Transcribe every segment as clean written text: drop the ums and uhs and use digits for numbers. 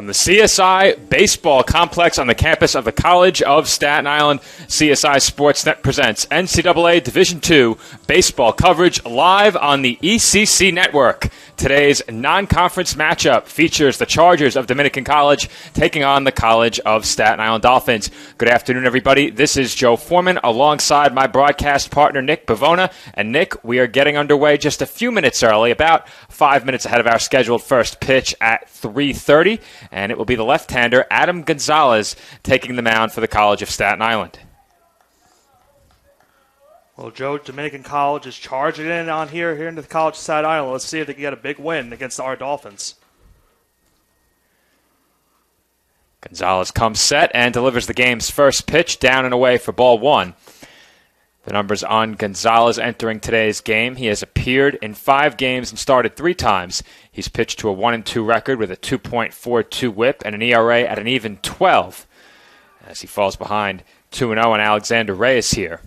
the CSI Baseball Complex on the campus of the College of Staten Island, CSI Sportsnet presents NCAA Division II baseball coverage live on the ECC network. Today's non-conference matchup features the Chargers of Dominican College taking on the College of Staten Island Dolphins. Good afternoon, everybody. This is Joe Foreman alongside my broadcast partner, Nick Bavona. And Nick, we are getting underway just a few minutes early, about 5 minutes ahead of our scheduled first pitch at 3:30. And it will be the left-hander, Adam Gonzalez, taking the mound for the College of Staten Island. Well, Joe, Dominican College is charging in on here into the College of Staten Island. Let's see if they can get a big win against our Dolphins. Gonzalez comes set and delivers the game's first pitch down and away for ball one. The numbers on Gonzalez entering today's game. He has appeared in 5 games and started 3 times. He's pitched to a 1-2 record with a 2.42 whip and an ERA at an even 12, as he falls behind 2-0 on Alexander Reyes here.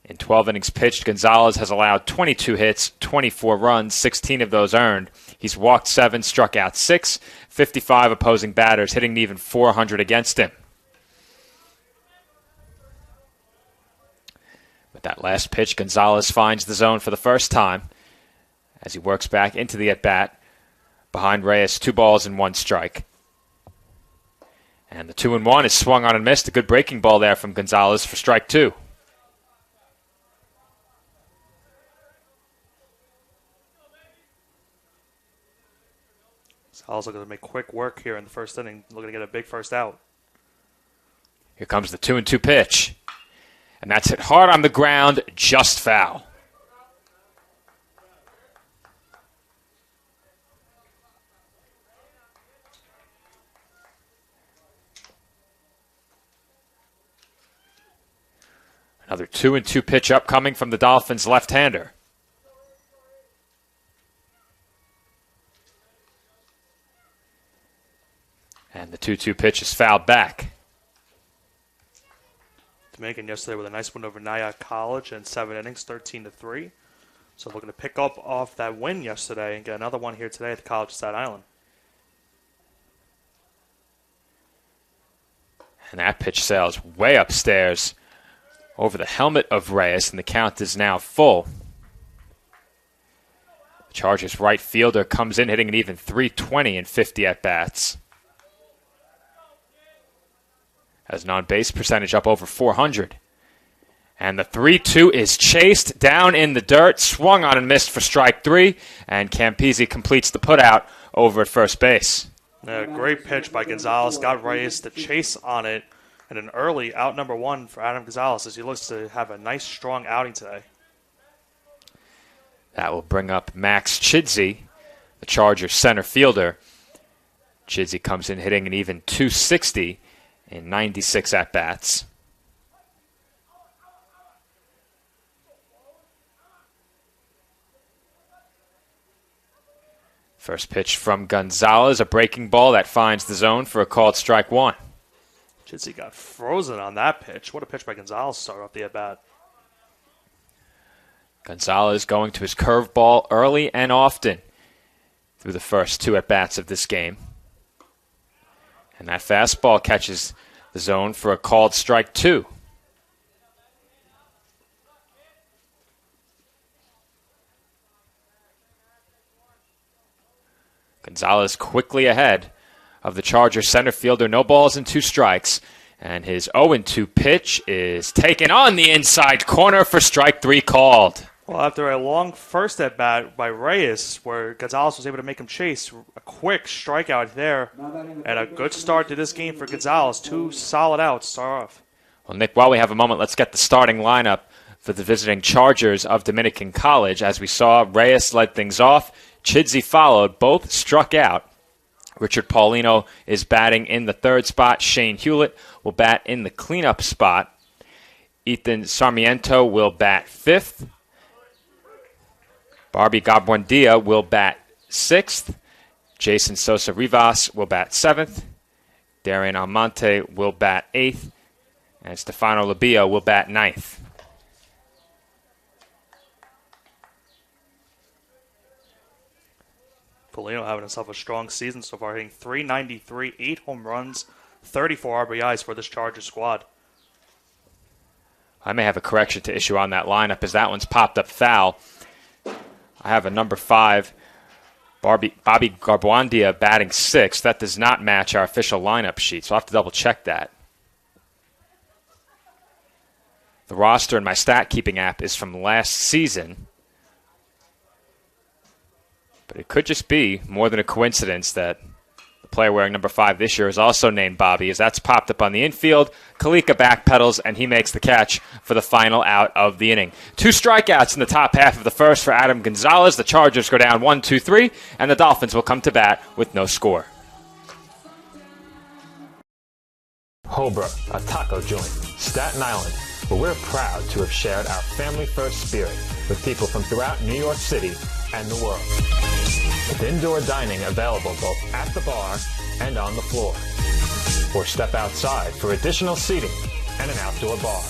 In 12 innings pitched, Gonzalez has allowed 22 hits, 24 runs, 16 of those earned. He's walked 7, struck out 6, 55 opposing batters, hitting an even 400 against him. With that last pitch, Gonzalez finds the zone for the first time as he works back into the at-bat behind Reyes, 2 balls and 1 strike. And the 2-1 is swung on and missed. A good breaking ball there from Gonzalez for strike 2. Gonzalez looking to make quick work here in the first inning, looking to get a big first out. Here comes the 2-2 pitch. And that's hit hard on the ground, just foul. Another 2-2 pitch upcoming from the Dolphins' left-hander. And the 2-2 pitch is fouled back. Dominican yesterday with a nice win over Nyack College in 7 innings, 13-3. So looking to pick up off that win yesterday and get another one here today at the College of Staten Island. And that pitch sails way upstairs over the helmet of Reyes, and the count is now full. The Chargers' right fielder comes in hitting an even .320 in 50 at-bats. Has an on-base percentage up over 400. And the 3-2 is chased down in the dirt, swung on and missed for strike 3, and Campisi completes the putout over at first base. A great pitch by Gonzalez, got Reyes to chase on it, and an early out number 1 for Adam Gonzalez as he looks to have a nice, strong outing today. That will bring up Max Chidsey, the Chargers center fielder. Chidsey comes in hitting an even .260 in 96 at-bats. First pitch from Gonzalez, a breaking ball that finds the zone for a called strike 1. Chidsey got frozen on that pitch. What a pitch by Gonzalez to start off the at-bat. Gonzalez going to his curveball early and often through the first 2 at-bats of this game. And that fastball catches the zone for a called strike 2. Gonzalez quickly ahead of the Chargers center fielder. No balls and 2 strikes. And his 0-2 pitch is taken on the inside corner for strike 3 called. Well, after a long first at-bat by Reyes, where Gonzalez was able to make him chase, a quick strikeout there, and a good start to this game for Gonzalez. 2 solid outs to start off. Well, Nick, while we have a moment, let's get the starting lineup for the visiting Chargers of Dominican College. As we saw, Reyes led things off. Chidsey followed. Both struck out. Richard Paulino is batting in the 3rd spot. Shane Hewlett will bat in the cleanup spot. Ethan Sarmiento will bat 5th. Barbie Gabuendia will bat 6th. Jason Sosa Rivas will bat 7th. Darian Almonte will bat 8th. And Stefano Labia will bat 9th. Polino having himself a strong season so far, hitting .393, 8 home runs, 34 RBIs for this Chargers squad. I may have a correction to issue on that lineup as that one's popped up foul. I have a number 5, Bobby Garbuandia batting 6th. That does not match our official lineup sheet, so I'll have to double check that. The roster in my stat keeping app is from last season. But it could just be more than a coincidence that the player wearing number 5 this year is also named Bobby, as that's popped up on the infield. Kalika backpedals, and he makes the catch for the final out of the inning. 2 strikeouts in the top half of the first for Adam Gonzalez. The Chargers go down 1-2-3, and the Dolphins will come to bat with no score. Hobra, a taco joint, Staten Island, where we're proud to have shared our family-first spirit with people from throughout New York City and the world. With indoor dining available both at the bar and on the floor. Or step outside for additional seating and an outdoor bar.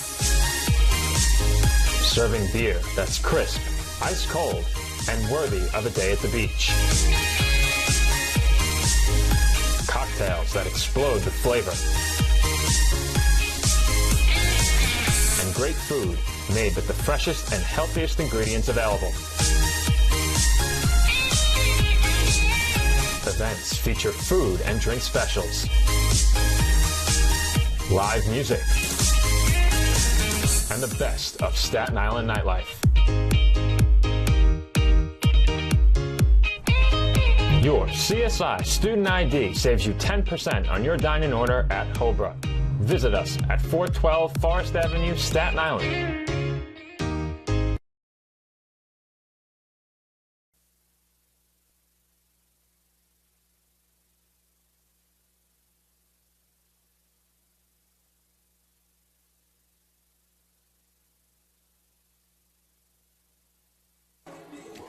Serving beer that's crisp, ice cold, and worthy of a day at the beach. Cocktails that explode with flavor. And great food made with the freshest and healthiest ingredients available. Events feature food and drink specials, live music, and the best of Staten Island nightlife. Your CSI Student ID saves you 10% on your dine-in order at Hobra. Visit us at 412 Forest Avenue, Staten Island.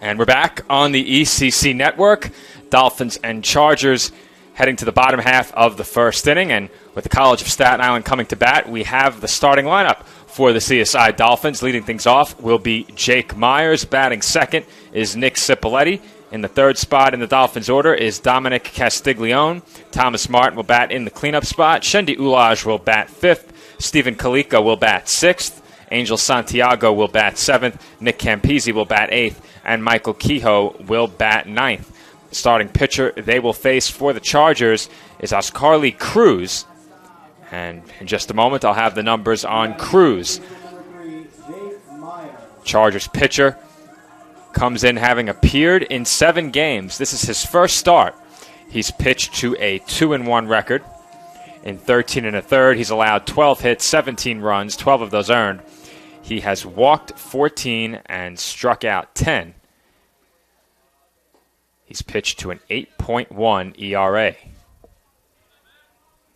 And we're back on the ECC network. Dolphins and Chargers heading to the bottom half of the first inning. And with the College of Staten Island coming to bat, we have the starting lineup for the CSI Dolphins. Leading things off will be Jake Myers. Batting second is Nick Cipoletti. In the third spot in the Dolphins order is Dominic Castiglione. Thomas Martin will bat in the cleanup spot. Shendi Ulaj will bat fifth. Stephen Kalika will bat sixth. Angel Santiago will bat seventh. Nick Campisi will bat eighth. And Michael Kehoe will bat ninth. The starting pitcher they will face for the Chargers is Oscarly Cruz. And in just a moment, I'll have the numbers on Cruz. Chargers pitcher comes in having appeared in 7 games. This is his first start. He's pitched to a 2-1 record. In 13 1/3, he's allowed 12 hits, 17 runs, 12 of those earned. He has walked 14 and struck out 10. He's pitched to an 8.1 ERA.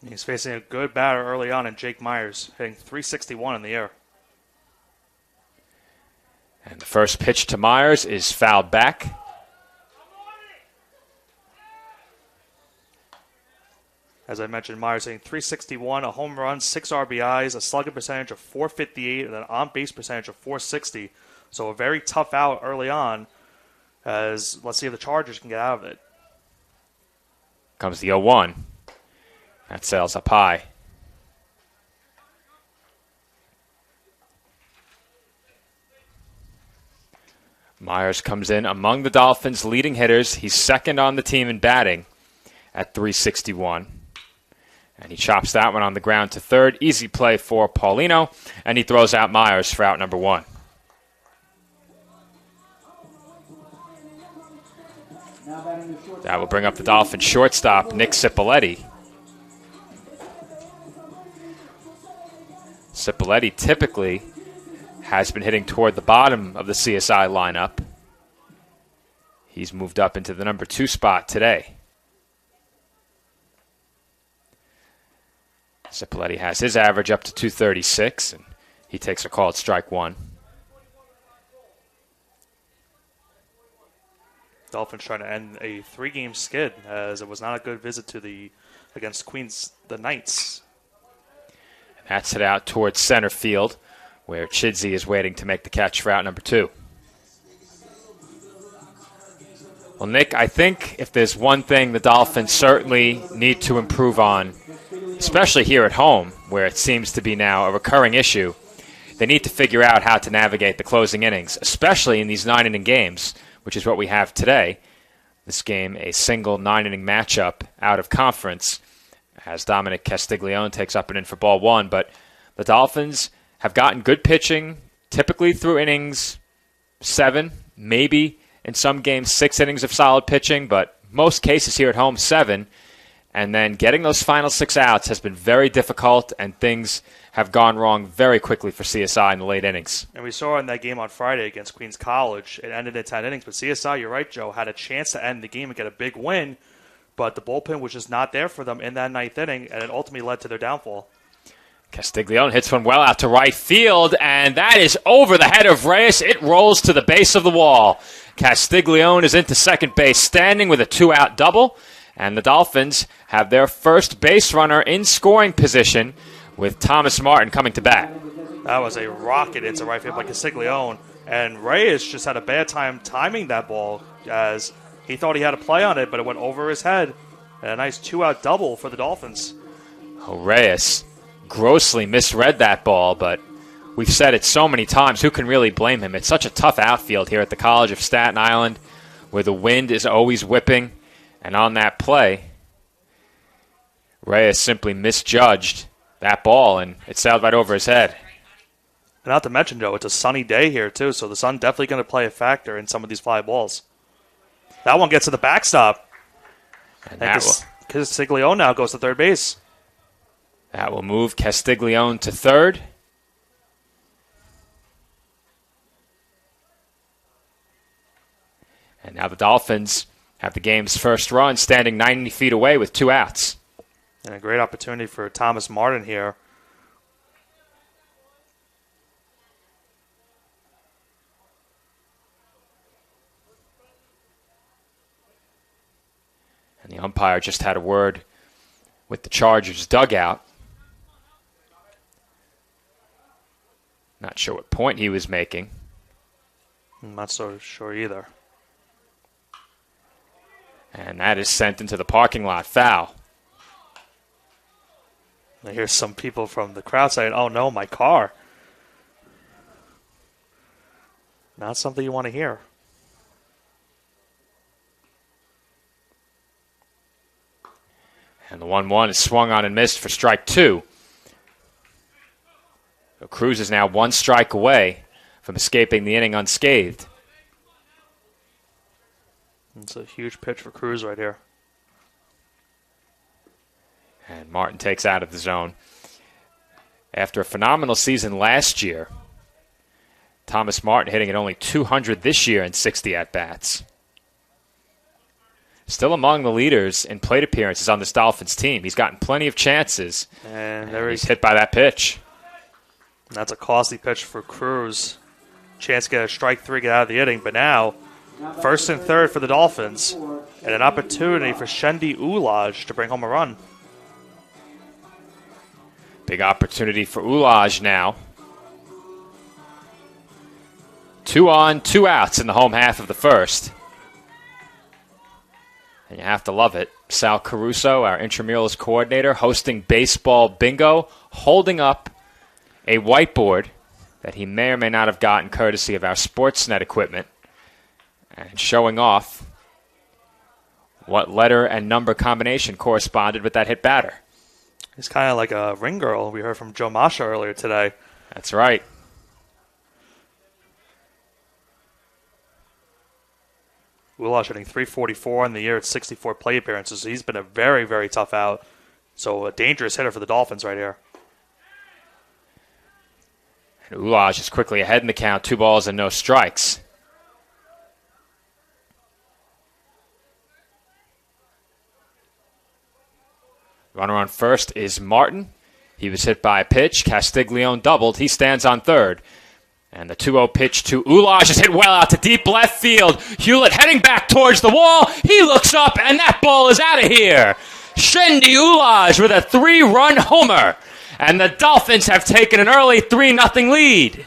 He's facing a good batter early on in Jake Myers, hitting .361 in the air. And the first pitch to Myers is fouled back. As I mentioned, Myers hitting .361, a home run, 6 RBIs, a slugging percentage of .458, and an on-base percentage of .460. So a very tough out early on, as let's see if the Chargers can get out of it. Comes the 0-1. That sails up high. Myers comes in among the Dolphins' leading hitters. He's second on the team in batting at .361. And he chops that one on the ground to third. Easy play for Paulino. And he throws out Myers for out number 1. That will bring up the Dolphins shortstop, Nick Cipoletti. Cipoletti typically has been hitting toward the bottom of the CSI lineup. He's moved up into the number 2 spot today. Cipoletti has his average up to .236, and he takes a call at strike 1. Dolphins trying to end a 3-game skid, as it was not a good visit to against the Knights. And that's hit out towards center field, where Chidsey is waiting to make the catch for out number 2. Well, Nick, I think if there's one thing the Dolphins certainly need to improve on, especially here at home, where it seems to be now a recurring issue, they need to figure out how to navigate the closing innings, especially in these 9-inning games, which is what we have today. This game, a single 9-inning matchup out of conference, as Dominic Castiglione takes up and in for ball one. But the Dolphins have gotten good pitching, typically through innings 7, maybe in some games 6 innings of solid pitching, but most cases here at home 7. And then getting those final 6 outs has been very difficult, and things have gone wrong very quickly for CSI in the late innings. And we saw in that game on Friday against Queens College, it ended in 10 innings. But CSI, you're right, Joe, had a chance to end the game and get a big win, but the bullpen was just not there for them in that 9th inning, and it ultimately led to their downfall. Castiglione hits one well out to right field, and that is over the head of Reyes. It rolls to the base of the wall. Castiglione is into second base, standing with a 2-out double, and the Dolphins have their first base runner in scoring position with Thomas Martin coming to bat. That was a rocket into right field by Castiglione, and Reyes just had a bad time timing that ball as he thought he had a play on it, but it went over his head. And a nice 2-out double for the Dolphins. Oh, Reyes grossly misread that ball, but we've said it so many times, who can really blame him? It's such a tough outfield here at the College of Staten Island, where the wind is always whipping, and on that play, Reyes simply misjudged that ball, and it sailed right over his head. And not to mention, Joe, it's a sunny day here, too, so the sun definitely going to play a factor in some of these fly balls. That one gets to the backstop. And Castiglione now goes to third base. That will move Castiglione to third. And now the Dolphins have the game's first run, standing 90 feet away with 2 outs. And a great opportunity for Thomas Martin here. And the umpire just had a word with the Chargers dugout. Not sure what point he was making. I'm not so sure either. And that is sent into the parking lot. Foul. I hear some people from the crowd saying, "Oh no, my car." Not something you want to hear. And the 1-1 is swung on and missed for strike 2. So Cruz is now 1 strike away from escaping the inning unscathed. It's a huge pitch for Cruz right here. And Martin takes out of the zone. After a phenomenal season last year, Thomas Martin hitting at only 200 this year in 60 at-bats. Still among the leaders in plate appearances on this Dolphins team. He's gotten plenty of chances. And there he's hit by that pitch. That's a costly pitch for Cruz. Chance to get a strike 3, get out of the inning. But now, first and third for the Dolphins. And an opportunity for Shendi Ulaj to bring home a run. Big opportunity for Ulaj now. 2 on, 2 outs in the home half of the first. And you have to love it. Sal Caruso, our intramurals coordinator, hosting baseball bingo, holding up a whiteboard that he may or may not have gotten courtesy of our Sportsnet equipment, and showing off what letter and number combination corresponded with that hit batter. He's kind of like a ring girl we heard from Joe Masha earlier today. That's right. Ulaj hitting .344 in the year at 64 plate appearances. So he's been a very, very tough out. So a dangerous hitter for the Dolphins right here. And Ulaj is quickly ahead in the count, 2 balls and no strikes. Runner on first is Martin. He was hit by a pitch. Castiglione doubled. He stands on third. And the 2-0 pitch to Ulaj is hit well out to deep left field. Hewlett heading back towards the wall. He looks up, and that ball is out of here. Shendi Ulaj with a 3-run homer. And the Dolphins have taken an early 3-0 lead.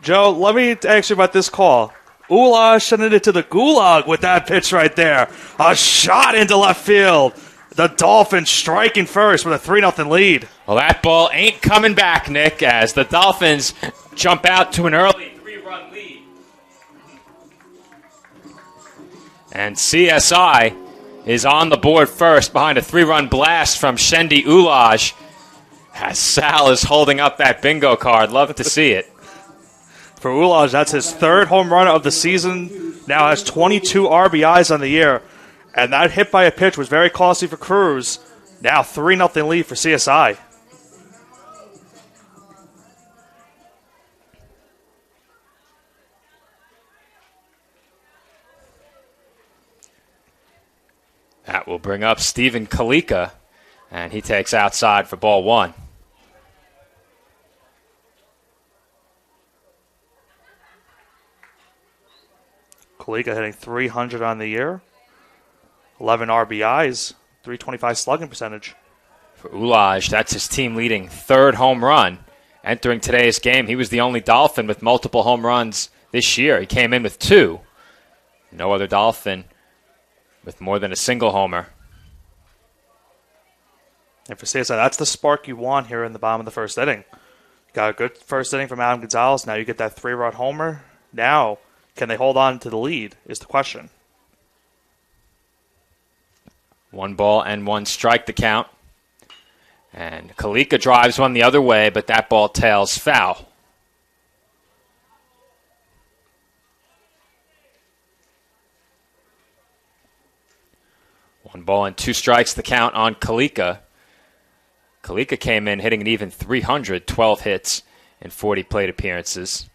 Joe, let me ask you about this call. Ula sending it to the gulag with that pitch right there. A shot into left field. The Dolphins striking first with a 3-0 lead. Well, that ball ain't coming back, Nick, as the Dolphins jump out to an early 3-run lead. And CSI is on the board first behind a 3-run blast from Shendi Ulaj. As Sal is holding up that bingo card. Love to see it. For Ulaj, that's his third home run of the season. Now has 22 RBIs on the year. And that hit by a pitch was very costly for Cruz. Now 3-0 lead for CSI. That will bring up Stephen Kalika, and he takes outside for ball one. Kalika hitting 300 on the year. 11 RBIs, 325 slugging percentage. For Ulaj, that's his team-leading third home run. Entering today's game, he was the only Dolphin with multiple home runs this year. He came in with 2. No other Dolphin with more than a single homer. And for CSI, that's the spark you want here in the bottom of the first inning. Got a good first inning from Adam Gonzalez. Now you get that 3-run homer. Now, can they hold on to the lead is the question. 1-1 strike the count. And Kalika drives one the other way, but that ball tails foul. 1-2 strikes the count on Kalika. Kalika came in hitting an even 300, 12 hits in 40 plate appearances.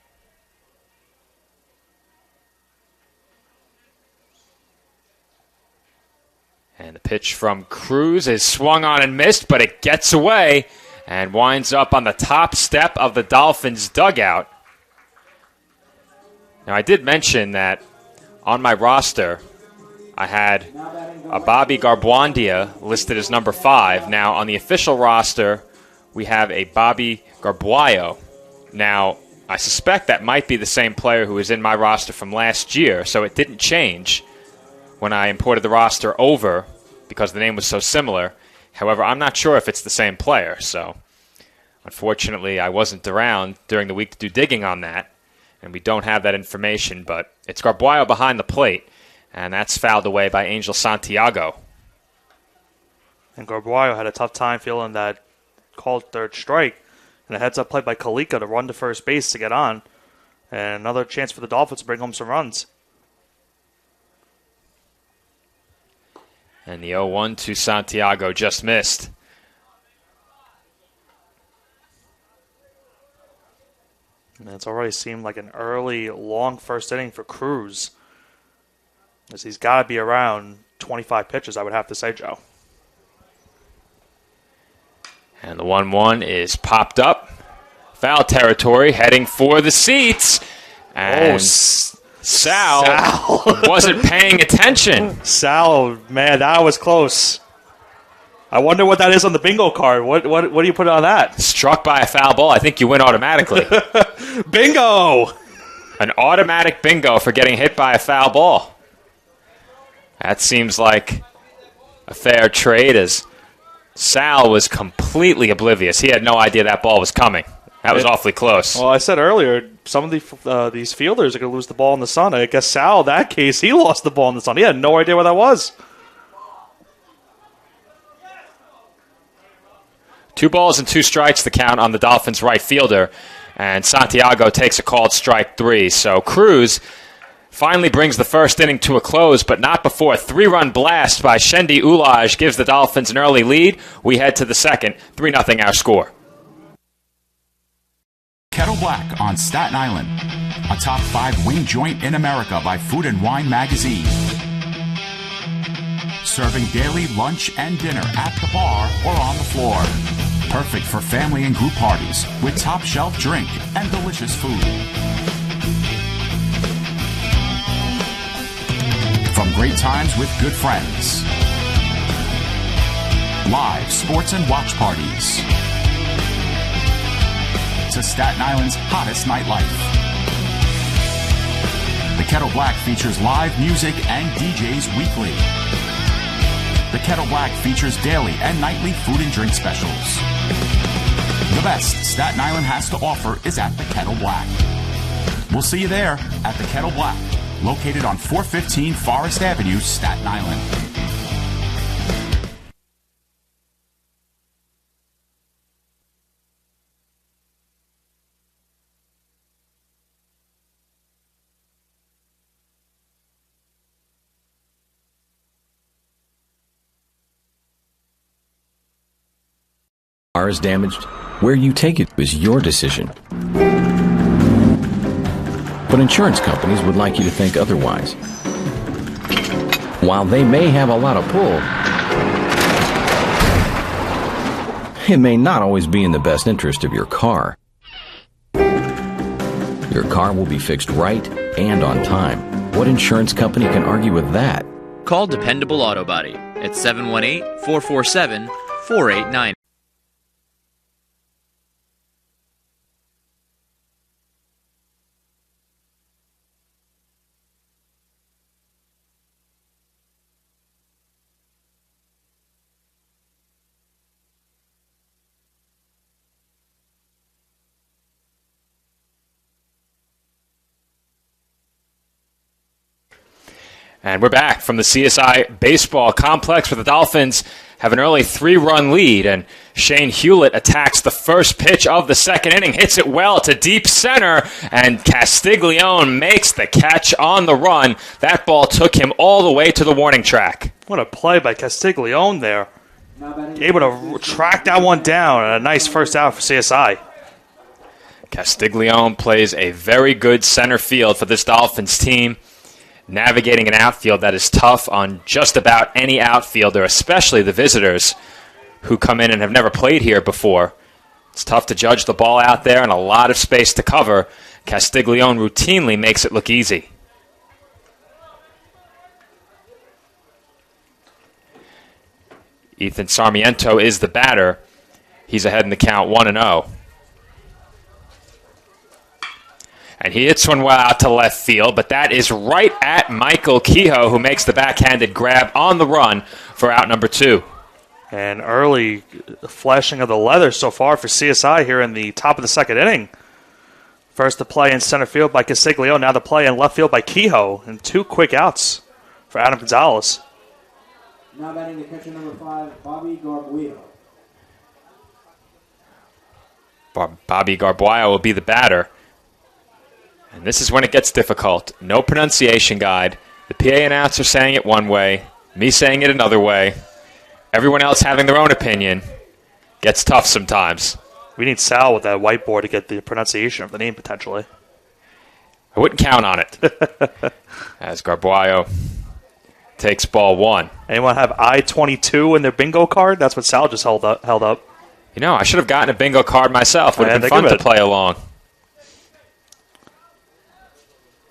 And the pitch from Cruz is swung on and missed, but it gets away and winds up on the top step of the Dolphins' dugout. Now, I did mention that on my roster, I had a Bobby Garbuandia listed as number 5. Now, on the official roster, we have a Bobby Garbuayo. Now, I suspect that might be the same player who was in my roster from last year, so it didn't change when I imported the roster over because the name was so similar. However, I'm not sure if it's the same player, so unfortunately I wasn't around during the week to do digging on that, and we don't have that information, but it's Garbuayo behind the plate, and that's fouled away by Angel Santiago. And Garbuayo had a tough time feeling that called third strike, and a heads-up play by Kalika to run to first base to get on, and another chance for the Dolphins to bring home some runs. And the 0-1 to Santiago just missed. And it's already seemed like an early, long first inning for Cruz, as he's got to be around 25 pitches, I would have to say, Joe. And the 1-1 is popped up. Foul territory, heading for the seats. And Sal wasn't paying attention. Sal, man, that was close. I wonder what that is on the bingo card. What do you put on that? Struck by a foul ball. I think you win automatically. Bingo! An automatic bingo for getting hit by a foul ball. That seems like a fair trade, as Sal was completely oblivious. He had no idea that ball was coming. That was awfully close. Well, I said earlier, some of these fielders are going to lose the ball in the sun. I guess Sal, in that case, he lost the ball in the sun. He had no idea where that was. 2-2 strikes the count on the Dolphins' right fielder, and Santiago takes a called strike 3. So Cruz finally brings the first inning to a close, but not before a 3-run blast by Shendi Ulaj gives the Dolphins an early lead. We head to the second, 3-0 our score. Kettle Black on Staten Island, a top 5 wing joint in America by Food and Wine magazine. Serving daily lunch and dinner at the bar or on the floor. Perfect for family and group parties with top shelf drink and delicious food. From great times with good friends. Live sports and watch parties. To Staten Island's hottest nightlife. The Kettle Black features live music and DJs weekly. The Kettle Black features daily and nightly food and drink specials. The best Staten Island has to offer is at the Kettle Black. We'll see you there at the Kettle Black, located on 415 Forest Avenue, Staten Island. Car is damaged, where you take it is your decision. But insurance companies would like you to think otherwise. While they may have a lot of pull, it may not always be in the best interest of your car. Your car will be fixed right and on time. What insurance company can argue with that? Call Dependable Auto Body at 718-447-4890. And we're back from the CSI baseball complex where the Dolphins have an early 3-run lead. And Shane Hewlett attacks the first pitch of the second inning, hits it well to deep center, and Castiglione makes the catch on the run. That ball took him all the way to the warning track. What a play by Castiglione there. Able to track that one down, and a nice first out for CSI. Castiglione plays a very good center field for this Dolphins team, navigating an outfield that is tough on just about any outfielder, especially the visitors who come in and have never played here before. It's tough to judge the ball out there and a lot of space to cover. Castiglione routinely makes it look easy. Ethan Sarmiento is the batter. He's ahead in the count 1-0. And he hits one well out to left field, but that is right at Michael Kehoe, who makes the backhanded grab on the run for out number 2. And early flashing of the leather so far for CSI here in the top of the second inning. First the play in center field by Castiglione, now the play in left field by Kehoe, and 2 quick outs for Adam Gonzalez. Now batting the catcher number 5, Bobby Garbuio. Bobby Garbuio will be the batter. And this is when it gets difficult. No pronunciation guide. The PA announcer saying it one way, me saying it another way. Everyone else having their own opinion. Gets tough sometimes. We need Sal with that whiteboard to get the pronunciation of the name potentially. I wouldn't count on it. As Garbuio takes ball 1. Anyone have I-22 in their bingo card? That's what Sal just held up. You know, I should have gotten a bingo card myself. Would have been fun to play along.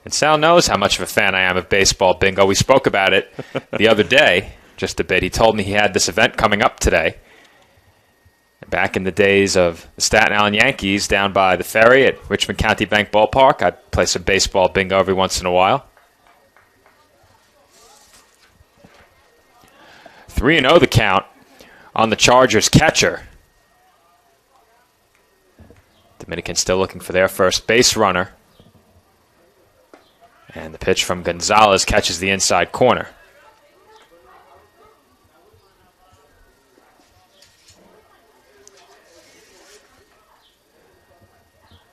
And Sal knows how much of a fan I am of baseball bingo. We spoke about it the other day, just a bit. He told me he had this event coming up today. Back in the days of the Staten Island Yankees down by the ferry at Richmond County Bank Ballpark, I'd play some baseball bingo every once in a while. 3-0 the count on the Chargers catcher. Dominican still looking for their first base runner. And the pitch from Gonzalez catches the inside corner.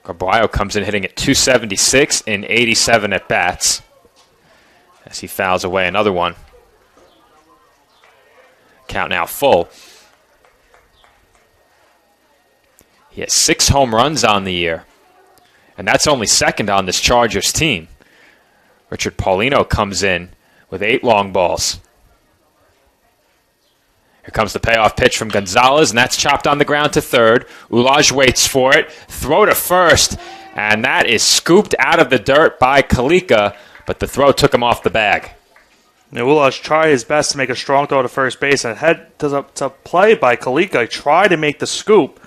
Garbuio comes in hitting at .276 in 87 at-bats as he fouls away another one. Count now full. He has 6 home runs on the year, and that's only second on this Chargers team. Richard Paulino comes in with 8 long balls. Here comes the payoff pitch from Gonzalez, and that's chopped on the ground to third. Ulaj waits for it. Throw to first, and that is scooped out of the dirt by Kalika, but the throw took him off the bag. Now Ulaj tried his best to make a strong throw to first base, and head to play by Kalika. He tried to make the scoop,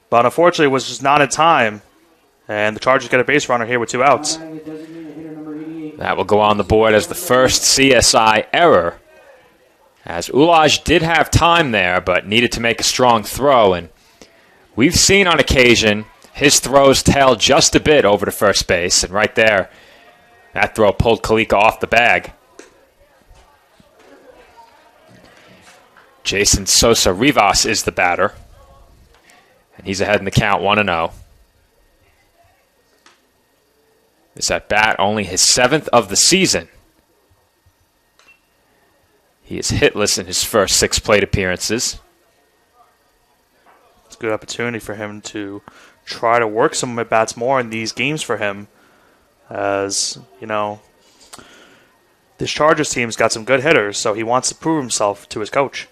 but unfortunately it was just not in time. And the Chargers get a base runner here with 2 outs. That will go on the board as the first CSI error, as Ulaj did have time there but needed to make a strong throw, and we've seen on occasion his throws tail just a bit over to first base, and right there, that throw pulled Kalika off the bag. Jason Sosa Rivas is the batter, and he's ahead in the count 1-0. This at bat only his 7th of the season. He is hitless in his first 6 plate appearances. It's a good opportunity for him to try to work some at bats more in these games for him. As, you know, this Chargers team's got some good hitters, so he wants to prove himself to his coach.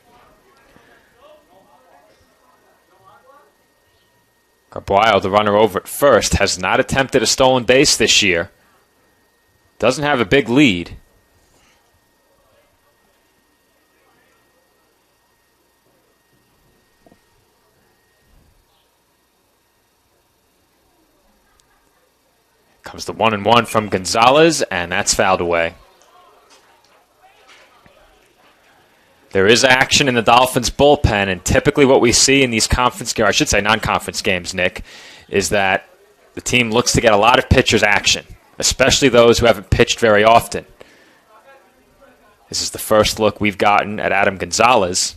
Carballo, the runner over at first, has not attempted a stolen base this year. Doesn't have a big lead. Comes the 1-1 from Gonzalez, and that's fouled away. There is action in the Dolphins' bullpen, and typically what we see in these conference games, or I should say non-conference games, Nick, is that the team looks to get a lot of pitchers' action, especially those who haven't pitched very often. This is the first look we've gotten at Adam Gonzalez.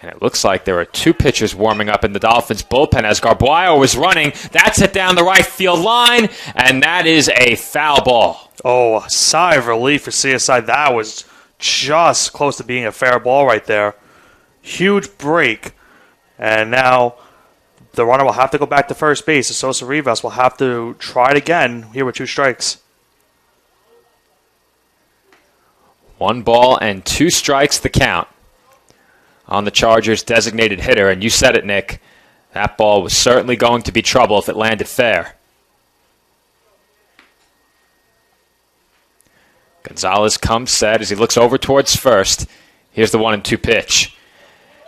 And it looks like there are 2 pitchers warming up in the Dolphins' bullpen as Carballo was running. That's hit down the right field line, and that is a foul ball. Oh, a sigh of relief for CSI. That was just close to being a fair ball right there. Huge break. And now the runner will have to go back to first base. Sosa Rivas will have to try it again here with 2 strikes. 1 ball and 2 strikes the count on the Chargers' designated hitter. And you said it, Nick. That ball was certainly going to be trouble if it landed fair. Gonzalez comes set as he looks over towards first. Here's the 1-2 pitch.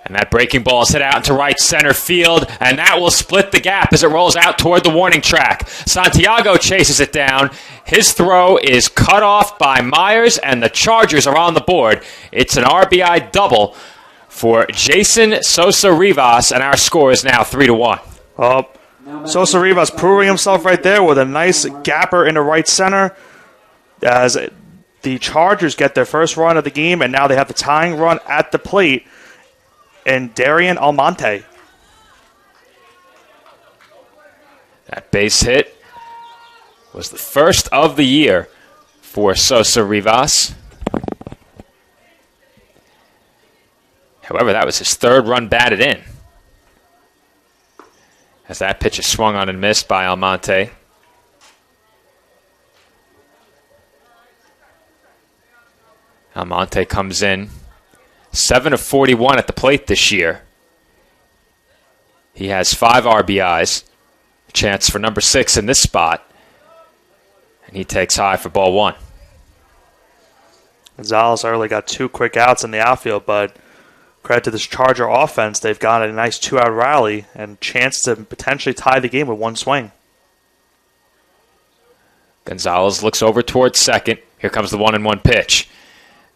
And that breaking ball is hit out into right center field, and that will split the gap as it rolls out toward the warning track. Santiago chases it down. His throw is cut off by Myers, and the Chargers are on the board. It's an RBI double for Jason Sosa Rivas, and our score is now 3-1. Sosa Rivas proving himself right there with a nice gapper into right center as the Chargers get their first run of the game, and now they have the tying run at the plate in Darian Almonte. That base hit was the first of the year for Sosa Rivas. However, that was his 3rd run batted in, as that pitch is swung on and missed by Almonte. Almonte comes in 7 of 41 at the plate this year. He has 5 RBIs, a chance for number 6 in this spot, and he takes high for ball 1. Gonzalez early got 2 quick outs in the outfield, but credit to this Charger offense, they've got a nice 2-out rally and chance to potentially tie the game with 1 swing. Gonzalez looks over towards second. Here comes the 1-1 pitch.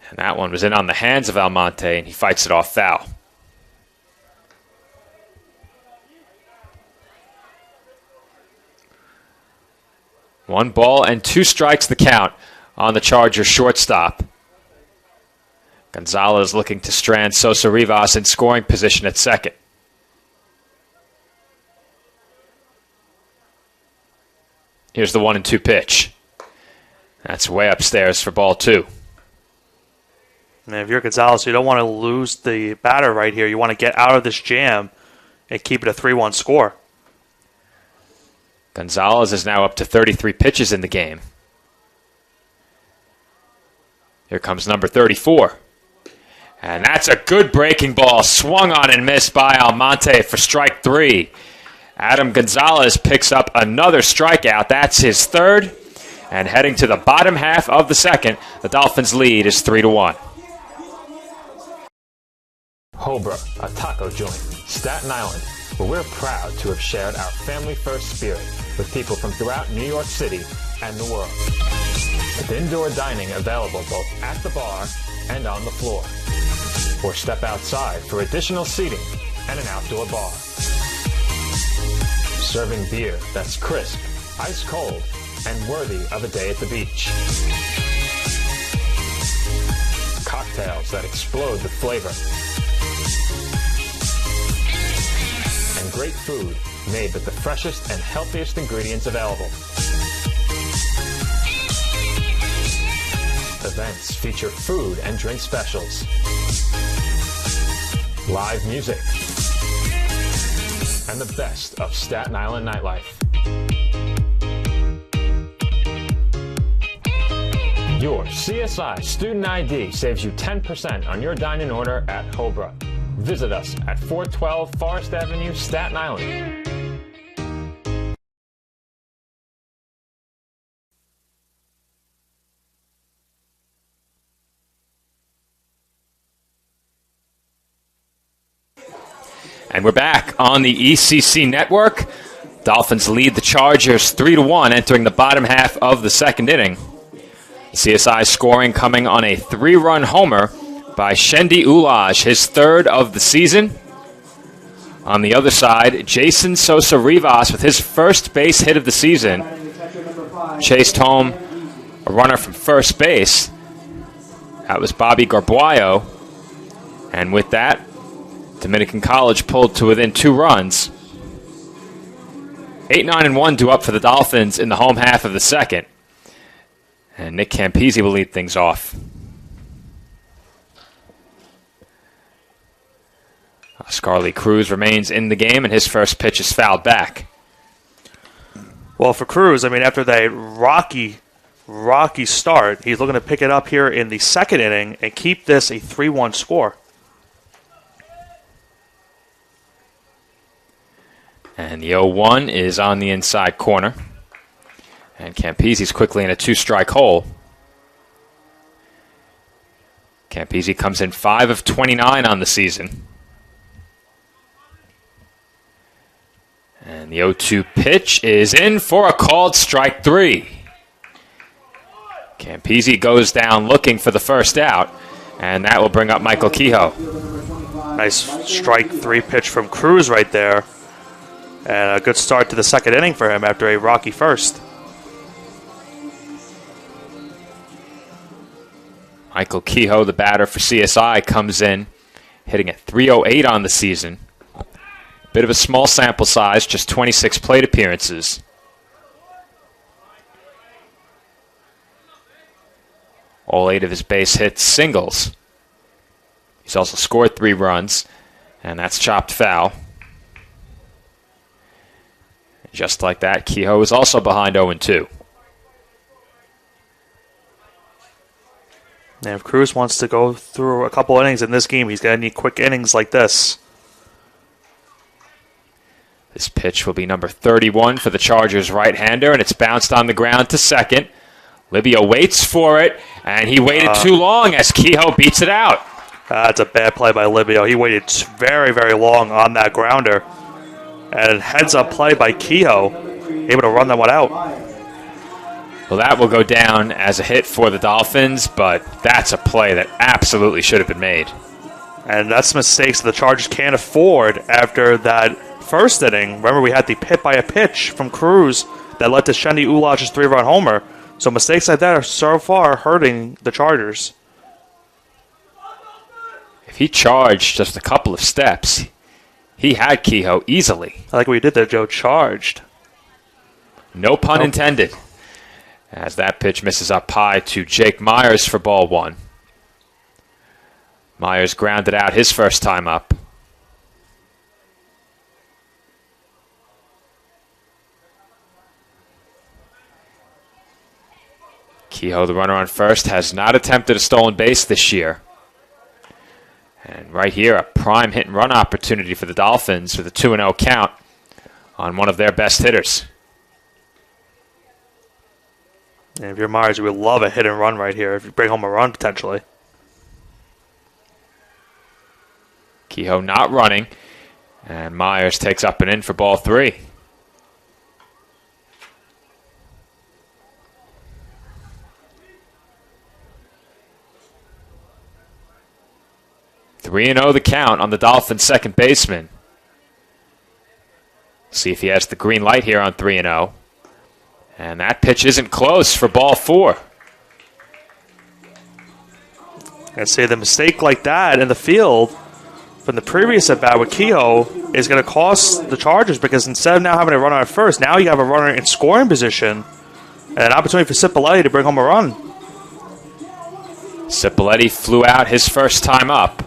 And that one was in on the hands of Almonte, and he fights it off foul. One ball and 2 strikes the count on the Chargers shortstop. Gonzalez looking to strand Sosa Rivas in scoring position at second. Here's the 1-2 pitch. That's way upstairs for ball 2. And if you're Gonzalez, you don't want to lose the batter right here. You want to get out of this jam and keep it a 3-1 score. Gonzalez is now up to 33 pitches in the game. Here comes number 34. And that's a good breaking ball, swung on and missed by Almonte for strike 3. Adam Gonzalez picks up another strikeout. That's his 3rd. And heading to the bottom half of the second, the Dolphins' lead is 3-1. Hobra, a taco joint, Staten Island, where we're proud to have shared our family-first spirit with people from throughout New York City and the world. With indoor dining available both at the bar and on the floor. Or step outside for additional seating and an outdoor bar. Serving beer that's crisp, ice cold, and worthy of a day at the beach. Cocktails that explode with flavor. And great food made with the freshest and healthiest ingredients available. Events feature food and drink specials. Live music. And the best of Staten Island nightlife. Your CSI Student ID saves you 10% on your dining order at Hobra. Visit us at 412 Forest Avenue, Staten Island. And we're back on the ECC network. Dolphins lead the Chargers 3-1 entering the bottom half of the second inning. CSI scoring coming on a 3-run homer by Shendi Ulaj, his third of the season. On the other side, Jason Sosa Rivas with his first base hit of the season chased home a runner from first base. That was Bobby Garbuayo. And with that, Dominican College pulled to within 2 runs. 8-9-1 due up for the Dolphins in the home half of the second. And Nick Campese will lead things off. Scarlett Cruz remains in the game, and his first pitch is fouled back. Well, for Cruz, I mean, after that rocky start, he's looking to pick it up here in the second inning and keep this a 3-1 score. And the 0-1 is on the inside corner. And Campese's quickly in a 2-strike hole. Campese comes in 5 of 29 on the season. And the 0-2 pitch is in for a called strike 3. Campese goes down looking for the first out. And that will bring up Michael Kehoe. Nice strike 3 pitch from Cruz right there. And a good start to the second inning for him after a rocky first. Michael Kehoe, the batter for CSI, comes in hitting at .308 on the season. Bit of a small sample size, just 26 plate appearances. All 8 of his base hits singles. He's also scored 3 runs, and that's chopped foul. Just like that, Kehoe is also behind 0-2. And if Cruz wants to go through a couple innings in this game, he's going to need quick innings like this. This pitch will be number 31 for the Chargers right-hander, and it's bounced on the ground to second. Libya waits for it, and he waited too long as Kehoe beats it out. That's a bad play by Libya. He waited very, very long on that grounder. And heads-up play by Kehoe, able to run that one out. Well, that will go down as a hit for the Dolphins, but that's a play that absolutely should have been made. And that's mistakes the Chargers can't afford after that first inning. Remember, we had the hit by a pitch from Cruz that led to Shendi Ulaj's 3-run homer. So mistakes like that are so far hurting the Chargers. If he charged just a couple of steps, he had Kehoe easily. I like what you did there, Joe. Charged. No pun intended. As that pitch misses up high to Jake Myers for ball 1. Myers grounded out his first time up. Kehoe, the runner on first, has not attempted a stolen base this year. And right here, a prime hit and run opportunity for the Dolphins with a 2-0 count on one of their best hitters. And if you're Myers, you would love a hit and run right here if you bring home a run potentially. Kehoe not running. And Myers takes up and in for ball 3. Three and 0 the count on the Dolphins' second baseman. See if he has the green light here on 3 and 0. And that pitch isn't close for ball 4. I'd say the mistake like that in the field from the previous at-bat with Kehoe is going to cost the Chargers, because instead of now having a runner at first, now you have a runner in scoring position and an opportunity for Cipolleti to bring home a run. Cipolleti flew out his first time up.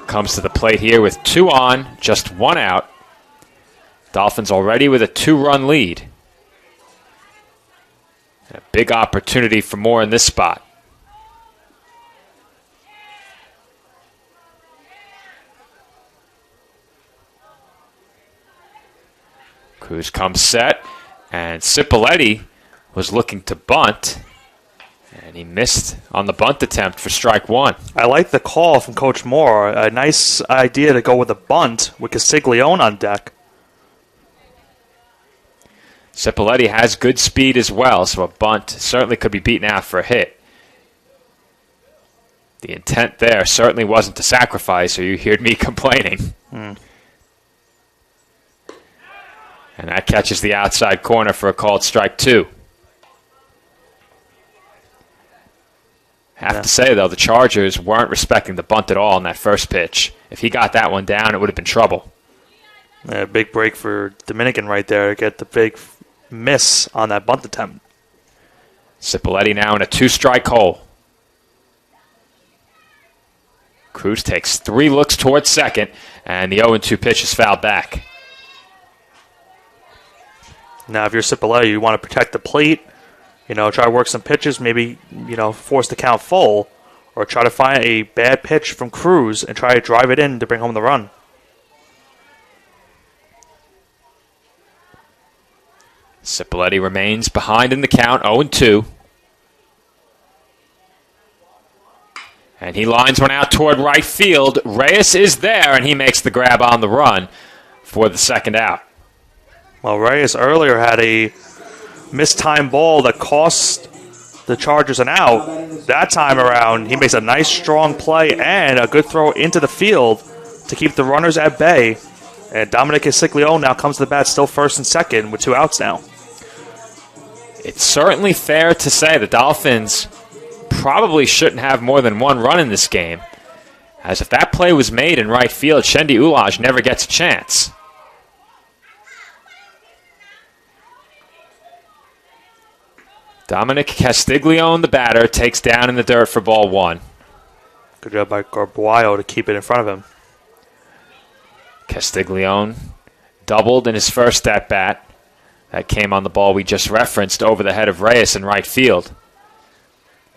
Comes to the plate here with 2 on, just 1 out. Dolphins already with a 2-run lead. A big opportunity for more in this spot. Cruz comes set, and Cipolleti was looking to bunt, and he missed on the bunt attempt for strike 1. I like the call from Coach Moore. A nice idea to go with a bunt with Castiglione on deck. Cipolleti has good speed as well, so a bunt certainly could be beaten out for a hit. The intent there certainly wasn't to sacrifice, or you heard me complaining. And that catches the outside corner for a called strike 2. Have to say, though, the Chargers weren't respecting the bunt at all in that first pitch. If he got that one down, it would have been trouble. A big break for Dominican right there to get the big miss on that bunt attempt. Cipolleti now in a 2-strike hole. Cruz takes 3 looks towards second, and the 0-2 pitch is fouled back. Now, if you're Cipolleti, you want to protect the plate, try to work some pitches, maybe, force the count full, or try to find a bad pitch from Cruz and try to drive it in to bring home the run. Cipolleti remains behind in the count, 0-2. And he lines one out toward right field. Reyes is there, and he makes the grab on the run for the second out. Well, Reyes earlier had a mistimed ball that cost the Chargers an out. That time around, he makes a nice, strong play and a good throw into the field to keep the runners at bay. And Dominic Castiglione now comes to the bat, still first and second with 2 outs now. It's certainly fair to say the Dolphins probably shouldn't have more than 1 run in this game, as if that play was made in right field, Shendi Ulaj never gets a chance. Dominic Castiglione, the batter, takes down in the dirt for ball 1. Good job by Garbuayo to keep it in front of him. Castiglione doubled in his first at-bat. That came on the ball we just referenced over the head of Reyes in right field.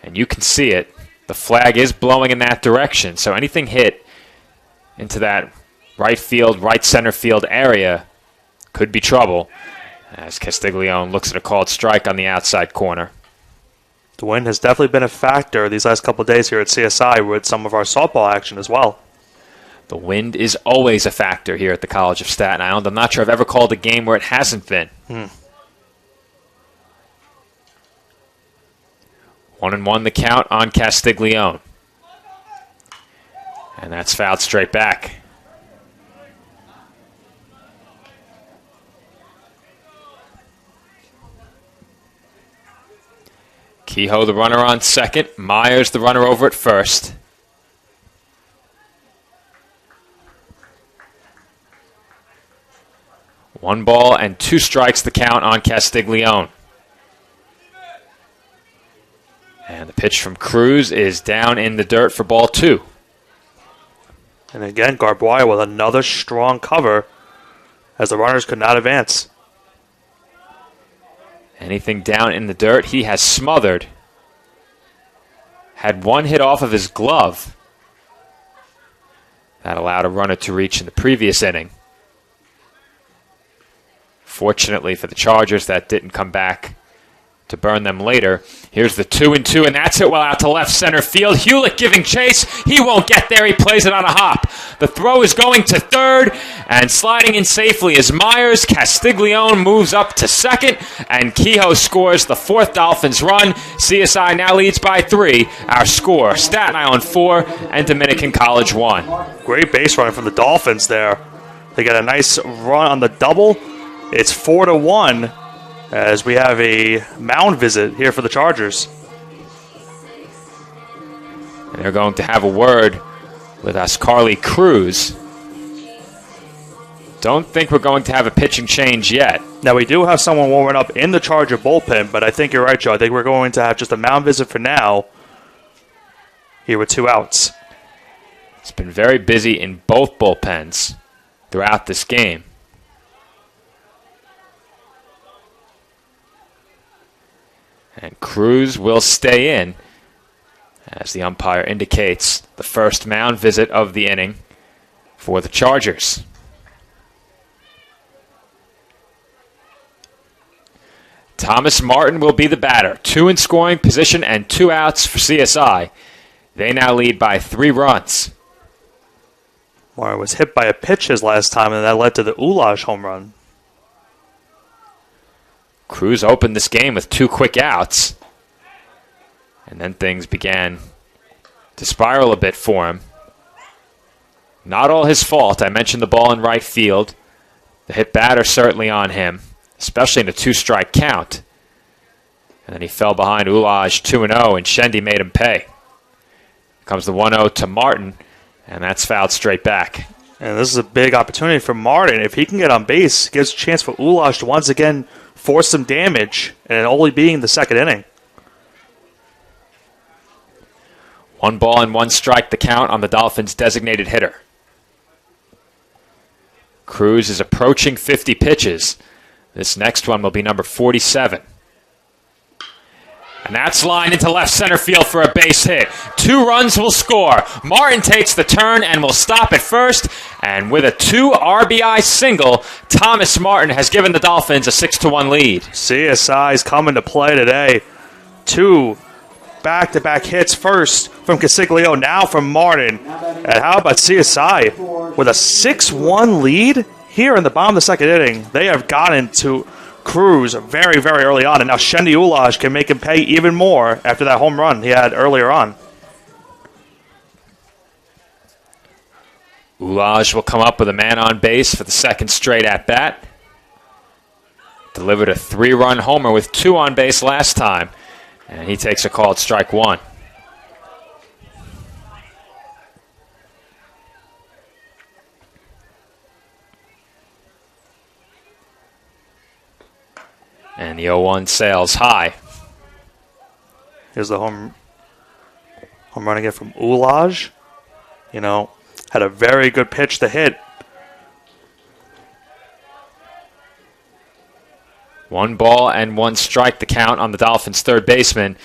And you can see it. The flag is blowing in that direction, so anything hit into that right field, right center field area could be trouble, as Castiglione looks at a called strike on the outside corner. The wind has definitely been a factor these last couple of days here at CSI with some of our softball action as well. The wind is always a factor here at the College of Staten Island. I'm not sure I've ever called a game where it hasn't been. 1-1 the count on Castiglione. And that's fouled straight back. Kehoe, the runner on second. Myers, the runner over at first. One ball and 2 strikes the count on Castiglione. And the pitch from Cruz is down in the dirt for ball 2. And again, Garbuayo with another strong cover as the runners could not advance. Anything down in the dirt, he has smothered. Had 1 hit off of his glove. That allowed a runner to reach in the previous inning. Fortunately for the Chargers, that didn't come back to burn them later. Here's the 2-2, and that's it well out to left center field. Hewlett giving chase. He won't get there. He plays it on a hop. The throw is going to third, and sliding in safely is Myers. Castiglione moves up to second, and Kehoe scores the fourth Dolphins run. CSI now leads by 3. Our score, Staten Island 4 and Dominican College 1. Great base running from the Dolphins there. They get a nice run on the double. It's 4-1 as we have a mound visit here for the Chargers. And they're going to have a word with Ascarly Cruz. Don't think we're going to have a pitching change yet. Now, we do have someone warming up in the Charger bullpen, but I think you're right, Joe. I think we're going to have just a mound visit for now here with 2 outs. It's been very busy in both bullpens throughout this game. And Cruz will stay in, as the umpire indicates, the first mound visit of the inning for the Chargers. Thomas Martin will be the batter. 2 in scoring position and 2 outs for CSI. They now lead by 3 runs. Martin was hit by a pitch his last time, and that led to the Ulaj home run. Cruz opened this game with 2 quick outs, and then things began to spiral a bit for him. Not all his fault. I mentioned the ball in right field. The hit batter certainly on him, especially in a 2-strike count. And then he fell behind Ulaj 2-0, and Shendy made him pay. Comes the 1-0 to Martin, and that's fouled straight back. And this is a big opportunity for Martin. If he can get on base, it gives a chance for Ulaj to once again force some damage, and only being the second inning. 1 ball and 1 strike the count on the Dolphins' designated hitter. Cruz is approaching 50 pitches. This next one will be number 47. And that's lined into left center field for a base hit. 2 runs will score. Martin takes the turn and will stop at first. And with a 2 RBI single, Thomas Martin has given the Dolphins a 6-1 lead. CSI's coming to play today. 2 back-to-back hits, first from Castiglione, now from Martin. And how about CSI with a 6-1 lead here in the bottom of the second inning? They have gotten to Cruz very, very early on, and now Shendy Ulaj can make him pay even more after that home run he had earlier on. Ulaj will come up with a man on base for the second straight at-bat. Delivered a 3-run homer with 2 on base last time, and he takes a called strike 1. And the 0-1 sails high. Here's the home run again from Ulaj. You know, had a very good pitch to hit. 1 ball and 1 strike the count on the Dolphins' third baseman.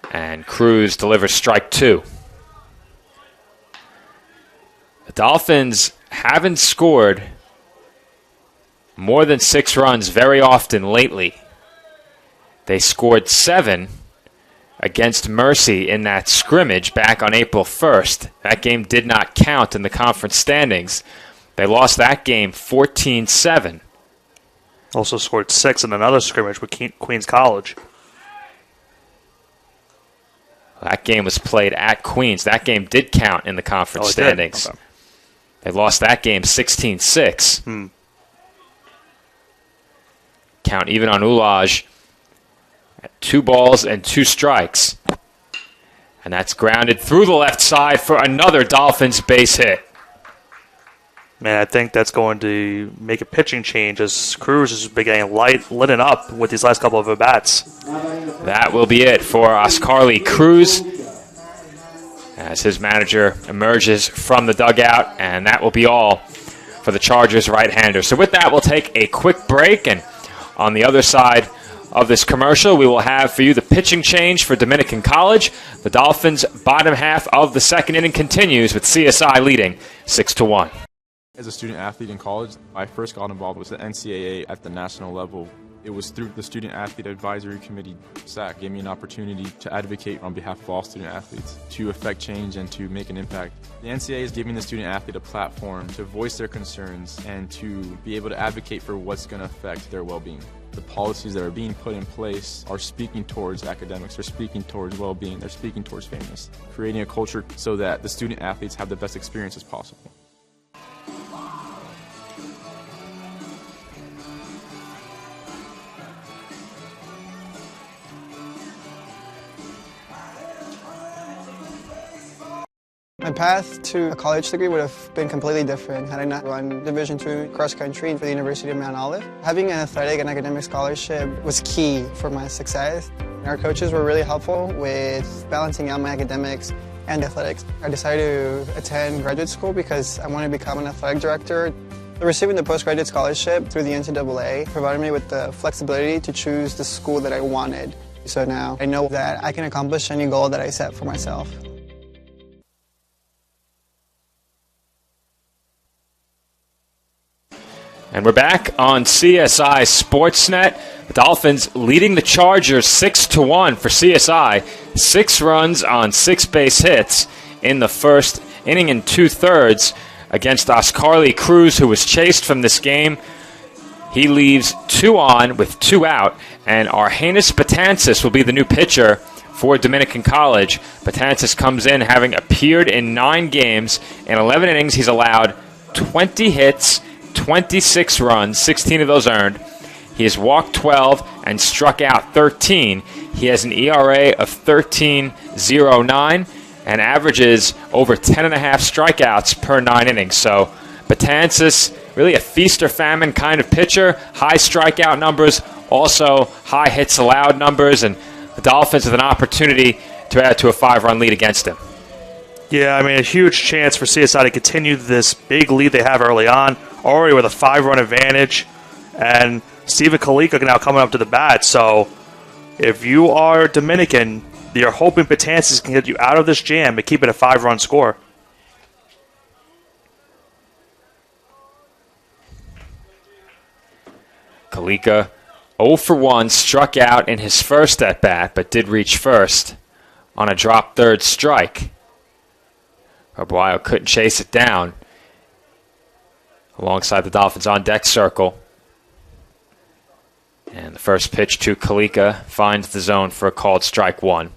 And Cruz delivers strike 2. The Dolphins haven't scored more than 6 runs very often lately. They scored 7 against Mercy in that scrimmage back on April 1st. That game did not count in the conference standings. They lost that game 14-7. Also scored 6 in another scrimmage with Queens College. That game was played at Queens. That game did count in the conference standings. Okay. They lost that game 16-6. Count even on Ulaj at 2 balls and 2 strikes. And that's grounded through the left side for another Dolphins base hit. Man, I think that's going to make a pitching change as Cruz has been getting litten up with these last couple of at-bats. That will be it for Ascarly Cruz as his manager emerges from the dugout, and that will be all for the Chargers right-hander. So with that, we'll take a quick break, and on the other side of this commercial, we will have for you the pitching change for Dominican College. The Dolphins' bottom half of the second inning continues with CSI leading 6-1. As a student athlete in college, I first got involved with the NCAA at the national level It was through the Student Athlete Advisory Committee, SAC, gave me an opportunity to advocate on behalf of all student athletes, to affect change and to make an impact. The NCAA is giving the student athlete a platform to voice their concerns and to be able to advocate for what's going to affect their well-being. The policies that are being put in place are speaking towards academics, they're speaking towards well-being, they're speaking towards fairness, creating a culture so that the student athletes have the best experiences possible. My path to a college degree would have been completely different had I not run Division II cross country for the University of Mount Olive. Having an athletic and academic scholarship was key for my success. Our coaches were really helpful with balancing out my academics and athletics. I decided to attend graduate school because I wanted to become an athletic director. Receiving the postgraduate scholarship through the NCAA provided me with the flexibility to choose the school that I wanted. So now I know that I can accomplish any goal that I set for myself. And we're back on CSI Sportsnet. The Dolphins leading the Chargers 6-1 for CSI. 6 runs on 6 base hits in the first inning and 2/3 against Oscarly Cruz, who was chased from this game. He leaves 2 on with 2 out, and Argenis Betances will be the new pitcher for Dominican College. Betances comes in having appeared in 9 games. In 11 innings, he's allowed 20 hits, 26 runs, 16 of those earned. He has walked 12 and struck out 13. He has an ERA of 13.09 and averages over 10.5 strikeouts per 9 innings. So Betances, really a feast or famine kind of pitcher. High strikeout numbers, also high hits allowed numbers, and the Dolphins with an opportunity to add to a 5-run lead against him. Yeah, I mean, a huge chance for CSI to continue this big lead they have early on, already with a 5-run advantage, and Steven Kalika now coming up to the bat. So if you are Dominican, you're hoping Betances can get you out of this jam and keep it a 5-run score. Kalika 0 for 1, struck out in his first at-bat, but did reach first on a drop third strike. Aguayo couldn't chase it down. Alongside the Dolphins on deck circle. And the first pitch to Kalika finds the zone for a called strike 1.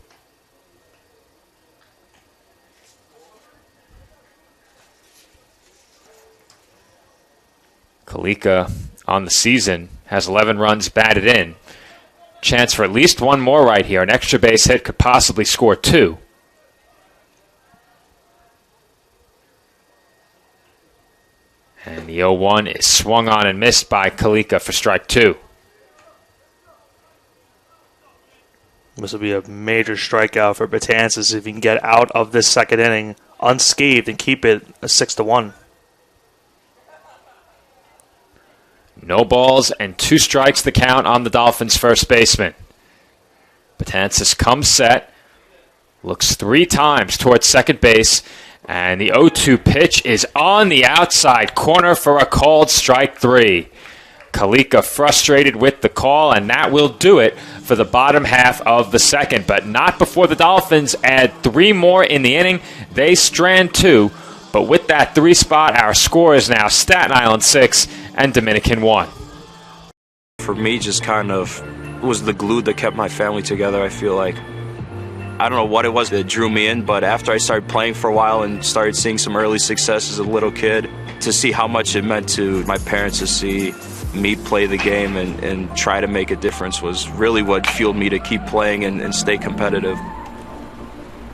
Kalika on the season has 11 runs batted in. Chance for at least one more right here. An extra base hit could possibly score 2. And the 0-1 is swung on and missed by Kalika for strike 2. This will be a major strikeout for Betances if he can get out of this second inning unscathed and keep it a 6-1. No balls and 2 strikes the count on the Dolphins' first baseman. Betances comes set, looks 3 times towards second base, and the 0-2 pitch is on the outside corner for a called strike 3. Kalika frustrated with the call, and that will do it for the bottom half of the second, but not before the Dolphins add 3 more in the inning. They strand 2, but with that 3 spot, our score is now Staten Island 6 and Dominican 1. For me, just kind of was the glue that kept my family together, I feel like. I don't know what it was that drew me in, but after I started playing for a while and started seeing some early success as a little kid, to see how much it meant to my parents to see me play the game and try to make a difference was really what fueled me to keep playing and stay competitive.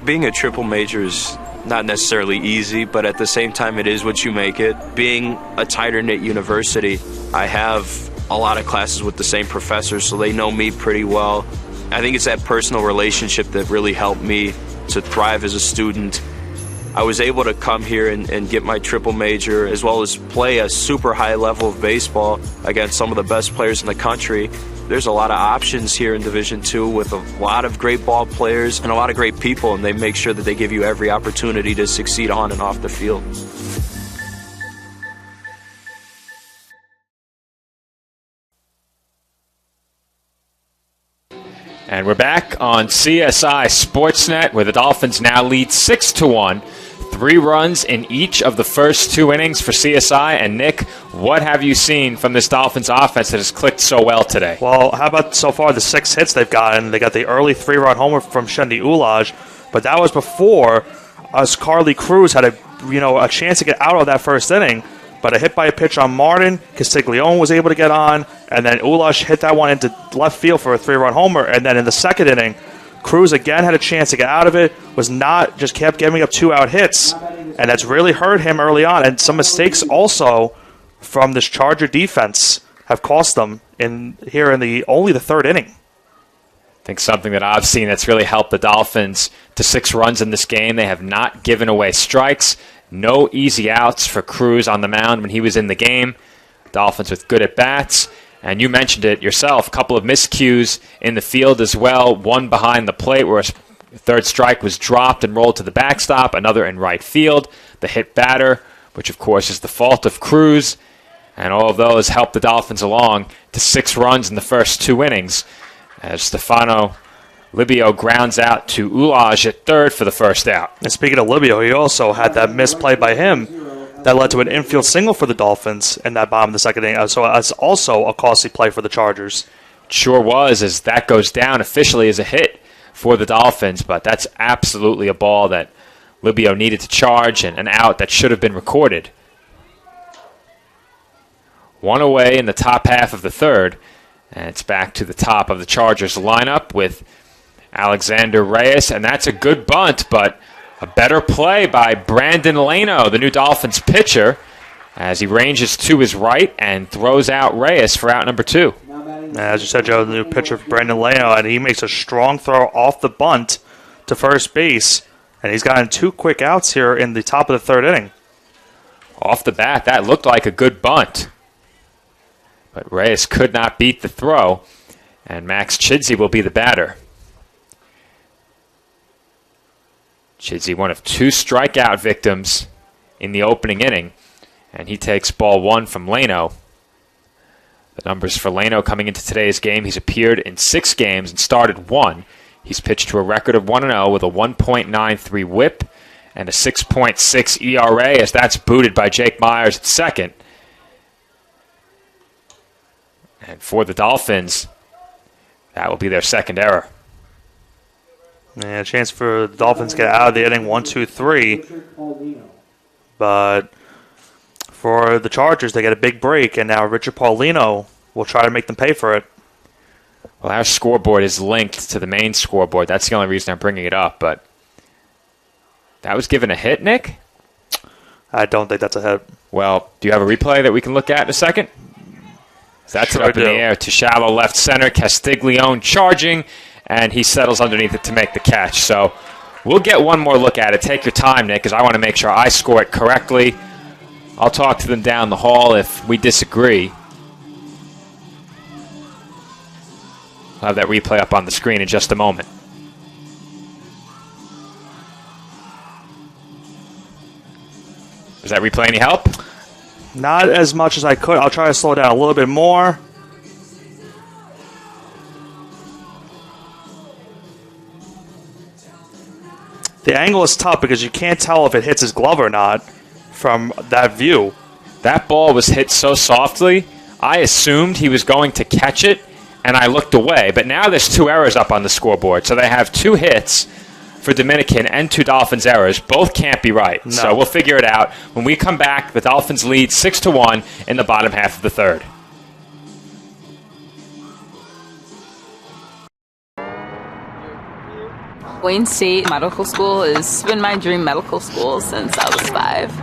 Being a triple major is not necessarily easy, but at the same time it is what you make it. Being a tighter-knit university, I have a lot of classes with the same professors, so they know me pretty well. I think it's that personal relationship that really helped me to thrive as a student. I was able to come here and get my triple major, as well as play a super high level of baseball against some of the best players in the country. There's a lot of options here in Division II with a lot of great ball players and a lot of great people, and they make sure that they give you every opportunity to succeed on and off the field. And we're back on CSI Sportsnet, where the Dolphins now lead 6-1. 3 runs in each of the first 2 innings for CSI. And Nick, what have you seen from this Dolphins offense that has clicked so well today? Well, how about so far the 6 hits they've gotten? They got the early 3-run homer from Shendi Ulaj, but that was before Carly Cruz had a chance to get out of that first inning. But a hit by a pitch on Martin, Castiglione was able to get on, and then Ulaj hit that one into left field for a 3-run homer. And then in the second inning, Cruz again had a chance to get out of it, just kept giving up 2-out hits, and that's really hurt him early on. And some mistakes also from this Charger defense have cost them only the third inning. I think something that I've seen that's really helped the Dolphins to 6 runs in this game. They have not given away strikes. No easy outs for Cruz on the mound when he was in the game. Dolphins with good at-bats. And you mentioned it yourself, a couple of miscues in the field as well. One behind the plate where a third strike was dropped and rolled to the backstop. Another in right field. The hit batter, which of course is the fault of Cruz. And all of those helped the Dolphins along to 6 runs in the first 2 innings, as Stefano Libio grounds out to Ulaj at third for the first out. And speaking of Libio, he also had that misplay by him that led to an infield single for the Dolphins in that bottom of the second inning. So it's also a costly play for the Chargers. Sure was, as that goes down officially as a hit for the Dolphins, but that's absolutely a ball that Libio needed to charge and an out that should have been recorded. 1 away in the top half of the third, and it's back to the top of the Chargers lineup with Alexander Reyes, and that's a good bunt, but a better play by Brandon Leno, the new Dolphins pitcher, as he ranges to his right and throws out Reyes for out number 2. As you said, Joe, the new pitcher, Brandon Leno, and he makes a strong throw off the bunt to first base, and he's gotten 2 quick outs here in the top of the third inning. Off the bat, that looked like a good bunt, but Reyes could not beat the throw, and Max Chidsey will be the batter. Chidsey, one of 2 strikeout victims in the opening inning, and he takes ball 1 from Leno. The numbers for Leno coming into today's game: he's appeared in 6 games and started 1. He's pitched to a record of 1-0 with a 1.93 whip and a 6.6 ERA, as that's booted by Jake Myers at second. And for the Dolphins, that will be their second error. And a chance for the Dolphins to get out of the inning 1-2-3. But for the Chargers, they get a big break, and now Richard Paulino will try to make them pay for it. Well, our scoreboard is linked to the main scoreboard. That's the only reason I'm bringing it up. But that was given a hit, Nick? I don't think that's a hit. Well, do you have a replay that we can look at in a second? That's sure it up in the air to shallow left center. Castiglione charging, and he settles underneath it to make the catch. So we'll get one more look at it. Take your time, Nick, because I want to make sure I score it correctly. I'll talk to them down the hall if we disagree. I'll have that replay up on the screen in just a moment. Does that replay any help? Not as much as I could. I'll try to slow down a little bit more. The angle is tough because you can't tell if it hits his glove or not from that view. That ball was hit so softly, I assumed he was going to catch it, and I looked away. But now there's 2 errors up on the scoreboard. So they have 2 hits for Dominican and 2 Dolphins errors. Both can't be right. No. So we'll figure it out. When we come back, the Dolphins lead 6-1 in the bottom half of the third. Wayne State Medical School has been my dream medical school since I was 5.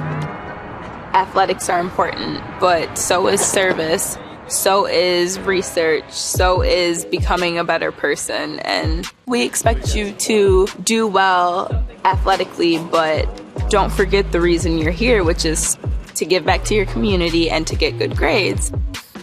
Athletics are important, but so is service, so is research, so is becoming a better person. And we expect you to do well athletically, but don't forget the reason you're here, which is to give back to your community and to get good grades.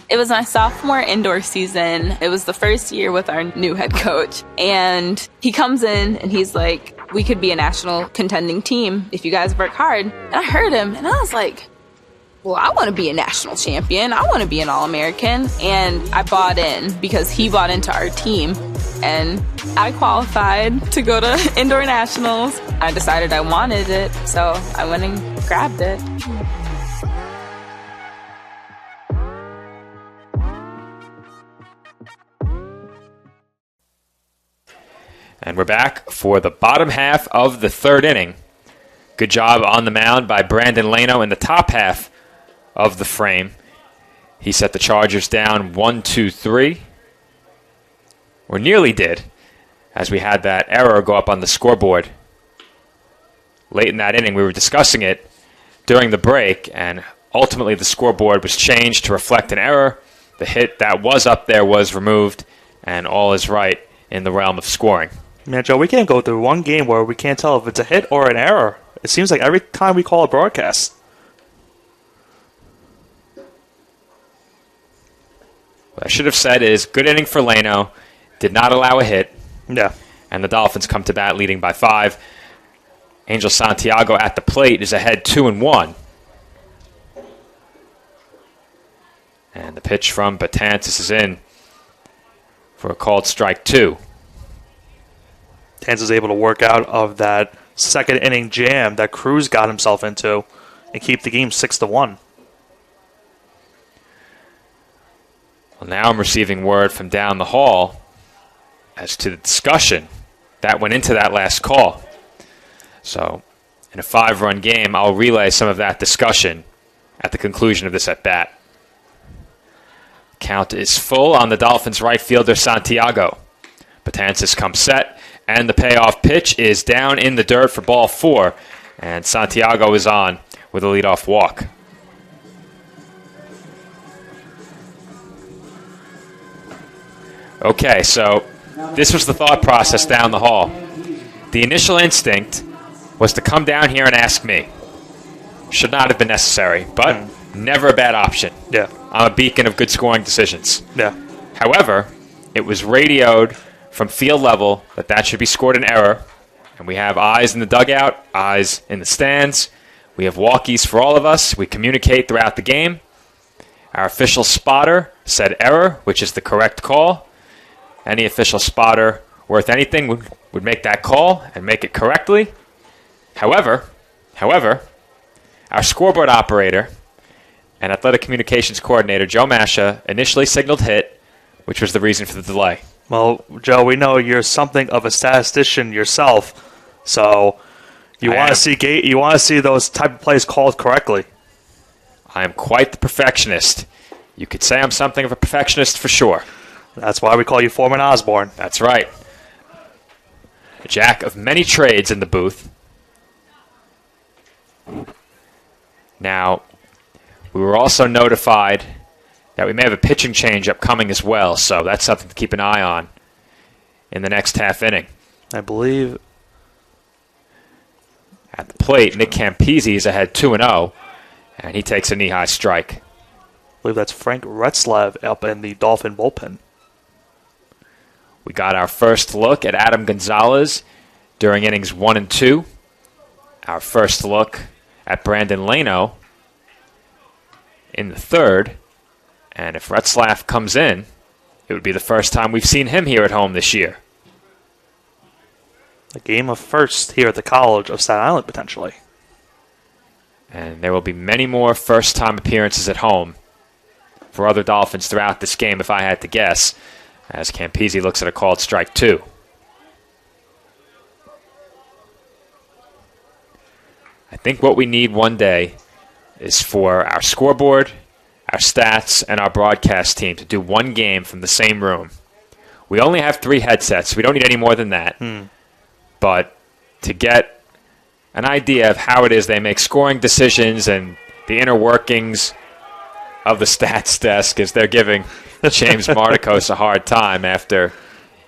It was my sophomore indoor season. It was the first year with our new head coach. And he comes in and he's like, we could be a national contending team if you guys work hard. And I heard him and I was like, well, I want to be a national champion. I want to be an All-American. And I bought in because he bought into our team. And I qualified to go to indoor nationals. I decided I wanted it, so I went and grabbed it. And we're back for the bottom half of the third inning. Good job on the mound by Brandon Leno in the top half of the frame. He set the Chargers down 1-2-3. Or nearly did, as we had that error go up on the scoreboard. Late in that inning, we were discussing it during the break, and ultimately the scoreboard was changed to reflect an error. The hit that was up there was removed, and all is right in the realm of scoring. Man, Joe, we can't go through one game where we can't tell if it's a hit or an error. It seems like every time we call a broadcast. What I should have said is, good inning for Leno, did not allow a hit. Yeah. And the Dolphins come to bat leading by 5. Angel Santiago at the plate is ahead 2-1. And the pitch from Betances is in for a called strike 2. Betances is able to work out of that second inning jam that Cruz got himself into and keep the game 6-1. Well, now I'm receiving word from down the hall as to the discussion that went into that last call. So, in a 5-run game, I'll relay some of that discussion at the conclusion of this at-bat. Count is full on the Dolphins' right fielder, Santiago. Betances comes set, and the payoff pitch is down in the dirt for ball 4, and Santiago is on with a leadoff walk. Okay, so this was the thought process down the hall. The initial instinct was to come down here and ask me. Should not have been necessary, but never a bad option. Yeah. I'm a beacon of good scoring decisions. Yeah. However, it was radioed from field level that should be scored an error, and we have eyes in the dugout, eyes in the stands. We have walkies for all of us. We communicate throughout the game. Our official spotter said error, which is the correct call. Any official spotter worth anything would make that call and make it correctly. However, our scoreboard operator and athletic communications coordinator, Joe Masha, initially signaled hit, which was the reason for the delay. Well, Joe, we know you're something of a statistician yourself, so you want to see those type of plays called correctly. I am quite the perfectionist. You could say I'm something of a perfectionist for sure. That's why we call you Foreman Osborne. That's right. A jack of many trades in the booth. Now, we were also notified that we may have a pitching change upcoming as well, so that's something to keep an eye on in the next half inning. I believe at the plate, Nick Campisi is ahead 2-0, and he takes a knee-high strike. I believe that's Frank Retzlaff up in the Dolphin bullpen. We got our first look at Adam Gonzalez during innings 1 and 2. Our first look at Brandon Leno in the third. And if Retzlaff comes in, it would be the first time we've seen him here at home this year. A game of first here at the College of Staten Island, potentially. And there will be many more first-time appearances at home for other Dolphins throughout this game, if I had to guess, as Campisi looks at a called strike 2. I think what we need one day is for our scoreboard, our stats, and our broadcast team to do one game from the same room. We only have 3 headsets. We don't need any more than that. But to get an idea of how it is they make scoring decisions and the inner workings of the stats desk as they're giving James Marticos a hard time after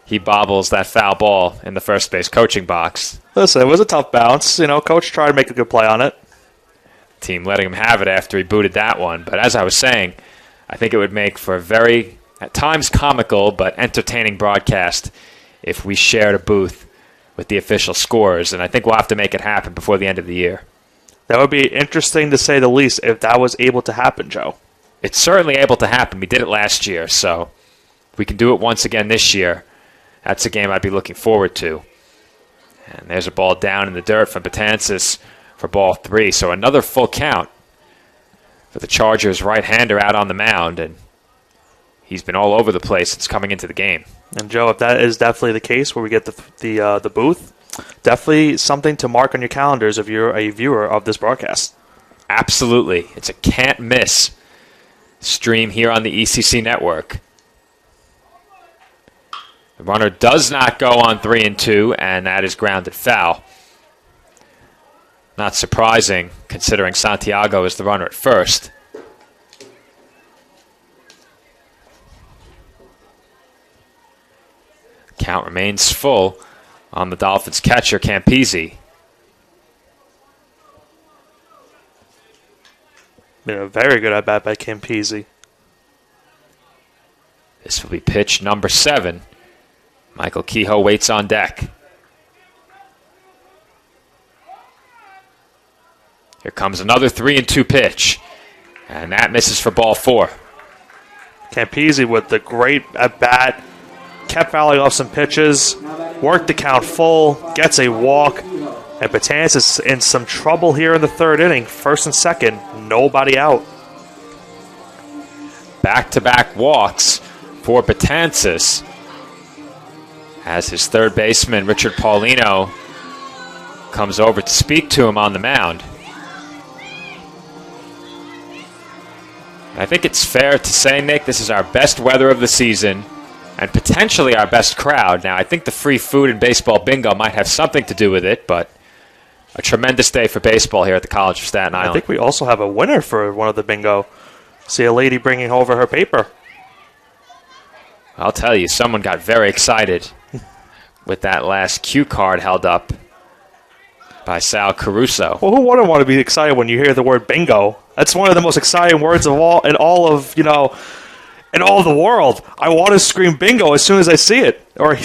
he bobbles that foul ball in the first base coaching box. Listen, it was a tough bounce. Coach tried to make a good play on it. Team letting him have it after he booted that one. But as I was saying, I think it would make for a very, at times comical, but entertaining broadcast if we shared a booth with the official scores. And I think we'll have to make it happen before the end of the year. That would be interesting to say the least if that was able to happen, Joe. It's certainly able to happen. We did it last year, so we can do it once again this year. That's a game I'd be looking forward to. And there's a ball down in the dirt from Betances for ball 3. So another full count for the Chargers right-hander out on the mound. And he's been all over the place since coming into the game. And, Joe, if that is definitely the case where we get the booth, definitely something to mark on your calendars if you're a viewer of this broadcast. Absolutely. It's a can't-miss stream here on the ECC network. The runner does not go on 3-2, and that is grounded foul. Not surprising, considering Santiago is the runner at first. Count remains full on the Dolphins catcher, Campese. Been a very good at-bat by Campese. This will be pitch number 7. Michael Kehoe waits on deck. Here comes another 3-2 pitch. And that misses for ball 4. Campese with the great at-bat. Kept fouling off some pitches. Worked the count full. Gets a walk. And Betances is in some trouble here in the 3rd inning. 1st and 2nd. Nobody out. Back-to-back walks for Betances, as his third baseman, Richard Paulino, comes over to speak to him on the mound. I think it's fair to say, Nick, this is our best weather of the season and potentially our best crowd. Now, I think the free food and baseball bingo might have something to do with it, but a tremendous day for baseball here at the College of Staten Island. I think we also have a winner for one of the bingo. See a lady bringing over her paper. I'll tell you, someone got very excited with that last cue card held up by Sal Caruso. Well, who wouldn't want to be excited when you hear the word bingo? That's one of the most exciting words of all in all of the world. I want to scream bingo as soon as I see it, or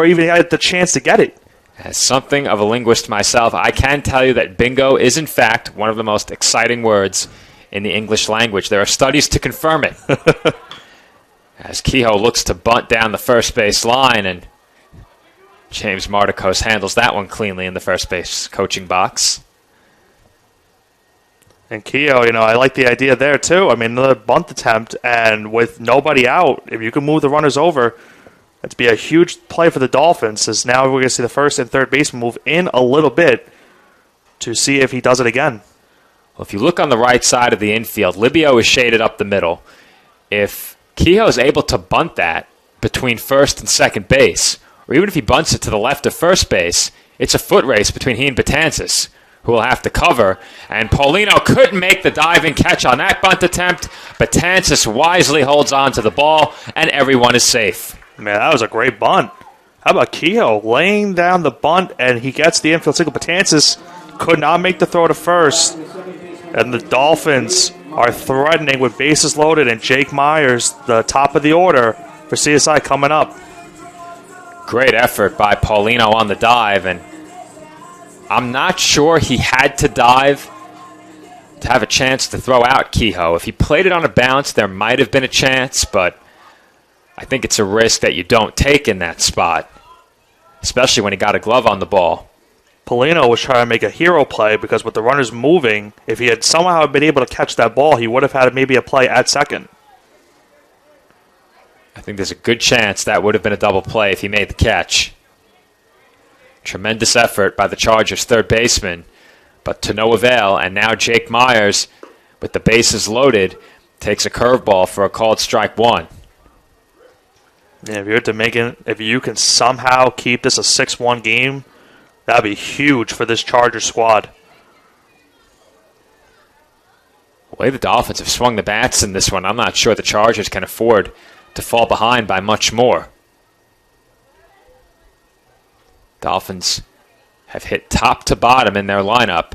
even get the chance to get it. As something of a linguist myself, I can tell you that bingo is in fact one of the most exciting words in the English language. There are studies to confirm it. As Kehoe looks to bunt down the first base line, and James Marticos handles that one cleanly in the first base coaching box. And Kehoe, I like the idea there too. I mean, another bunt attempt, and with nobody out, if you can move the runners over, that'd be a huge play for the Dolphins, as now we're going to see the first and third baseman move in a little bit to see if he does it again. Well, if you look on the right side of the infield, Libio is shaded up the middle. If Kehoe is able to bunt that between first and second base, or even if he bunts it to the left of first base, it's a foot race between he and Betances, who will have to cover. And Paulino couldn't make the diving catch on that bunt attempt. Betances wisely holds on to the ball, and everyone is safe. Man, that was a great bunt. How about Kehoe laying down the bunt, and he gets the infield single. Betances could not make the throw to first. And the Dolphins are threatening with bases loaded, and Jake Myers, the top of the order for CSI, coming up. Great effort by Paulino on the dive, and I'm not sure he had to dive to have a chance to throw out Kehoe. If he played it on a bounce, there might have been a chance, but I think it's a risk that you don't take in that spot, especially when he got a glove on the ball. Paulino was trying to make a hero play because with the runners moving, if he had somehow been able to catch that ball, he would have had maybe a play at second. I think there's a good chance that would have been a double play if he made the catch. Tremendous effort by the Chargers' third baseman, but to no avail, and now Jake Myers, with the bases loaded, takes a curveball for a called strike 1. Yeah, if you can somehow keep this a 6-1 game, that'd be huge for this Chargers squad. The way the Dolphins have swung the bats in this one, I'm not sure the Chargers can afford to fall behind by much more. Dolphins have hit top to bottom in their lineup,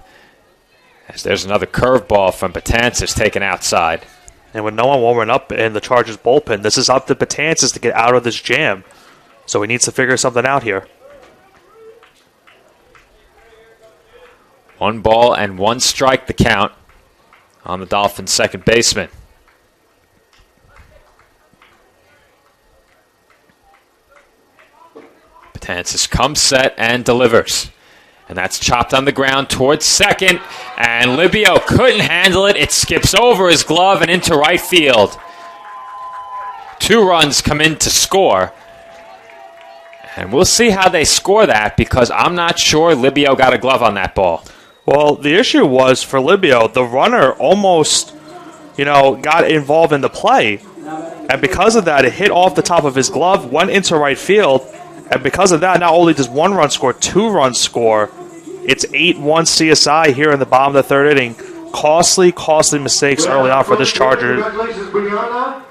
as there's another curveball from Betances taken outside. And with no one warming up in the Chargers bullpen, this is up to Betances to get out of this jam. So he needs to figure something out here. 1 ball and 1 strike the count on the Dolphins' second baseman. Betances comes set and delivers. And that's chopped on the ground towards second. And Libio couldn't handle it. It skips over his glove and into right field. 2 runs come in to score. And we'll see how they score that, because I'm not sure Libio got a glove on that ball. Well, the issue was for Libio, the runner almost, got involved in the play. And because of that, it hit off the top of his glove, went into right field. And because of that, not only does 1 run score, 2 runs score. It's 8-1 CSI here in the bottom of the 3rd inning. Costly mistakes early on for this Charger. Congratulations, Brianna.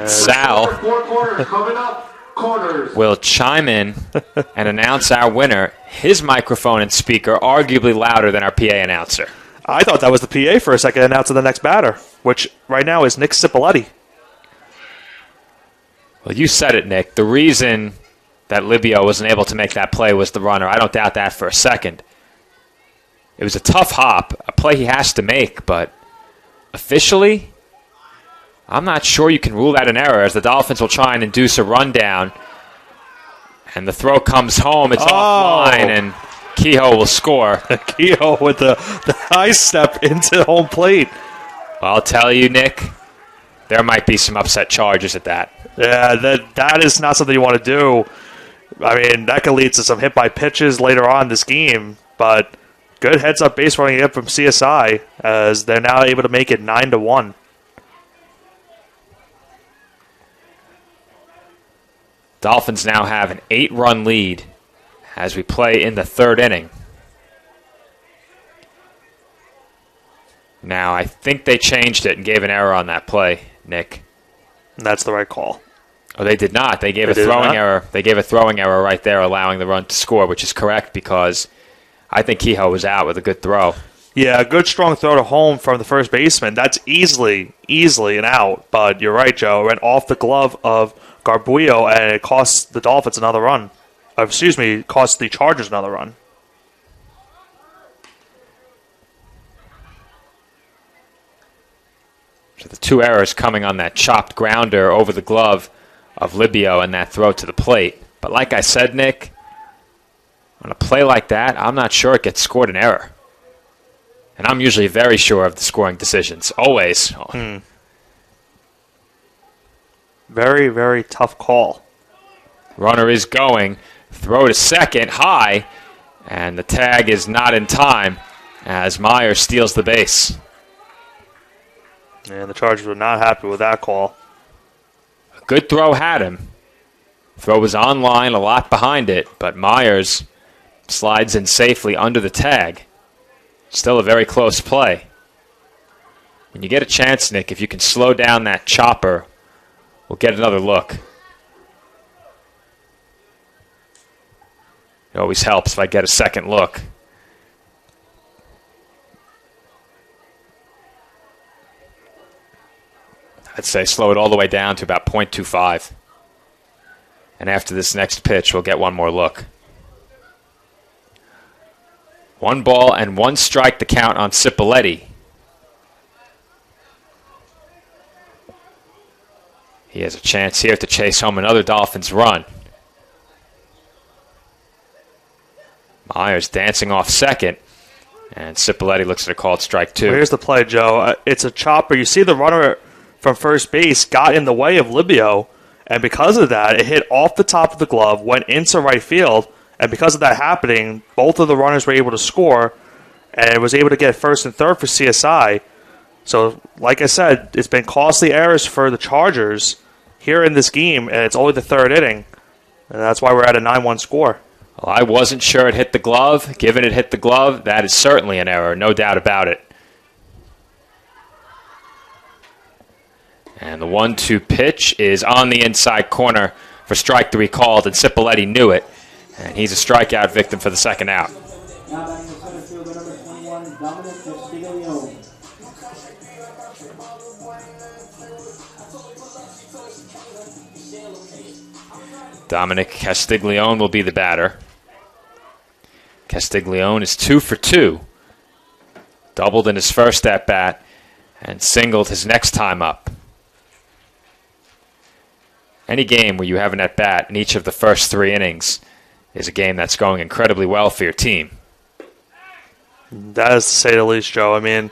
Sal will chime in and announce our winner. His microphone and speaker arguably louder than our PA announcer. I thought that was the PA for a second, announcing the next batter, which right now is Nick Cipoletti. Well, you said it, Nick. The reason that Libio wasn't able to make that play was the runner. I don't doubt that for a second. It was a tough hop, a play he has to make, but officially, I'm not sure you can rule that an error, as the Dolphins will try and induce a rundown. And the throw comes home. It's offline, and Kehoe will score. Kehoe with the high step into home plate. Well, I'll tell you, Nick, there might be some upset charges at that. Yeah, that is not something you want to do. I mean, that could lead to some hit by pitches later on in this game, but good heads-up base running in from CSI, as they're now able to make it 9-1. Dolphins now have an 8-run lead as we play in the 3rd inning. Now, I think they changed it and gave an error on that play, Nick. That's the right call. Oh, they did not. They gave a throwing error. They gave a throwing error right there, allowing the run to score, which is correct, because I think Kehoe was out with a good throw. Yeah, a good strong throw to home from the first baseman. That's easily an out. But you're right, Joe. It went off the glove of Garbuio, and it cost the Dolphins another run. Cost the Chargers another run. So the 2 errors coming on that chopped grounder over the glove of Libio and that throw to the plate. But like I said, Nick, on a play like that, I'm not sure it gets scored an error. And I'm usually very sure of the scoring decisions. Always. Very, very tough call. Runner is going. Throw to second, high. And the tag is not in time as Myers steals the base. And the Chargers were not happy with that call. A good throw had him. Throw was on line, a lot behind it, but Myers slides in safely under the tag. Still a very close play. When you get a chance, Nick, if you can slow down that chopper, we'll get another look. It always helps if I get a second look. I'd say slow it all the way down to about 0.25. And after this next pitch, we'll get one more look. 1 ball and 1 strike to count on Cipoletti. He has a chance here to chase home another Dolphins run. Myers dancing off second. And Cipoletti looks at a called strike 2. Well, here's the play, Joe. It's a chopper. You see the runner from first base got in the way of Libio, and because of that, it hit off the top of the glove, went into right field, and because of that happening, both of the runners were able to score, and it was able to get first and third for CSI. So, like I said, it's been costly errors for the Chargers here in this game, and it's only the 3rd inning, and that's why we're at a 9-1 score. Well, I wasn't sure it hit the glove. Given it hit the glove, that is certainly an error, no doubt about it. And the 1-2 pitch is on the inside corner for strike 3 called, and Cipoletti knew it. And he's a strikeout victim for the second out. Now batting the center fielder, number 21, Dominic Castiglione. Dominic Castiglione will be the batter. Castiglione is 2 for 2. Doubled in his first at-bat and singled his next time up. Any game where you have an at-bat in each of the first 3 innings is a game that's going incredibly well for your team. That is to say the least, Joe. I mean,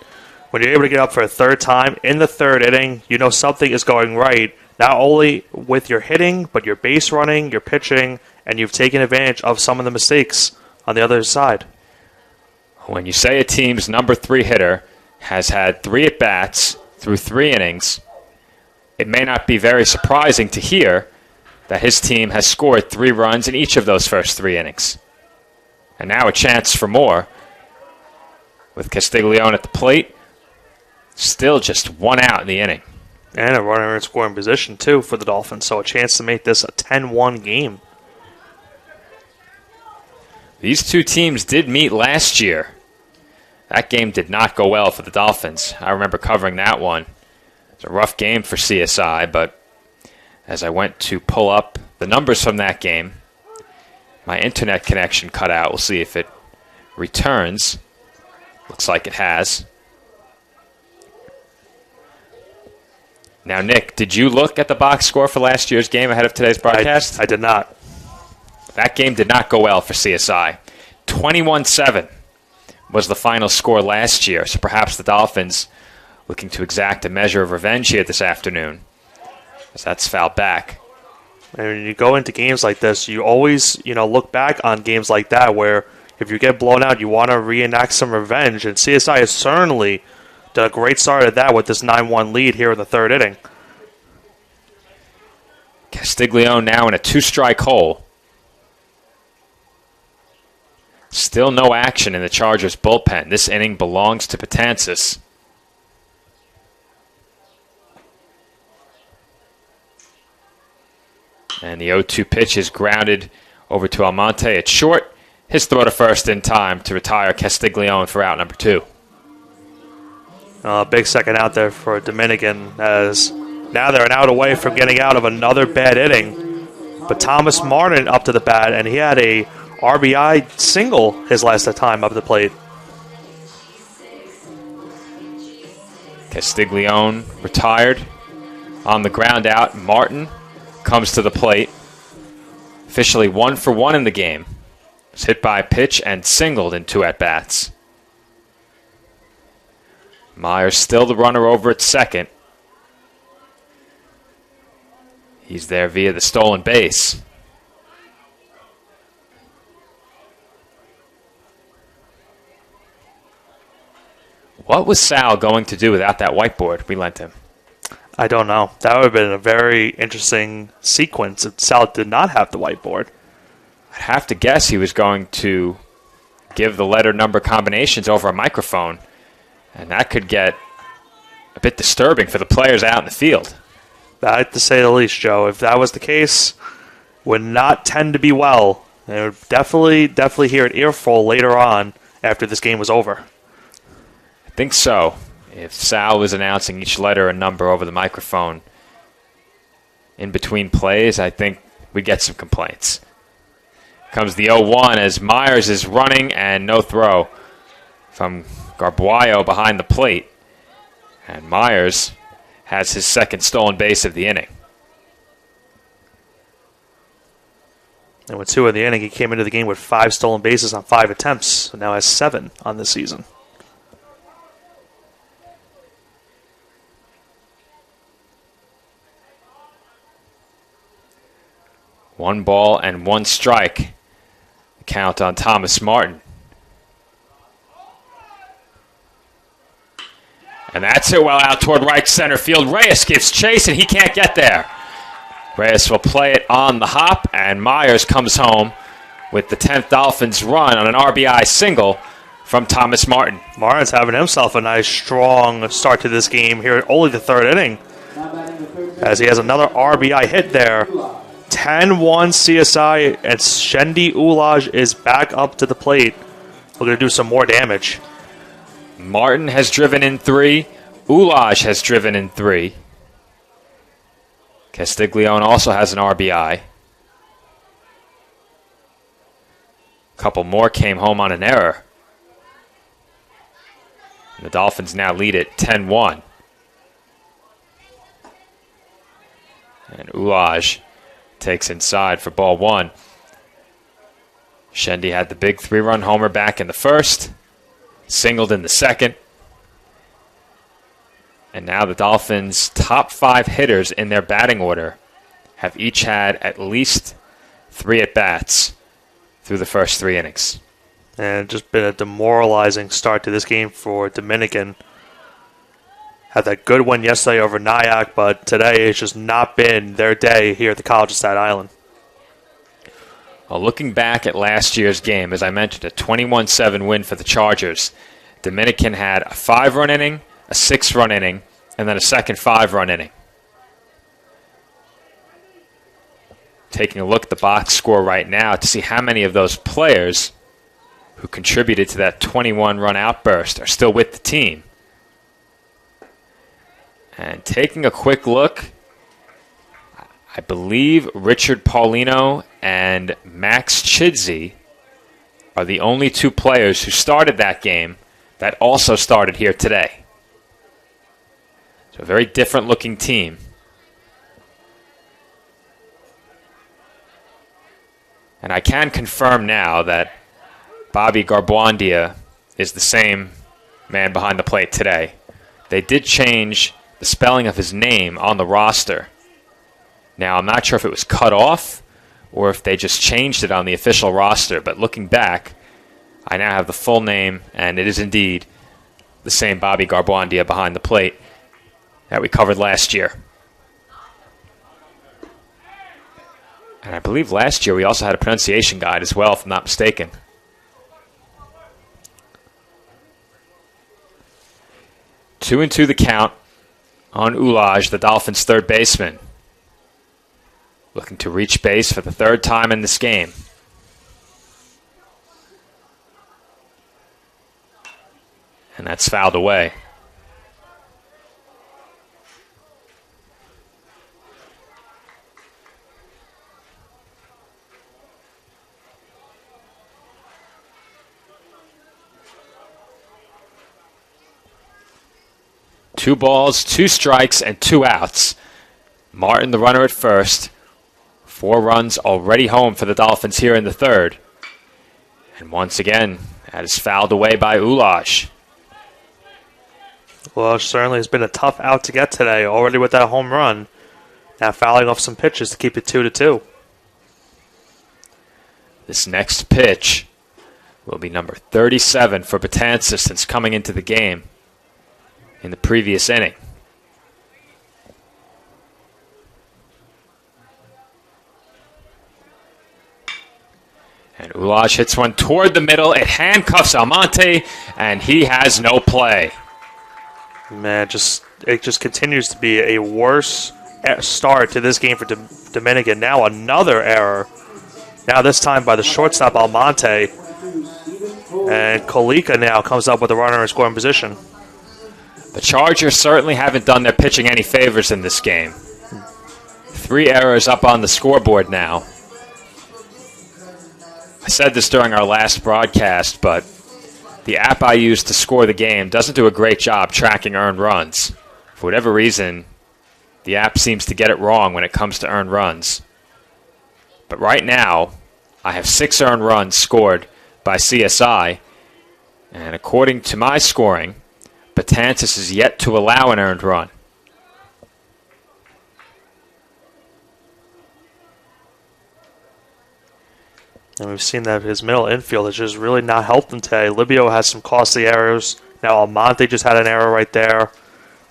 when you're able to get up for a third time in the third inning, you know something is going right, not only with your hitting, but your base running, your pitching, and you've taken advantage of some of the mistakes on the other side. When you say a team's number 3 hitter has had 3 at-bats through 3 innings, it may not be very surprising to hear that his team has scored 3 runs in each of those first 3 innings. And now a chance for more. With Castiglione at the plate, still just 1 out in the inning. And a runner in scoring position, too, for the Dolphins, so a chance to make this a 10-1 game. These two teams did meet last year. That game did not go well for the Dolphins. I remember covering that one. It was a rough game for CSI, but as I went to pull up the numbers from that game, my internet connection cut out. We'll see if it returns. Looks like it has. Now, Nick, did you look at the box score for last year's game ahead of today's broadcast? I did not. That game did not go well for CSI. 21-7 was the final score last year, so perhaps the Dolphins looking to exact a measure of revenge here this afternoon, as that's fouled back. And when you go into games like this, you always, look back on games like that where if you get blown out, you want to reenact some revenge. And CSI has certainly done a great start at that with this 9-1 lead here in the third inning. Castiglione now in a 2-strike hole. Still no action in the Chargers' bullpen. This inning belongs to Betances. And the 0-2 pitch is grounded over to Almonte at short. His throw to first in time to retire Castiglione for out number 2. Big second out there for Dominican, as now they're an out away from getting out of another bad inning. But Thomas Martin up to the bat, and he had a RBI single his last time up the plate. Castiglione retired on the ground out. Martin comes to the plate. Officially 1 for 1 in the game. Was hit by a pitch and singled in 2 at-bats. Myers still the runner over at second. He's there via the stolen base. What was Sal going to do without that whiteboard we lent him? I don't know. That would have been a very interesting sequence if Sal did not have the whiteboard. I'd have to guess he was going to give the letter number combinations over a microphone, and that could get a bit disturbing for the players out in the field. That, to say the least, Joe. If that was the case, would not tend to be well. They would definitely hear an earful later on after this game was over. I think so. If Sal was announcing each letter and number over the microphone in between plays, I think we'd get some complaints. Comes the 0-1 as Myers is running and no throw from Garbuayo behind the plate. And Myers has his second stolen base of the inning. And with 2 in the inning, he came into the game with 5 stolen bases on 5 attempts. So now has 7 on this season. One ball and 1 strike. Count on Thomas Martin. And that's it well out toward right center field. Reyes gives chase, and he can't get there. Reyes will play it on the hop, and Myers comes home with the 10th Dolphins run on an RBI single from Thomas Martin. Martin's having himself a nice, strong start to this game here at only the third inning, as he has another RBI hit there. 10-1 CSI, and Shendi Ulaj is back up to the plate. We're going to do some more damage. Martin has driven in 3. Ulaj has driven in 3. Castiglione also has an RBI. A couple more came home on an error. And the Dolphins now lead it 10-1. And Ulaj takes inside for ball one. Shendy had the big 3-run homer back in the first, singled in the second. And now the Dolphins' top 5 hitters in their batting order have each had at least 3 at-bats through the first 3 innings. And just been a demoralizing start to this game for Dominican. Had that good one yesterday over Nyack, but today it's just not been their day here at the College of Staten Island. Well, looking back at last year's game, as I mentioned, a 21-7 win for the Chargers. Dominican had a 5-run inning, a 6-run inning, and then a second 5-run inning. Taking a look at the box score right now to see how many of those players who contributed to that 21-run outburst are still with the team. And taking a quick look, I believe Richard Paulino and Max Chidsey are the only 2 players who started that game that also started here today. So a very different looking team. And I can confirm now that Bobby Garbuondia is the same man behind the plate today. They did change the spelling of his name on the roster. Now, I'm not sure if it was cut off or if they just changed it on the official roster, but looking back, I now have the full name, and it is indeed the same Bobby Garbuondia behind the plate that we covered last year. And I believe last year we also had a pronunciation guide as well, if I'm not mistaken. 2-2 the count on Ulaj, the Dolphins' third baseman. Looking to reach base for the 3rd time in this game. And that's fouled away. Two balls, 2 strikes, and 2 outs. Martin, the runner at first. 4 runs already home for the Dolphins here in the 3rd. And once again, that is fouled away by Ulaj. Well, it certainly has been a tough out to get today, already with that home run. Now fouling off some pitches to keep it 2-2. This next pitch will be number 37 for Betances since coming into the game in the previous inning. And Ulaj hits one toward the middle. It handcuffs Almonte, and he has no play. Man, it just continues to be a worse start to this game for Dominican. Now another error. Now this time by the shortstop Almonte. And Kolika now comes up with a runner in scoring position. The Chargers certainly haven't done their pitching any favors in this game. 3 errors up on the scoreboard now. I said this during our last broadcast, but the app I use to score the game doesn't do a great job tracking earned runs. For whatever reason, the app seems to get it wrong when it comes to earned runs. But right now, I have 6 earned runs scored by CSI, and according to my scoring, Betances is yet to allow an earned run. And we've seen that his middle infield has just really not helped him today. Libio has some costly errors. Now Almonte just had an error right there.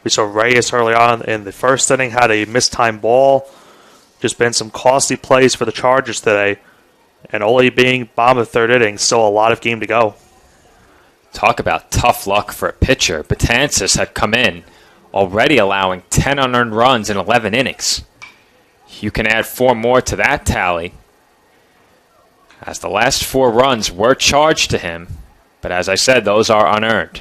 We saw Reyes early on in the first inning had a mistimed ball. Just been some costly plays for the Chargers today. And only being bottom of the 3rd inning, still a lot of game to go. Talk about tough luck for a pitcher. Betances had come in already allowing 10 unearned runs in 11 innings. You can add 4 more to that tally, as the last 4 runs were charged to him, but as I said, those are unearned.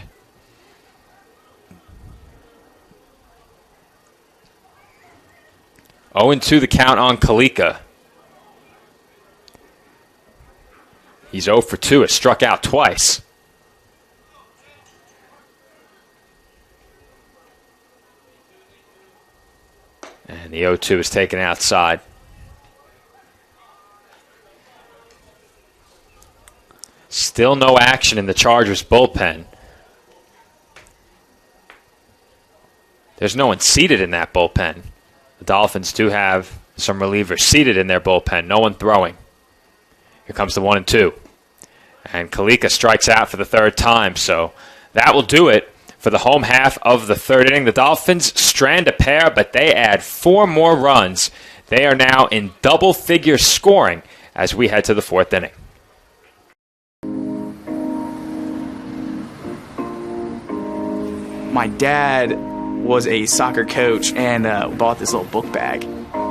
Oh, 0-2 the count on Kalika. He's 0 for 2, has struck out twice. And the 0-2 is taken outside. Still no action in the Chargers bullpen. There's no one seated in that bullpen. The Dolphins do have some relievers seated in their bullpen. No one throwing. Here comes the 1-2. And Kalika strikes out for the third time. So that will do it for the home half of the third inning. The Dolphins strand a pair, but they add 4 more runs. They are now in double-figure scoring as we head to the fourth inning. My dad was a soccer coach and bought this little book bag.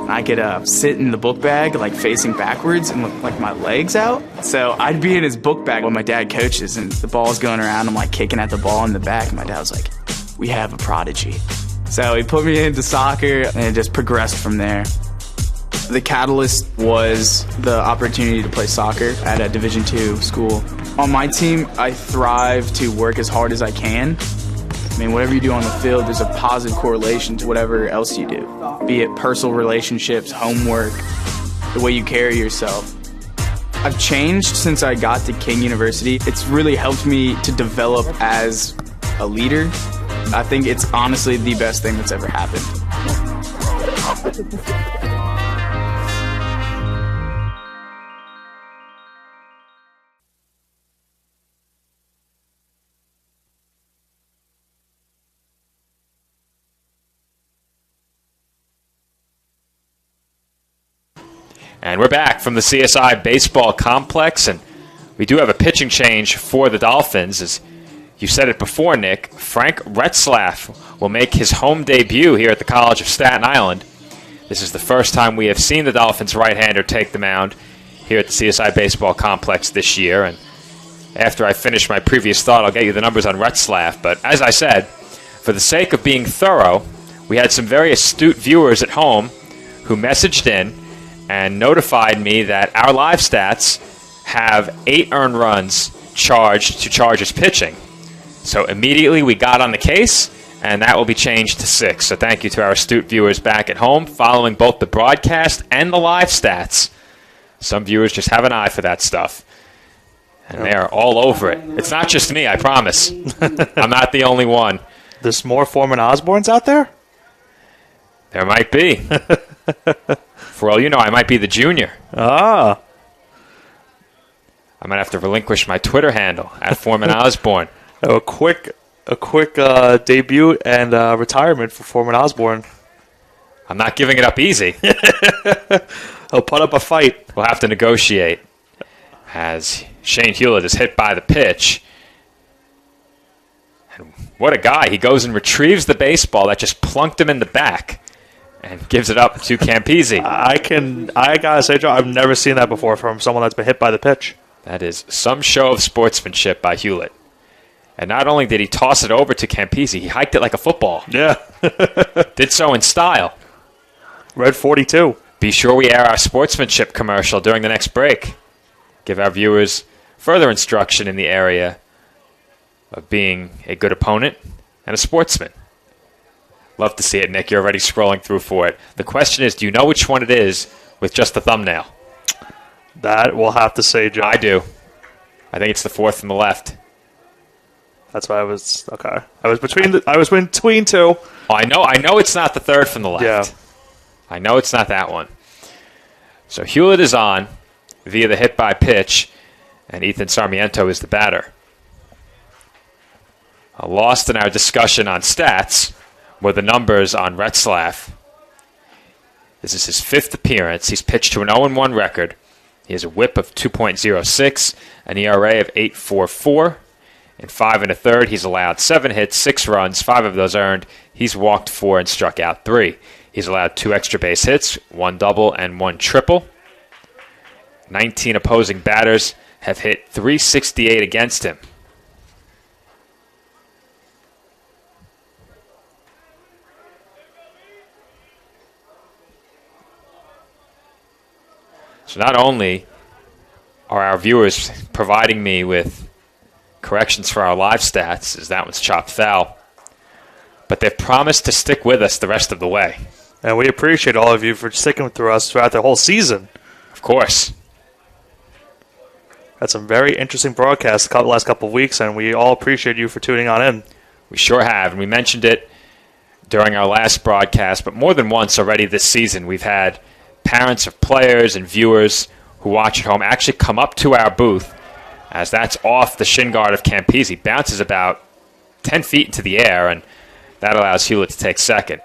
I could sit in the book bag, like facing backwards and with like my legs out. So I'd be in his book bag when my dad coaches and the ball's going around. I'm like kicking at the ball in the back. And my dad was like, "We have a prodigy." So he put me into soccer and it just progressed from there. The catalyst was the opportunity to play soccer at a Division II school. On my team, I thrive to work as hard as I can. I mean, whatever you do on the field, there's a positive correlation to whatever else you do, be it personal relationships, homework, the way you carry yourself. I've changed since I got to King University. It's really helped me to develop as a leader. I think it's honestly the best thing that's ever happened. And we're back from the CSI Baseball Complex, and we do have a pitching change for the Dolphins. As you said it before, Nick, Frank Retzlaff will make his home debut here at the College of Staten Island. This is the first time we have seen the Dolphins right-hander take the mound here at the CSI Baseball Complex this year. And after I finish my previous thought, I'll get you the numbers on Retzlaff. But as I said, for the sake of being thorough, we had some very astute viewers at home who messaged in and notified me that our live stats have 8 earned runs charged to Chargers pitching. So immediately we got on the case, and that will be changed to 6. So thank you to our astute viewers back at home, following both the broadcast and the live stats. Some viewers just have an eye for that stuff, and they are all over it. It's not just me, I promise. I'm not the only one. There's more Foreman Osborns out there? There might be. For all you know, I might be the junior. Ah. I might have to relinquish my Twitter handle at Foreman Osborne. A quick debut and retirement for Foreman Osborne. I'm not giving it up easy. He'll put up a fight. We'll have to negotiate. As Shane Hewlett is hit by the pitch. And what a guy. He goes and retrieves the baseball that just plunked him in the back and gives it up to Campese. I gotta say, Joe, I've never seen that before from someone that's been hit by the pitch. That is some show of sportsmanship by Hewlett. And not only did he toss it over to Campese, he hiked it like a football. Yeah. Did so in style. Red 42. Be sure we air our sportsmanship commercial during the next break. Give our viewers further instruction in the area of being a good opponent and a sportsman. Love to see it, Nick. You're already scrolling through for it. The question is, do you know which one it is with just the thumbnail? That we'll have to say, Joe. I do. I think it's the fourth from the left. That's why I was okay. I was between two. Oh, I know it's not the third from the left. Yeah. I know it's not that one. So Hewlett is on via the hit by pitch, and Ethan Sarmiento is the batter. Lost in our discussion on stats were the numbers on Retzlaff. This is his 5th appearance. He's pitched to an 0-1 record. He has a whip of 2.06, an ERA of 8.44. In 5 1/3, he's allowed 7 hits, 6 runs, 5 of those earned. He's walked 4 and struck out 3. He's allowed 2 extra base hits, 1 double and 1 triple. 19 opposing batters have hit .368 against him. So not only are our viewers providing me with corrections for our live stats, as that one's chopped foul. But they've promised to stick with us the rest of the way. And we appreciate all of you for sticking through us throughout the whole season. Of course. Had some very interesting broadcasts the last couple of weeks, and we all appreciate you for tuning on in. We sure have, and we mentioned it during our last broadcast, but more than once already this season, we've had parents of players and viewers who watch at home actually come up to our booth, as that's off the shin guard of Campese. Bounces about 10 feet into the air, and that allows Hewlett to take second.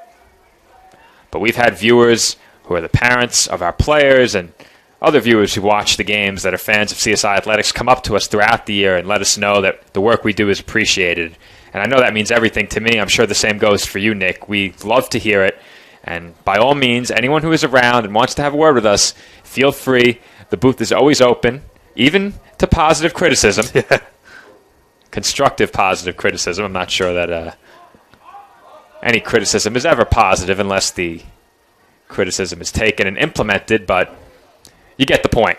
But we've had viewers who are the parents of our players and other viewers who watch the games that are fans of CSI Athletics come up to us throughout the year and let us know that the work we do is appreciated. And I know that means everything to me. I'm sure the same goes for you, Nick. We love to hear it. And by all means, anyone who is around and wants to have a word with us, feel free. The booth is always open, even to positive criticism. Yeah. Constructive positive criticism. I'm not sure that any criticism is ever positive unless the criticism is taken and implemented, but you get the point.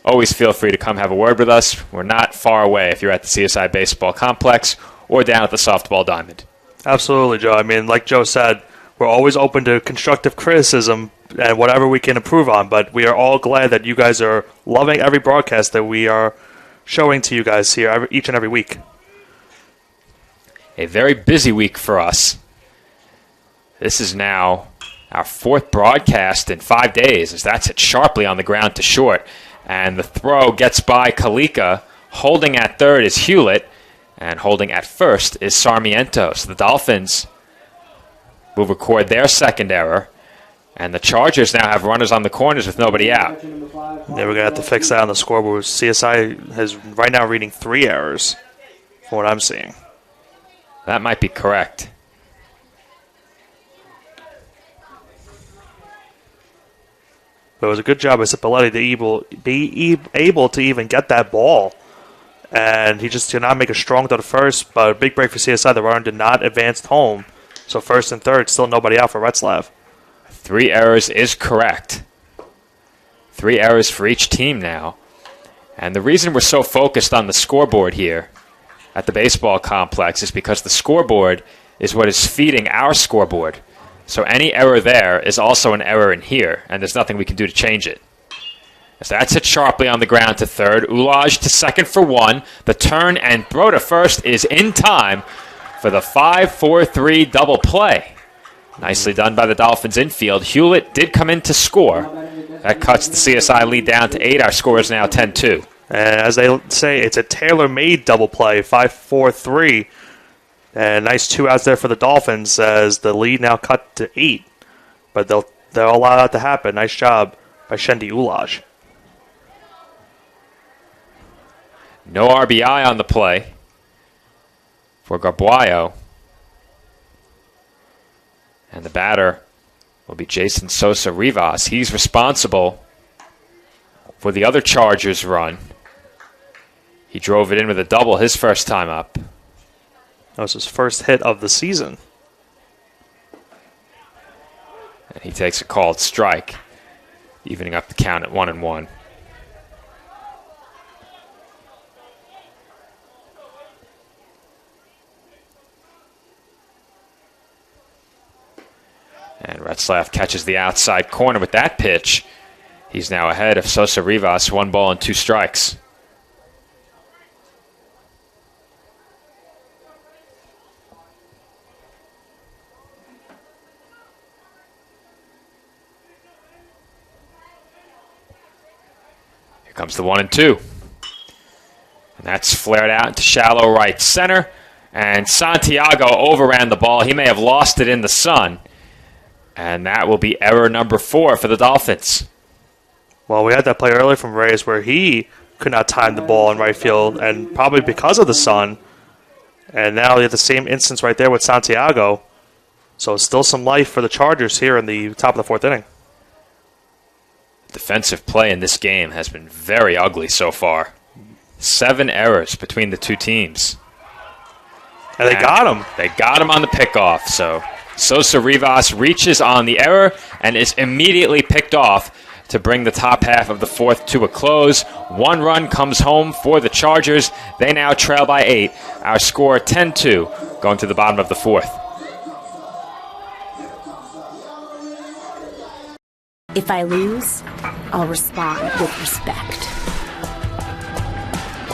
Always feel free to come have a word with us. We're not far away if you're at the CSI Baseball Complex or down at the Softball Diamond. Absolutely, Joe. I mean, like Joe said, we're always open to constructive criticism and whatever we can improve on, but we are all glad that you guys are loving every broadcast that we are showing to you guys here each and every week. A very busy week for us. This is now our fourth broadcast in 5 days, as that's hit sharply on the ground to short. And the throw gets by Kalika. Holding at third is Hewlett, and holding at first is Sarmiento. So the Dolphins will record their second error, and the Chargers now have runners on the corners with nobody out. Yeah, we're going to have to fix that on the scoreboard. CSI is right now reading 3 errors, from what I'm seeing. That might be correct. But it was a good job by Cipolleti to be able to even get that ball. And he just did not make a strong throw to first, but a big break for CSI. The runner did not advance home. So first and third, still nobody out for Retzlaff. 3 errors is correct. 3 errors for each team now. And the reason we're so focused on the scoreboard here at the baseball complex is because the scoreboard is what is feeding our scoreboard. So any error there is also an error in here, and there's nothing we can do to change it. As that's hit sharply on the ground to third. Ulaj to second for 1. The turn and throw to first is in time for the 5-4-3 double play. Nicely done by the Dolphins infield. Hewlett did come in to score. That cuts the CSI lead down to 8. Our score is now 10-2. And as they say, it's a tailor-made double play, 5-4-3. And nice 2 outs there for the Dolphins as the lead now cut to 8. But they'll allow that to happen. Nice job by Shendi Ulaj. No RBI on the play for Garbuayo. And the batter will be Jason Sosa Rivas. He's responsible for the other Chargers run. He drove it in with a double his first time up. That was his first hit of the season. And he takes a called strike, evening up the count at 1-1. And Retzlaff catches the outside corner with that pitch. He's now ahead of Sosa Rivas, 1 ball and 2 strikes. Here comes the 1-2. And that's flared out into shallow right center. And Santiago overran the ball. He may have lost it in the sun. And that will be error number 4 for the Dolphins. Well, we had that play earlier from Reyes where he could not time the ball in right field, and probably because of the sun. And now we have the same instance right there with Santiago. So still some life for the Chargers here in the top of the 4th inning. Defensive play in this game has been very ugly so far. 7 errors between the two teams. And they got him. They got him on the pickoff. So Sosa Rivas reaches on the error and is immediately picked off to bring the top half of the fourth to a close. 1 run comes home for the Chargers. They now trail by 8. Our score 10-2 going to the bottom of the fourth. If I lose, I'll respond with respect.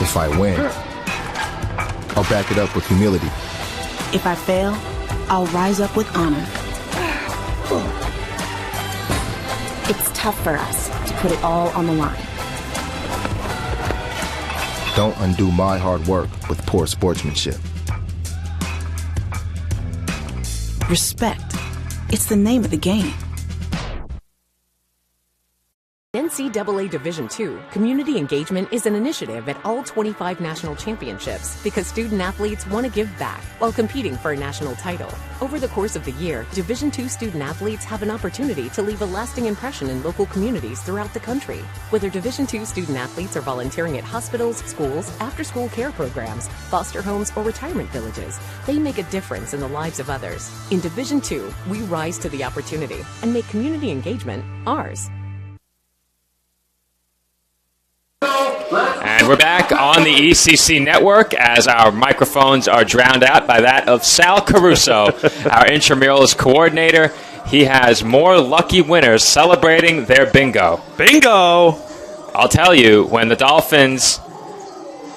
If I win, I'll back it up with humility. If I fail, I'll rise up with honor. It's tough for us to put it all on the line. Don't undo my hard work with poor sportsmanship. Respect. It's the name of the game. NCAA Division II Community Engagement is an initiative at all 25 national championships because student athletes want to give back while competing for a national title. Over the course of the year, Division II student athletes have an opportunity to leave a lasting impression in local communities throughout the country. Whether Division II student athletes are volunteering at hospitals, schools, after-school care programs, foster homes, or retirement villages, they make a difference in the lives of others. In Division II, we rise to the opportunity and make community engagement ours. And we're back on the ECC network as our microphones are drowned out by that of Sal Caruso, our intramurals coordinator. He has more lucky winners celebrating their bingo. Bingo! I'll tell you, when the Dolphins,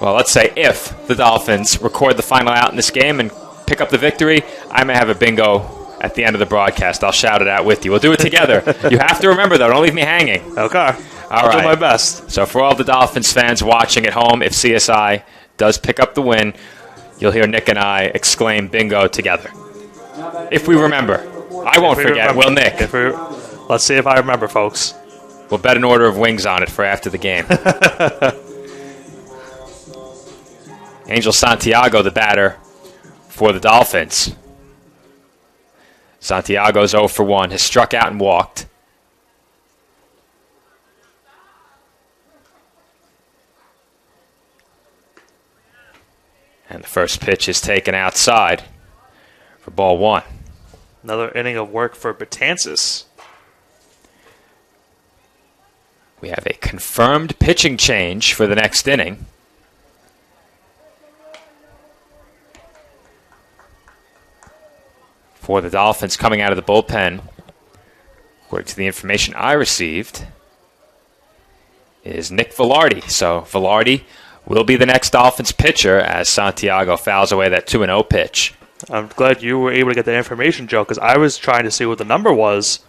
well, let's say if the Dolphins record the final out in this game and pick up the victory, I may have a bingo at the end of the broadcast. I'll shout it out with you. We'll do it together. You have to remember, though. Don't leave me hanging. Okay. All right. I'll do my best. So for all the Dolphins fans watching at home, if CSI does pick up the win, you'll hear Nick and I exclaim bingo together. If we remember. I won't forget. Will Nick? Let's see if I remember, folks. We'll bet an order of wings on it for after the game. Angel Santiago, the batter for the Dolphins. Santiago's 0 for 1. Has struck out and walked. And the first pitch is taken outside for ball 1. Another inning of work for Betances. We have a confirmed pitching change for the next inning. For the Dolphins coming out of the bullpen, according to the information I received, is Nick Velarde. So Velarde will be the next Dolphins pitcher as Santiago fouls away that 2-0 pitch. I'm glad you were able to get that information, Joe, because I was trying to see what the number was,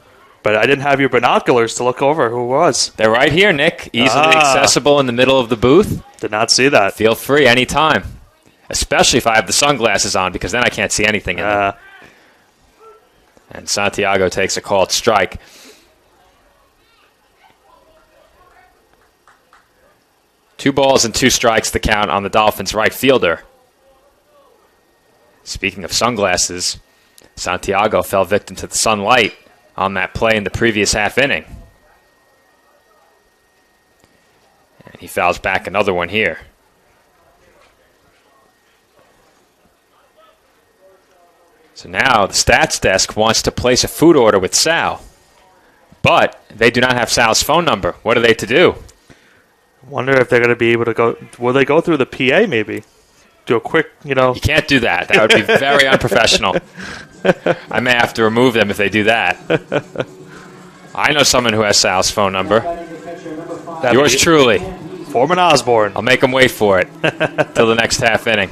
but I didn't have your binoculars to look over who it was. They're right here, Nick. Easily accessible in the middle of the booth. Did not see that. Feel free anytime, especially if I have the sunglasses on, because then I can't see anything in them. And Santiago takes a called strike. Two balls and 2 strikes the count on the Dolphins' right fielder. Speaking of sunglasses, Santiago fell victim to the sunlight on that play in the previous half inning. And he fouls back another one here. So now the stats desk wants to place a food order with Sal, but they do not have Sal's phone number. What are they to do? Wonder if they're going to be able to go. Will they go through the PA maybe? Do a quick, You can't do that. That would be very unprofessional. I may have to remove them if they do that. I know someone who has Sal's phone number. Yours truly. Foreman Osborne. I'll make him wait for it till the next half inning.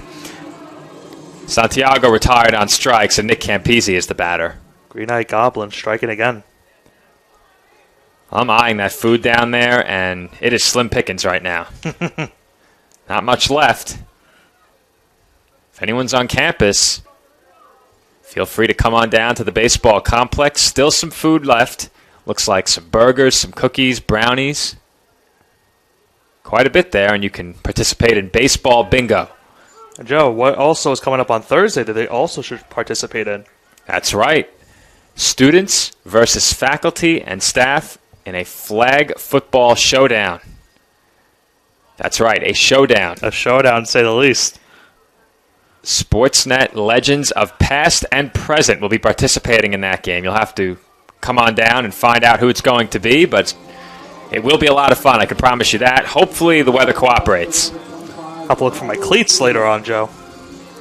Santiago retired on strikes, and Nick Campisi is the batter. Green Eye Goblin striking again. I'm eyeing that food down there, and it is slim pickings right now. Not much left. If anyone's on campus, feel free to come on down to the baseball complex. Still some food left. Looks like some burgers, some cookies, brownies. Quite a bit there, and you can participate in baseball bingo. Joe, what also is coming up on Thursday that they also should participate in? That's right. Students versus faculty and staff in a flag football showdown. That's right, a showdown. A showdown, to say the least. Sportsnet legends of past and present will be participating in that game. You'll have to come on down and find out who it's going to be, but It will be a lot of fun, I can promise you that. Hopefully the weather cooperates. I'll have to look for my cleats later on, Joe.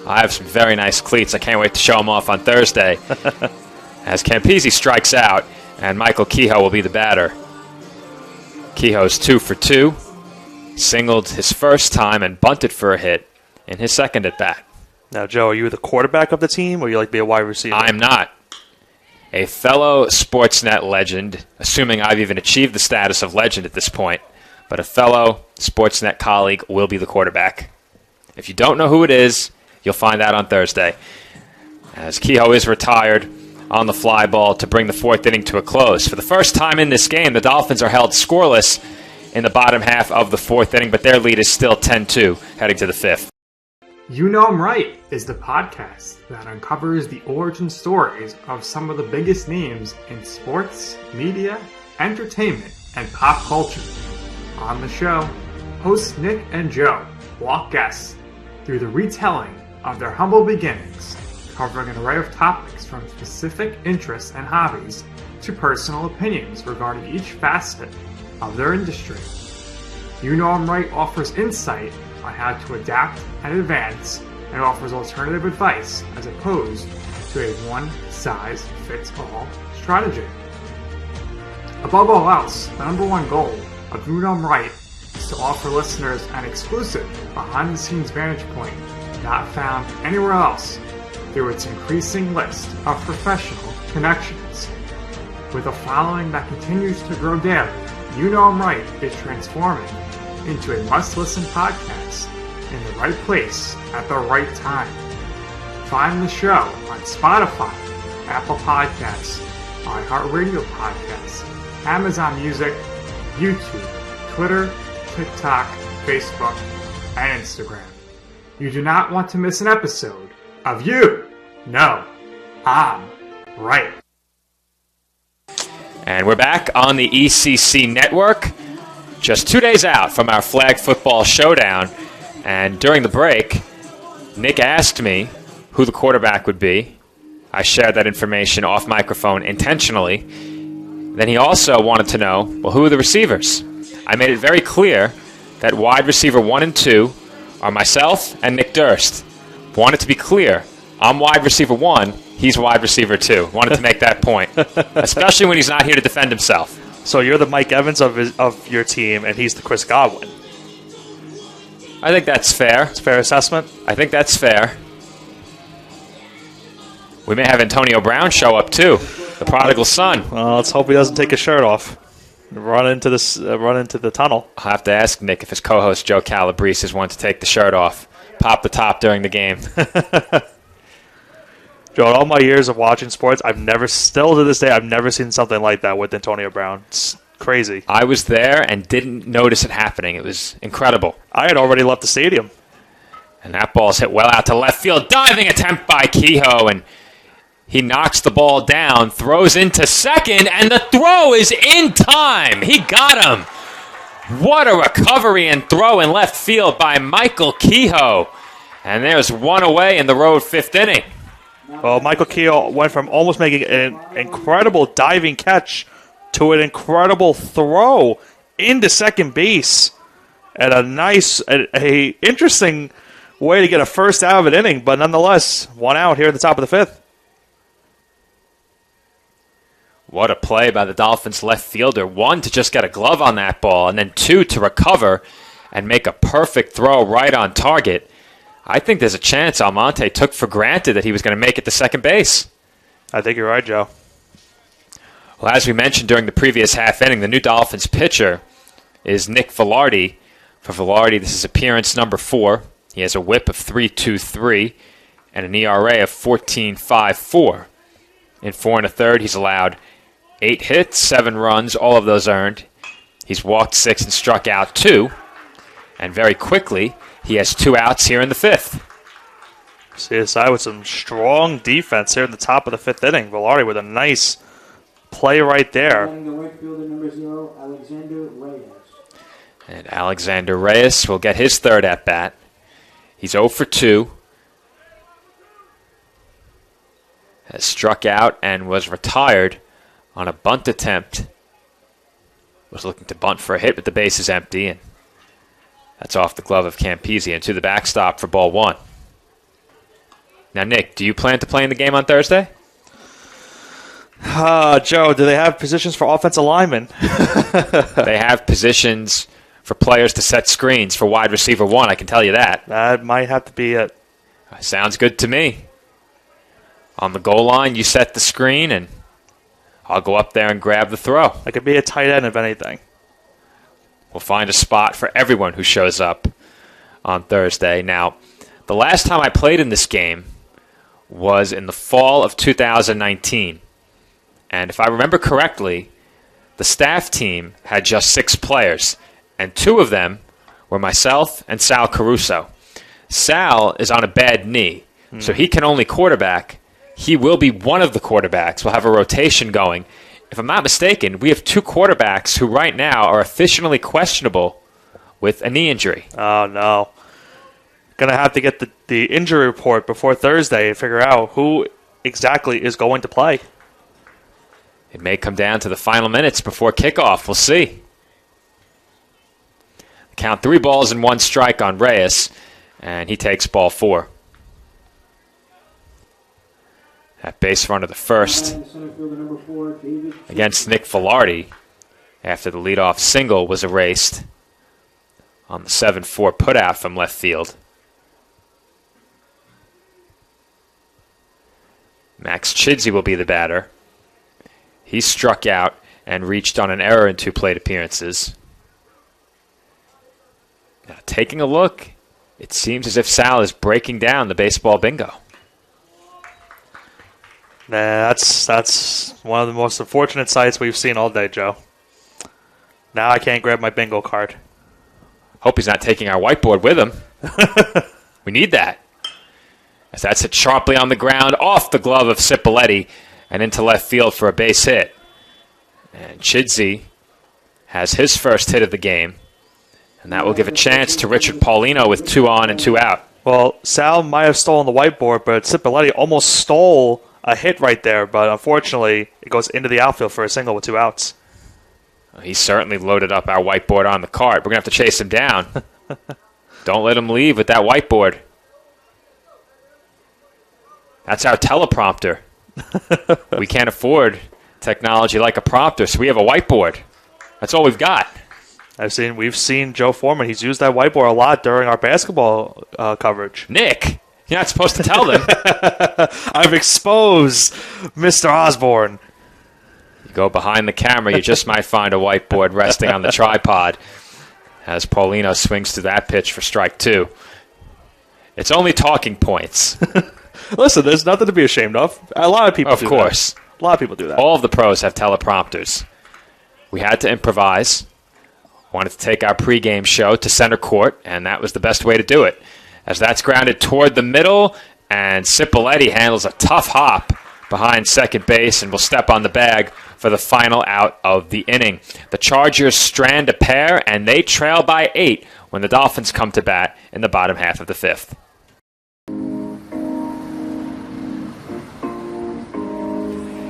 I have some very nice cleats. I can't wait to show them off on Thursday. As Campese strikes out, and Michael Kehoe will be the batter. Kehoe's 2 for 2. Singled his first time and bunted for a hit in his second at bat. Now, Joe, are you the quarterback of the team, or you like to be a wide receiver? I'm not. A fellow Sportsnet legend, assuming I've even achieved the status of legend at this point, but a fellow Sportsnet colleague will be the quarterback. If you don't know who it is, you'll find out on Thursday. As Kehoe is retired on the fly ball to bring the fourth inning to a close. For the first time in this game, the Dolphins are held scoreless in the bottom half of the fourth inning, but their lead is still 10-2 heading to the fifth. You Know I'm Right is the podcast that uncovers the origin stories of some of the biggest names in sports, media, entertainment, and pop culture. On the show, hosts Nick and Joe walk guests through the retelling of their humble beginnings, covering an array of topics from specific interests and hobbies to personal opinions regarding each facet of their industry. You Know I'm Right offers insight on how to adapt and advance, and offers alternative advice as opposed to a one-size-fits-all strategy. Above all else, the number one goal of You Know I'm Right is to offer listeners an exclusive behind-the-scenes vantage point not found anywhere else through its increasing list of professional connections. With a following that continues to grow daily, You Know I'm Right is transforming into a must-listen podcast in the right place at the right time. Find the show on Spotify, Apple Podcasts, iHeartRadio Podcasts, Amazon Music, YouTube, Twitter, TikTok, Facebook, and Instagram. You do not want to miss an episode of You Know I'm Right. And we're back on the ECC network, just 2 days out from our flag football showdown. And during the break, Nick asked me who the quarterback would be. I shared that information off microphone intentionally. Then he also wanted to know, well, who are the receivers? I made it very clear that wide receiver 1 and 2 are myself and Nick Durst. Wanted to be clear, I'm wide receiver 1, he's wide receiver 2. Wanted to make that point, especially when he's not here to defend himself. So you're the Mike Evans of your team, and he's the Chris Godwin. I think that's fair. It's a fair assessment? I think that's fair. We may have Antonio Brown show up, too, the prodigal son. Well, let's hope he doesn't take his shirt off. Run into the tunnel. I'll have to ask Nick if his co-host Joe Calabrese is one to take the shirt off, pop the top during the game. Joe, in all my years of watching sports, still to this day, I've never seen something like that with Antonio Brown. It's crazy. I was there and didn't notice it happening. It was incredible. I had already left the stadium. And that ball's hit well out to left field. Diving attempt by Kehoe, and he knocks the ball down, throws into second, and the throw is in time. He got him. What a recovery and throw in left field by Michael Kehoe. And there's one away in the road fifth inning. Well, Michael Kehoe went from almost making an incredible diving catch to an incredible throw into second base. And a interesting way to get a first out of an inning, but nonetheless, one out here at the top of the fifth. What a play by the Dolphins left fielder. 1, to just get a glove on that ball, and then 2, to recover and make a perfect throw right on target. I think there's a chance Almonte took for granted that he was going to make it to second base. I think you're right, Joe. Well, as we mentioned during the previous half inning, the new Dolphins pitcher is Nick Velarde. For Velarde, this is appearance number 4. He has a whip of 3.23 and an ERA of 14.54. In 4 1/3, he's allowed 8 hits, 7 runs, all of those earned. He's walked 6 and struck out 2. And very quickly, he has 2 outs here in the fifth. CSI with some strong defense here in the top of the fifth inning. Velarde with a nice play right there. And Alexander Reyes will get his third at-bat. He's 0 for 2. Has struck out and was retired on a bunt attempt was looking to bunt for a hit with the bases empty, and that's off the glove of Campese and to the backstop for ball 1. Now, Nick, do you plan to play in the game on Thursday? Joe, do they have positions for offensive linemen? They have positions for players to set screens for wide receiver 1, I can tell you that. That might have to be it. Sounds good to me. On the goal line, you set the screen, and I'll go up there and grab the throw. I could be a tight end, if anything. We'll find a spot for everyone who shows up on Thursday. Now, the last time I played in this game was in the fall of 2019. And if I remember correctly, the staff team had just 6 players, and 2 of them were myself and Sal Caruso. Sal is on a bad knee, so he can only quarterback. He will be one of the quarterbacks. We'll have a rotation going. If I'm not mistaken, we have 2 quarterbacks who right now are officially questionable with a knee injury. Oh, no. Going to have to get the injury report before Thursday and figure out who exactly is going to play. It may come down to the final minutes before kickoff. We'll see. Count 3 balls and 1 strike on Reyes, and he takes ball 4. At base runner the first against Nick Velarde after the leadoff single was erased on the 7-4 putout from left field. Max Chidsey will be the batter. He struck out and reached on an error in 2 plate appearances. Now, taking a look, it seems as if Sal is breaking down the baseball bingo. That's one of the most unfortunate sights we've seen all day, Joe. Now I can't grab my bingo card. Hope he's not taking our whiteboard with him. We need that. As that's hit sharply on the ground, off the glove of Cipoletti, and into left field for a base hit. And Chidsey has his first hit of the game, and that will give a chance to Richard Paulino with 2 on and 2 out. Well, Sal might have stolen the whiteboard, but Cipoletti almost stole a hit right there, but unfortunately it goes into the outfield for a single with 2 outs. He certainly loaded up our whiteboard on the cart. We're going to have to chase him down. Don't let him leave with that whiteboard. That's our teleprompter. We can't afford technology like a prompter, so we have a whiteboard. That's all we've got. We've seen Joe Foreman. He's used that whiteboard a lot during our basketball coverage. Nick, you're not supposed to tell them. I've exposed Mr. Osborne. You go behind the camera, you just might find a whiteboard resting on the tripod as Paulino swings to that pitch for strike 2. It's only talking points. Listen, there's nothing to be ashamed of. A lot of people do that. Of course. A lot of people do that. All of the pros have teleprompters. We had to improvise. Wanted to take our pregame show to center court, and that was the best way to do it. As that's grounded toward the middle, and Cipoletti handles a tough hop behind second base and will step on the bag for the final out of the inning. The Chargers strand a pair, and they trail by 8 when the Dolphins come to bat in the bottom half of the 5th.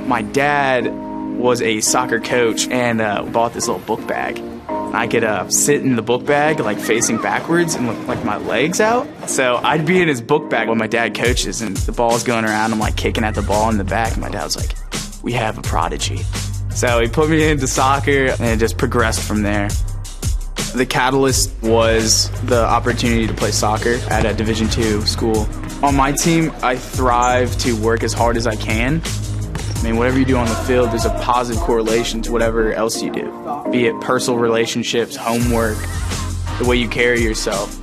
My dad was a soccer coach and bought this little book bag. I could sit in the book bag, like facing backwards and with like my legs out. So I'd be in his book bag when my dad coaches and the ball's going around. I'm like kicking at the ball in the back. And my dad was like, "We have a prodigy." So he put me into soccer and it just progressed from there. The catalyst was the opportunity to play soccer at a Division II school. On my team, I thrive to work as hard as I can. I mean, whatever you do on the field, there's a positive correlation to whatever else you do. Be it personal relationships, homework, the way you carry yourself.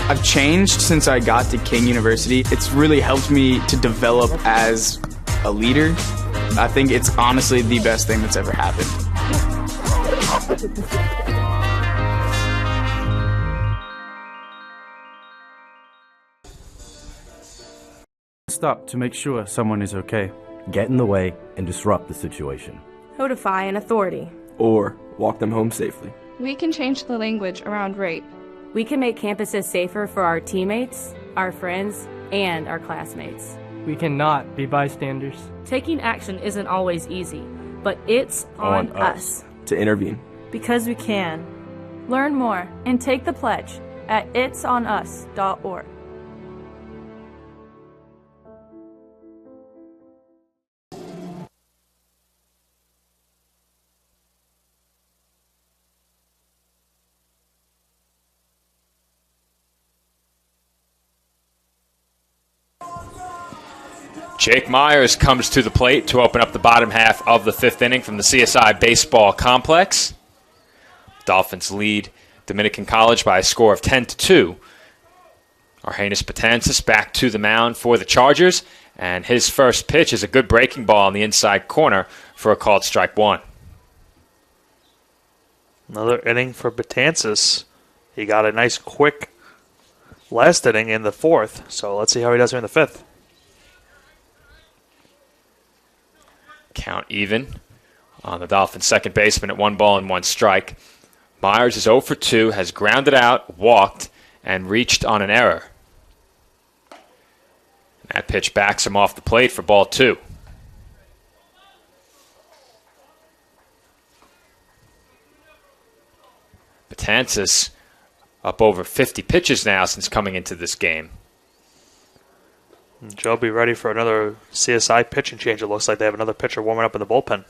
I've changed since I got to King University. It's really helped me to develop as a leader. I think it's honestly the best thing that's ever happened. Stop to make sure someone is okay. Get in the way and disrupt the situation. Notify an authority. Or walk them home safely. We can change the language around rape. We can make campuses safer for our teammates, our friends, and our classmates. We cannot be bystanders. Taking action isn't always easy, but it's on us to intervene. because we can. Learn more and take the pledge at itsonus.org. Jake Myers comes to the plate to open up the bottom half of the fifth inning from the CSI Baseball Complex. Dolphins lead Dominican College by a score of 10-2. Argenis Betances back to the mound for the Chargers, and his first pitch is a good breaking ball on the inside corner for a called strike one. Another inning for Betances. He got a nice quick last inning in the fourth, so let's see how he does here in the fifth. Count even on the Dolphins' second baseman at 1 strike. Myers is 0 for 2, has grounded out, walked, and reached on an error. That pitch backs him off the plate for ball 2. Betances up over 50 pitches now since coming into this game. Joe, be ready for another CSI pitching change. It looks like they have another pitcher warming up in the bullpen.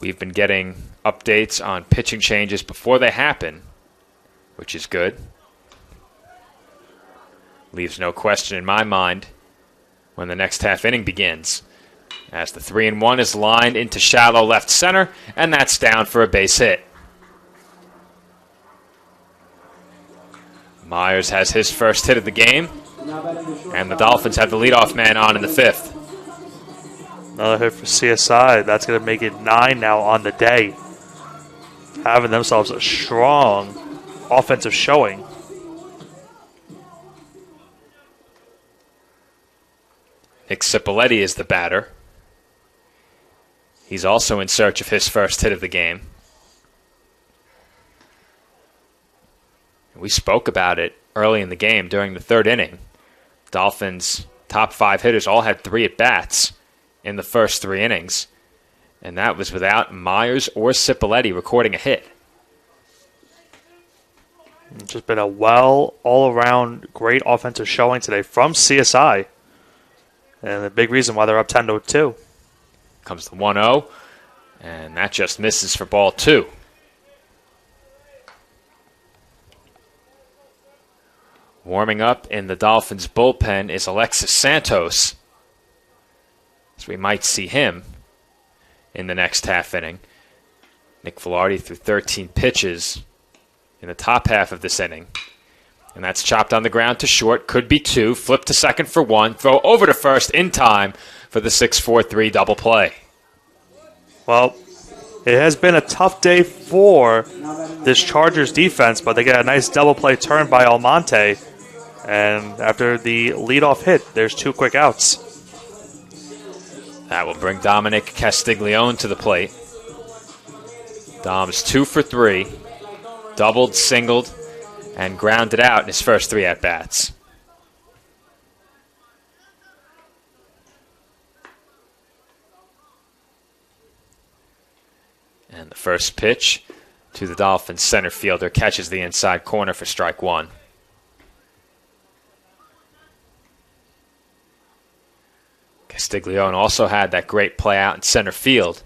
We've been getting updates on pitching changes before they happen, which is good. Leaves no question in my mind when the next half inning begins, as the 3-1 is lined into shallow left center, and that's down for a base hit. Myers has his first hit of the game, and the Dolphins have the leadoff man on in the fifth. Another hit for CSI. That's going to make it 9 now on the day. Having themselves a strong offensive showing. Nick Cipoletti is the batter. He's also in search of his first hit of the game. We spoke about it early in the game during the third inning. Dolphins' top 5 hitters all had 3 at-bats in the first 3 innings, and that was without Myers or Cipoletti recording a hit. It's just been a all-around great offensive showing today from CSI, and the big reason why they're up 10-2. Comes the 1-0, and that just misses for ball 2. Warming up in the Dolphins' bullpen is Alexis Santos, so we might see him in the next half inning. Nick Velarde threw 13 pitches in the top half of this inning, and that's chopped on the ground to short. Could be 2, flip to second for 1, throw over to first in time for the 6-4-3 double play. Well, it has been a tough day for this Chargers defense, but they get a nice double play turn by Almonte. And after the leadoff hit, there's 2 quick outs. That will bring Dominic Castiglione to the plate. Dom's 2 for 3, doubled, singled, and grounded out in his first 3 at-bats. And the first pitch to the Dolphins center fielder catches the inside corner for strike 1. Castiglione also had that great play out in center field,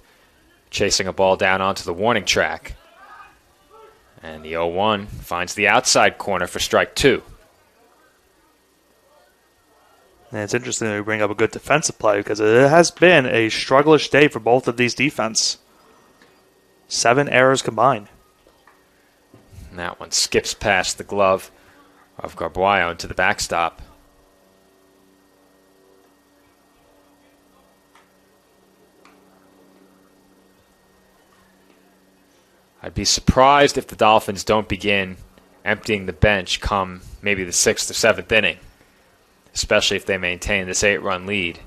chasing a ball down onto the warning track. And the 0-1 finds the outside corner for strike 2. And it's interesting that we bring up a good defensive play because it has been a strugglish day for both of these defense. 7 errors combined. And that one skips past the glove of Garbuayo into the backstop. I'd be surprised if the Dolphins don't begin emptying the bench come maybe the 6th or 7th inning, especially if they maintain this 8-run lead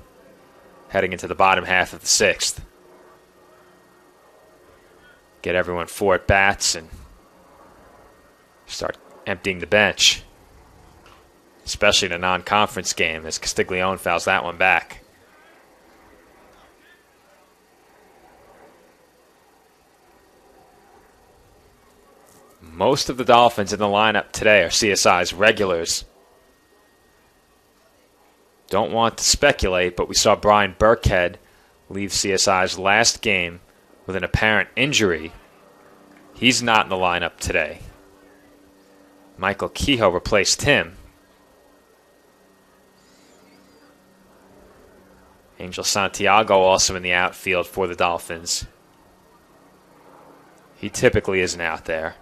heading into the bottom half of the 6th. Get everyone 4 at-bats and start emptying the bench, especially in a non-conference game, as Castiglione fouls that one back. Most of the Dolphins in the lineup today are CSI's regulars. Don't want to speculate, but we saw Brian Burkhead leave CSI's last game with an apparent injury. He's not in the lineup today. Michael Kehoe replaced him. Angel Santiago also in the outfield for the Dolphins. He typically isn't out there.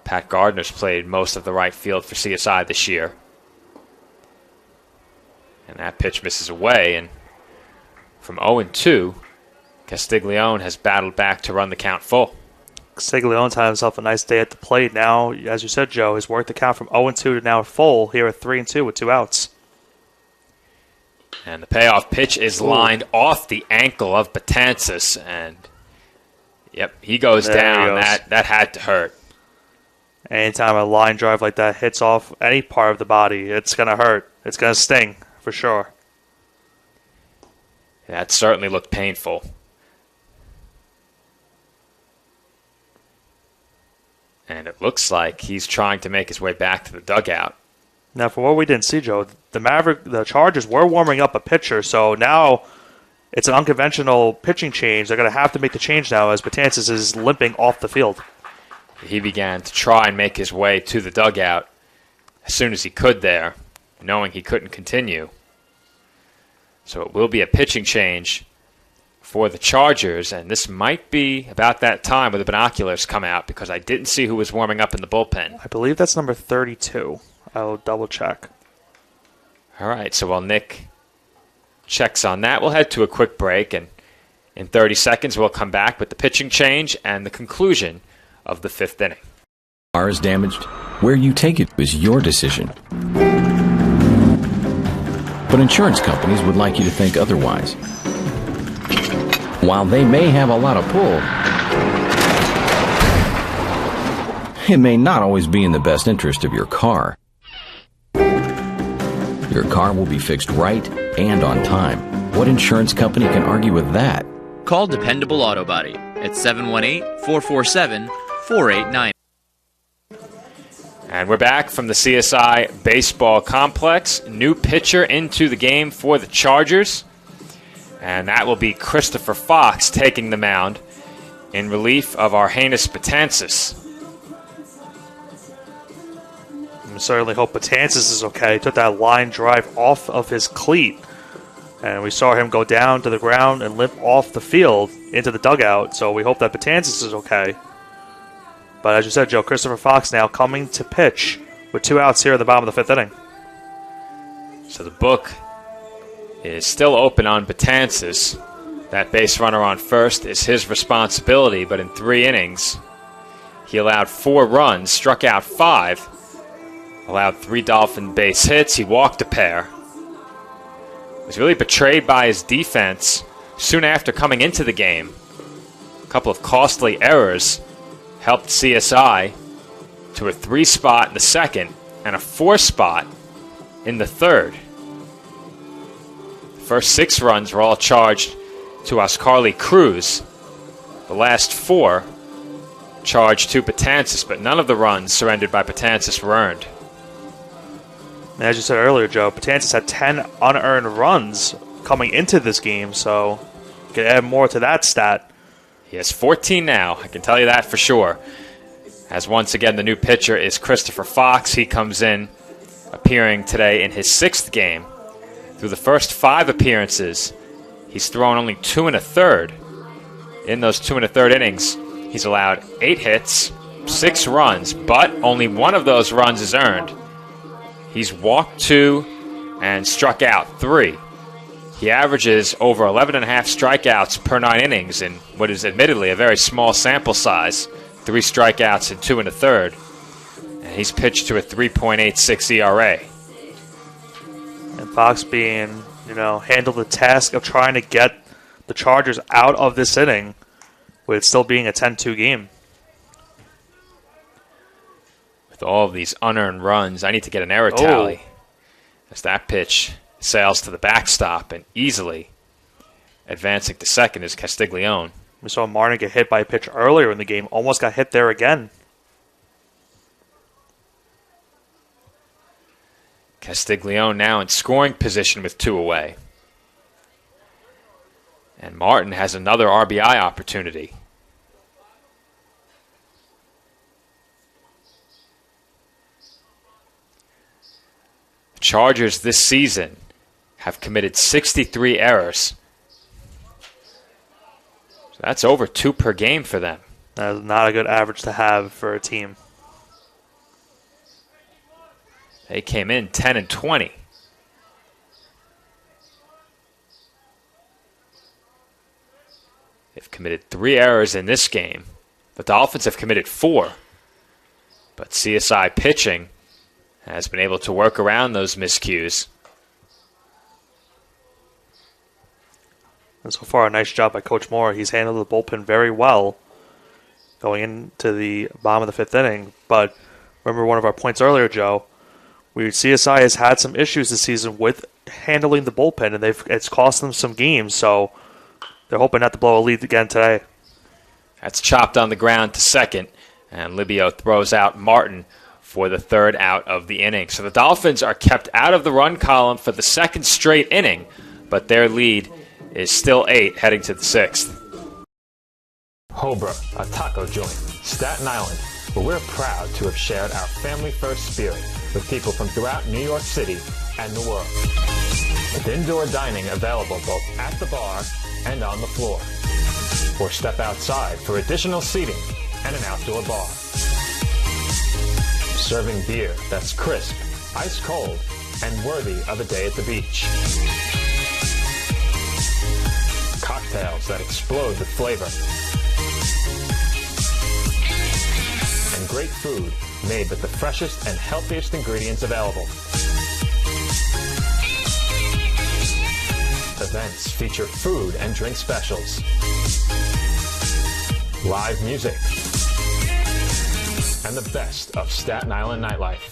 Pat Gardner's played most of the right field for CSI this year. And that pitch misses away. And from 0-2, Castiglione has battled back to run the count full. Castiglione's had himself a nice day at the plate. Now, as you said, Joe, has worked the count from 0-2 to now full here at 3-2 with 2 outs. And the payoff pitch is lined off the ankle of Betances. And, yep, he goes down. That had to hurt. Anytime a line drive like that hits off any part of the body, it's going to hurt. It's going to sting, for sure. That certainly looked painful. And it looks like he's trying to make his way back to the dugout. Now, for what we didn't see, Joe, the Chargers were warming up a pitcher, so now it's an unconventional pitching change. They're going to have to make the change now as Betances is limping off the field. He began to try and make his way to the dugout as soon as he could there, knowing he couldn't continue. So it will be a pitching change for the Chargers, and this might be about that time where the binoculars come out because I didn't see who was warming up in the bullpen. I believe that's number 32. I'll double check. All right, so while Nick checks on that, we'll head to a quick break, and in 30 seconds we'll come back with the pitching change and the conclusion of the 5th inning. Car is damaged. Where you take it is your decision. But insurance companies would like you to think otherwise. While they may have a lot of pull, it may not always be in the best interest of your car. Your car will be fixed right and on time. What insurance company can argue with that? Call Dependable Auto Body at 718-447-4890. And we're back from the CSI baseball complex. New pitcher into the game for the Chargers. And that will be Christopher Fox taking the mound in relief of Arrhenis Betances. I certainly hope Betances is okay. He took that line drive off of his cleat. And we saw him go down to the ground and limp off the field into the dugout. So we hope that Betances is okay. But as you said, Joe, Christopher Fox now coming to pitch with 2 outs here at the bottom of the 5th inning. So the book is still open on Betances. That base runner on first is his responsibility, but in 3 innings, he allowed 4 runs, struck out 5, allowed 3 Dolphin base hits. He walked a pair. Was really betrayed by his defense soon after coming into the game. A couple of costly errors helped CSI to a 3 spot in the 2nd and a 4 spot in the 3rd. The first 6 runs were all charged to Oscarly Cruz. The last 4 charged to Betances, but none of the runs surrendered by Betances were earned. And as you said earlier, Joe, Betances had 10 unearned runs coming into this game, so you can add more to that stat. He has 14 now, I can tell you that for sure. As once again, the new pitcher is Christopher Fox. He comes in, appearing today in his 6th game. Through the first 5 appearances, he's thrown only 2 1/3. In those 2 1/3 innings, he's allowed 8 hits, 6 runs, but only 1 of those runs is earned. He's walked 2 and struck out 3. He averages over 11.5 strikeouts per 9 innings in what is admittedly a very small sample size. 3 strikeouts in 2 1/3. And he's pitched to a 3.86 ERA. And Fox handled the task of trying to get the Chargers out of this inning with it still being a 10-2 game. With all of these unearned runs, I need to get an error tally. As that pitch sails to the backstop and easily advancing to second is Castiglione. We saw Martin get hit by a pitch earlier in the game. Almost got hit there again. Castiglione now in scoring position with 2 away. And Martin has another RBI opportunity. The Chargers this season have committed 63 errors. So that's over 2 per game for them. That is not a good average to have for a team. They came in 10-20. They've committed 3 errors in this game. The Dolphins have committed 4. But CSI pitching has been able to work around those miscues. And so far, a nice job by Coach Moore. He's handled the bullpen very well going into the bottom of the 5th inning. But remember one of our points earlier, Joe, CSI has had some issues this season with handling the bullpen, and it's cost them some games. So they're hoping not to blow a lead again today. That's chopped on the ground to second, and Libio throws out Martin for the 3rd out of the inning. So the Dolphins are kept out of the run column for the 2nd straight inning, but their lead is still 8 heading to the 6th. Hobra, a taco joint, Staten Island, where we're proud to have shared our family-first spirit with people from throughout New York City and the world. With indoor dining available both at the bar and on the floor. Or step outside for additional seating and an outdoor bar. Serving beer that's crisp, ice cold, and worthy of a day at the beach. Cocktails that explode with flavor. And great food made with the freshest and healthiest ingredients available. Events feature food and drink specials. Live music. And the best of Staten Island nightlife.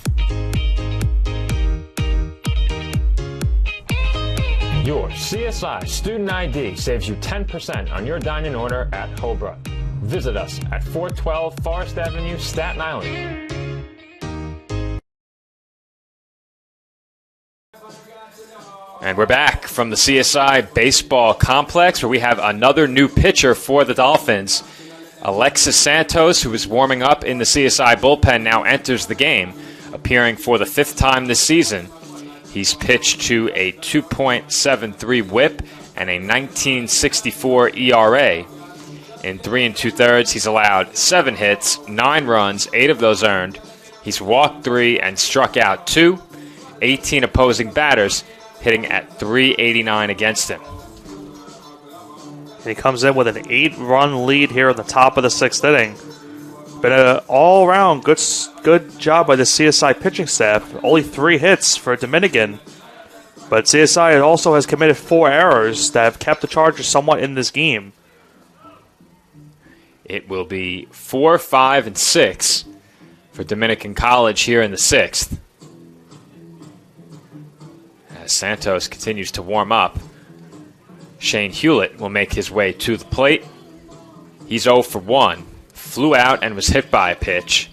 Your CSI Student ID saves you 10% on your dining order at Hobra. Visit us at 412 Forest Avenue, Staten Island. And we're back from the CSI baseball complex where we have another new pitcher for the Dolphins. Alexis Santos, who is warming up in the CSI bullpen, now enters the game, appearing for the 5th time this season. He's pitched to a 2.73 whip and a 1964 ERA. In 3 2/3, he's allowed 7 hits, 9 runs, 8 of those earned. He's walked 3 and struck out 2. 18 opposing batters, hitting at .389 against him. And he comes in with an 8-run lead here in the top of the 6th inning. Been an all-around good job by the CSI pitching staff. Only 3 hits for Dominican. But CSI also has committed 4 errors that have kept the Chargers somewhat in this game. It will be 4, 5, and 6 for Dominican College here in the 6th. As Santos continues to warm up, Shane Hewlett will make his way to the plate. He's 0 for 1. Flew out and was hit by a pitch.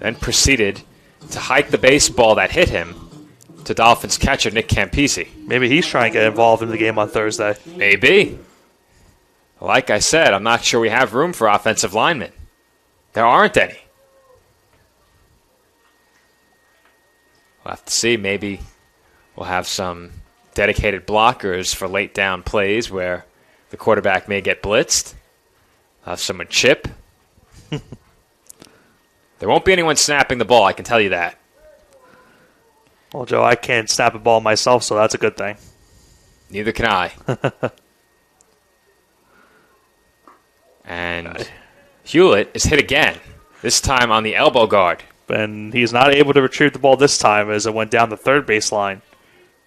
Then proceeded to hike the baseball that hit him to Dolphins catcher Nick Campisi. Maybe he's trying to get involved in the game on Thursday. Maybe. Like I said, I'm not sure we have room for offensive linemen. There aren't any. We'll have to see. Maybe we'll have some dedicated blockers for late down plays where the quarterback may get blitzed. We'll have someone chip. There won't be anyone snapping the ball, I can tell you that. Well, Joe, I can't snap a ball myself, so that's a good thing. Neither can I. And Hewlett is hit again, this time on the elbow guard. And he's not able to retrieve the ball this time as it went down the third baseline.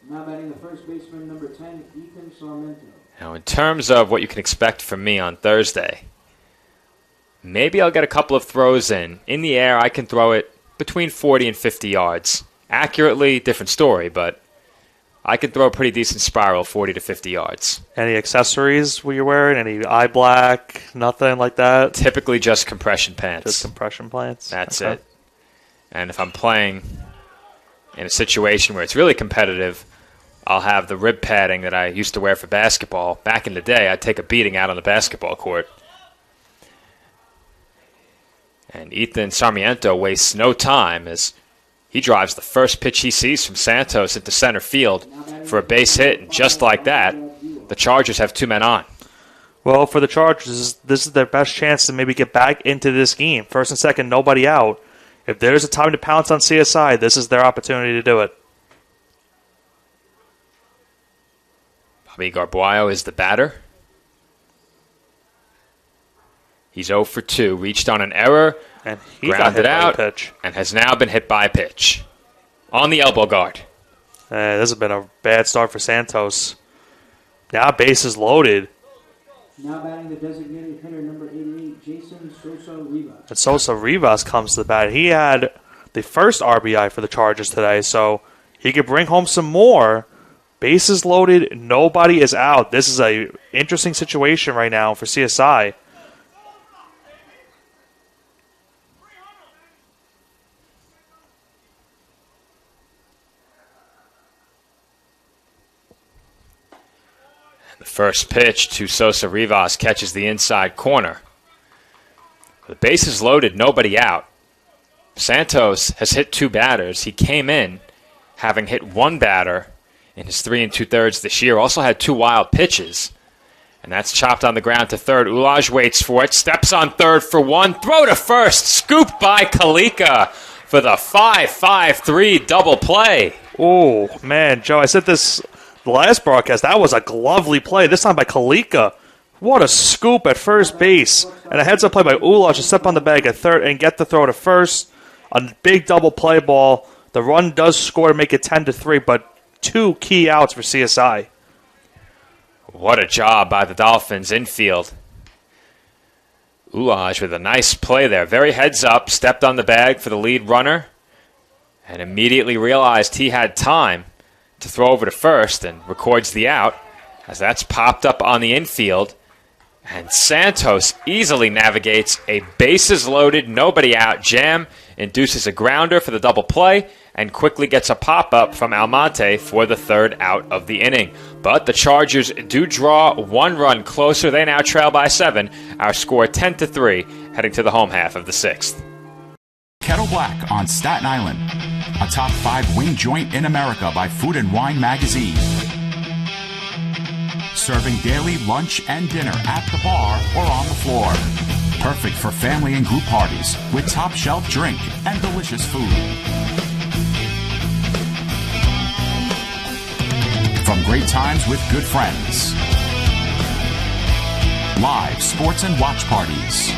Now batting the first baseman, number 10, Ethan Sarmento. Now, in terms of what you can expect from me on Thursday, maybe I'll get a couple of throws in. In the air, I can throw it between 40 and 50 yards. Accurately, different story, but I can throw a pretty decent spiral, 40 to 50 yards. Any accessories you're wearing? Any eye black? Nothing like that? Typically just compression pants. Just compression pants? That's it. And if I'm playing in a situation where it's really competitive, I'll have the rib padding that I used to wear for basketball. Back in the day, I'd take a beating out on the basketball court. And Ethan Sarmiento wastes no time as he drives the first pitch he sees from Santos into center field for a base hit. And just like that, the Chargers have 2 men on. Well, for the Chargers, this is their best chance to maybe get back into this game. First and second, nobody out. If there's a time to pounce on CSI, this is their opportunity to do it. Bobby Garbuayo is the batter. He's 0 for 2, reached on an error, and he grounded out, pitch. And has now been hit by a pitch. On the elbow guard. This has been a bad start for Santos. Now bases loaded. Now batting the designated hitter, number 88, Jason Sosa Rivas. And Sosa Rivas comes to the bat. He had the first RBI for the Chargers today, so he could bring home some more. Bases loaded, nobody is out. This is a interesting situation right now for CSI. The first pitch to Sosa Rivas catches the inside corner. The bases loaded, nobody out. Santos has hit 2 batters. He came in having hit 1 batter in his 3 2/3 this year. Also had 2 wild pitches. And that's chopped on the ground to third. Ulaj waits for it. Steps on third for 1. Throw to first. Scooped by Kalika for the 5-5-3 double play. Oh, man, Joe, I said this the last broadcast. That was a lovely play, this time by Kalika. What a scoop at first base. And a heads-up play by Ulaj to step on the bag at third and get the throw to first. A big double play ball. The run does score to make it 10-3, but 2 key outs for CSI. What a job by the Dolphins infield. Ulaj with a nice play there. Very heads up, stepped on the bag for the lead runner, and immediately realized he had time to throw over to first and records the out as that's popped up on the infield. And Santos easily navigates a bases-loaded, nobody out jam, induces a grounder for the double play, and quickly gets a pop-up from Almonte for the third out of the inning. But the Chargers do draw 1 run closer. They now trail by 7. Our score 10-3, heading to the home half of the 6th. Kettle Black on Staten Island, a top 5 wing joint in America by Food and Wine magazine. Serving daily lunch and dinner at the bar or on the floor. Perfect for family and group parties with top shelf drink and delicious food. From great times with good friends. Live sports and watch parties.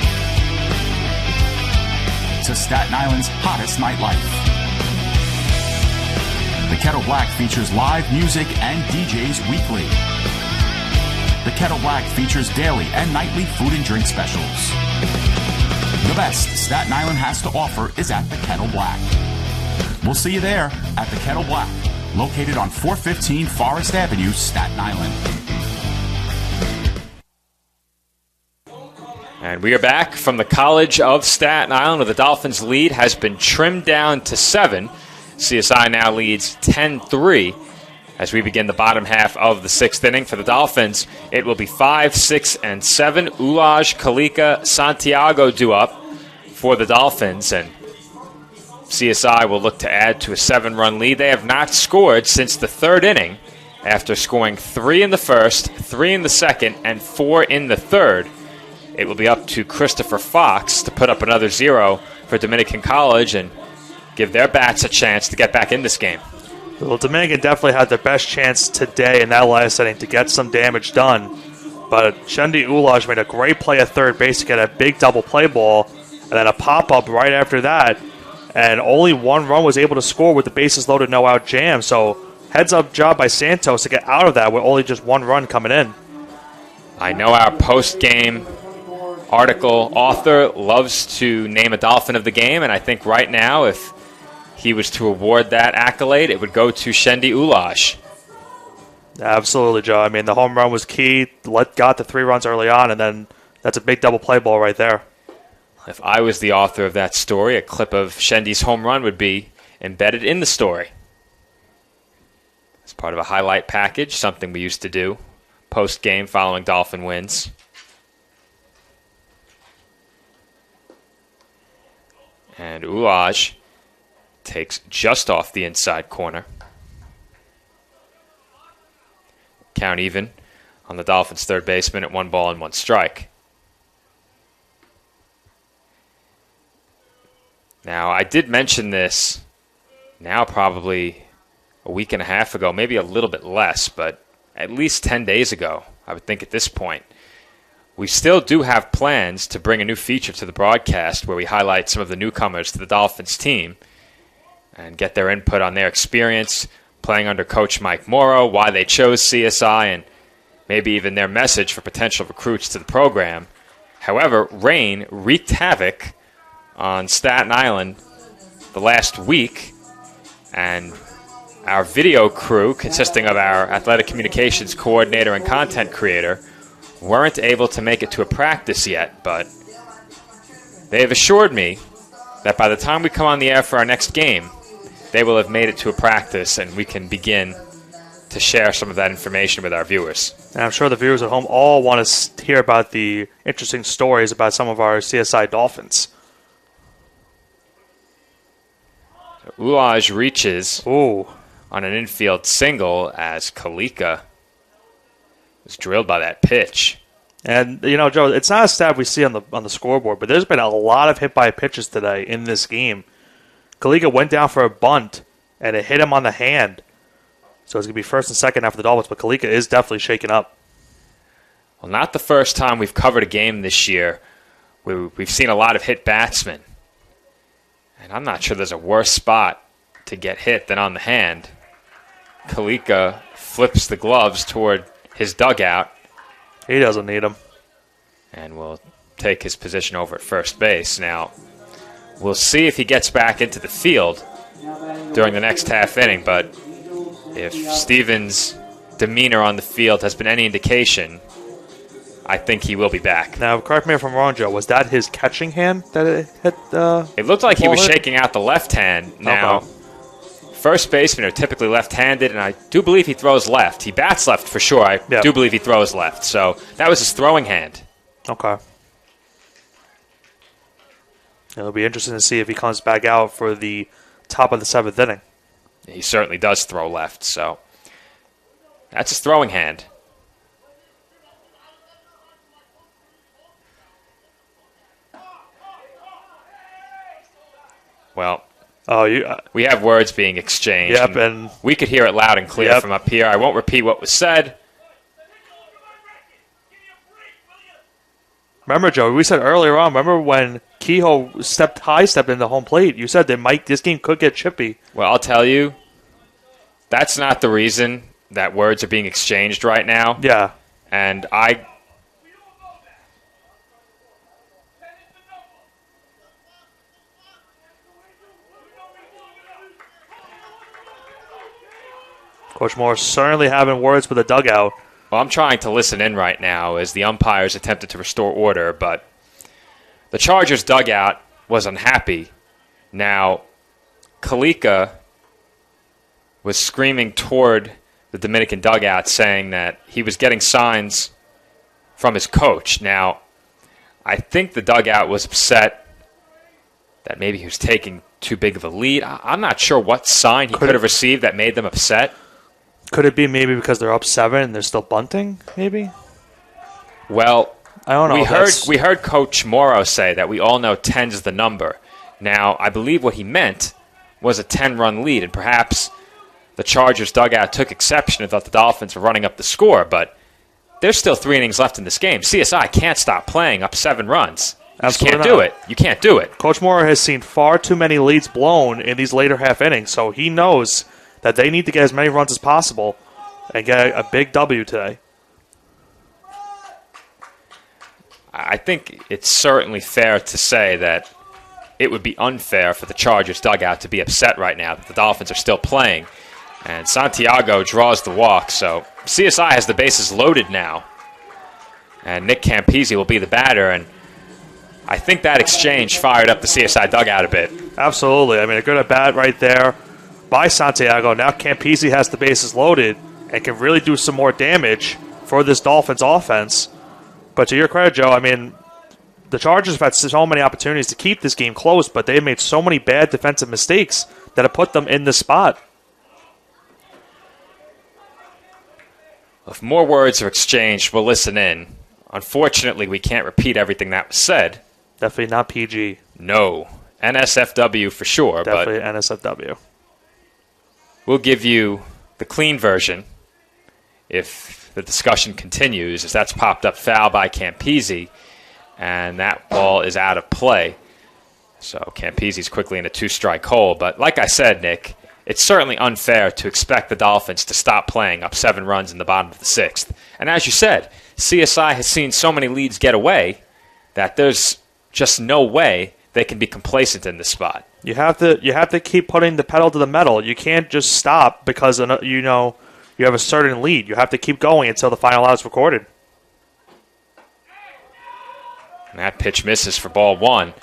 To Staten Island's hottest nightlife. The Kettle Black features live music and DJs weekly. The Kettle Black features daily and nightly food and drink specials. The best Staten Island has to offer is at the Kettle Black. We'll see you there at the Kettle Black, located on 415 Forest Avenue, Staten Island. And we are back from the College of Staten Island, where the Dolphins' lead has been trimmed down to 7. CSI now leads 10-3. As we begin the bottom half of the 6th inning for the Dolphins, it will be 5, 6, and 7. Ulaj, Kalika, Santiago due up for the Dolphins, and CSI will look to add to a 7-run lead. They have not scored since the 3rd inning after scoring 3 in the 1st, 3 in the 2nd, and 4 in the 3rd. It will be up to Christopher Fox to put up another 0 for Dominican College and give their bats a chance to get back in this game. Well, Dominican definitely had their best chance today in that last inning to get some damage done. But Shendi Ulaj made a great play at third base to get a big double play ball, and then a pop-up right after that. And only 1 run was able to score with the bases loaded, no-out jam. So heads-up job by Santos to get out of that with only just 1 run coming in. I know our post-game article author loves to name a Dolphin of the game, and I think right now if he was to award that accolade, it would go to Shendi Ulaj. Absolutely, Joe. I mean, the home run was key. Got the 3 runs early on, and then that's a big double play ball right there. If I was the author of that story, a clip of Shendy's home run would be embedded in the story. As part of a highlight package, something we used to do post-game following Dolphin wins. And Ulaj takes just off the inside corner. Count even on the Dolphins' third baseman at 1 ball and 1 strike. Now, I did mention this now probably a week and a half ago, maybe a little bit less, but at least 10 days ago, I would think at this point. We still do have plans to bring a new feature to the broadcast where we highlight some of the newcomers to the Dolphins team and get their input on their experience playing under Coach Mike Morrow, why they chose CSI, and maybe even their message for potential recruits to the program. However, rain wreaked havoc on Staten Island the last week, and our video crew, consisting of our athletic communications coordinator and content creator, weren't able to make it to a practice yet, but they have assured me that by the time we come on the air for our next game, they will have made it to a practice and we can begin to share some of that information with our viewers. And I'm sure the viewers at home all want to hear about the interesting stories about some of our CSI Dolphins. Ulaj reaches on an infield single as Kalika was drilled by that pitch. And, you know, Joe, it's not a stat we see on the scoreboard, but there's been a lot of hit by pitches today in this game. Kalika went down for a bunt, and it hit him on the hand. So it's going to be first and second after the Dolphins, but Kalika is definitely shaken up. Well, not the first time we've covered a game this year where we've seen a lot of hit batsmen. And I'm not sure there's a worse spot to get hit than on the hand. Kalika flips the gloves toward his dugout. He doesn't need them. And will take his position over at first base. Now, we'll see if he gets back into the field during the next half inning, but if Stevens' demeanor on the field has been any indication, I think he will be back. Now, correct me if I'm wrong, Joe. Was that his catching hand that it hit? It looked like he was shaking out the left hand. Now, first basemen are typically left-handed, and I do believe he throws left. He bats left for sure. I do believe he throws left. So that was his throwing hand. Okay. It'll be interesting to see if he comes back out for the top of the 7th inning. He certainly does throw left, so that's his throwing hand. Well, we have words being exchanged. Yep, and we could hear it loud and clear from up here. I won't repeat what was said. Remember, Joe, we said earlier on, remember when Kehoe high stepped into home plate? You said that this game could get chippy. Well, I'll tell you, that's not the reason that words are being exchanged right now. Yeah. And Coach Moore certainly having words with the dugout. Well, I'm trying to listen in right now as the umpires attempted to restore order, but the Chargers dugout was unhappy. Now, Kalika was screaming toward the Dominican dugout saying that he was getting signs from his coach. Now, I think the dugout was upset that maybe he was taking too big of a lead. I'm not sure what sign he could have received that made them upset. Could it be maybe because they're up 7 and they're still bunting, maybe? Well, I don't know. We heard Coach Morrow say that we all know 10's the number. Now, I believe what he meant was a 10-run lead, and perhaps the Chargers dugout took exception and thought the Dolphins were running up the score, but there's still 3 innings left in this game. CSI can't stop playing up 7 runs. You just can't do it. You can't do it. Coach Morrow has seen far too many leads blown in these later half innings, so he knows that they need to get as many runs as possible and get a big W today. I think it's certainly fair to say that it would be unfair for the Chargers dugout to be upset right now that the Dolphins are still playing. And Santiago draws the walk, so CSI has the bases loaded now. And Nick Campese will be the batter, and I think that exchange fired up the CSI dugout a bit. Absolutely. I mean, a good at bat right there by Santiago. Now Campese has the bases loaded and can really do some more damage for this Dolphins offense. But to your credit, Joe, I mean, the Chargers have had so many opportunities to keep this game close, but they've made so many bad defensive mistakes that have put them in this spot. If more words are exchanged, we'll listen in. Unfortunately, we can't repeat everything that was said. Definitely not PG. No. NSFW for sure. Definitely but NSFW. We'll give you the clean version if the discussion continues, as that's popped up foul by Campese, and that ball is out of play. So Campese's quickly in a 2-strike hole. But like I said, Nick, it's certainly unfair to expect the Dolphins to stop playing up 7 runs in the bottom of the 6th. And as you said, CSI has seen so many leads get away that there's just no way they can be complacent in this spot. You have to keep putting the pedal to the metal. You can't just stop because you have a certain lead. You have to keep going until the final out is recorded. And that pitch misses for ball 1.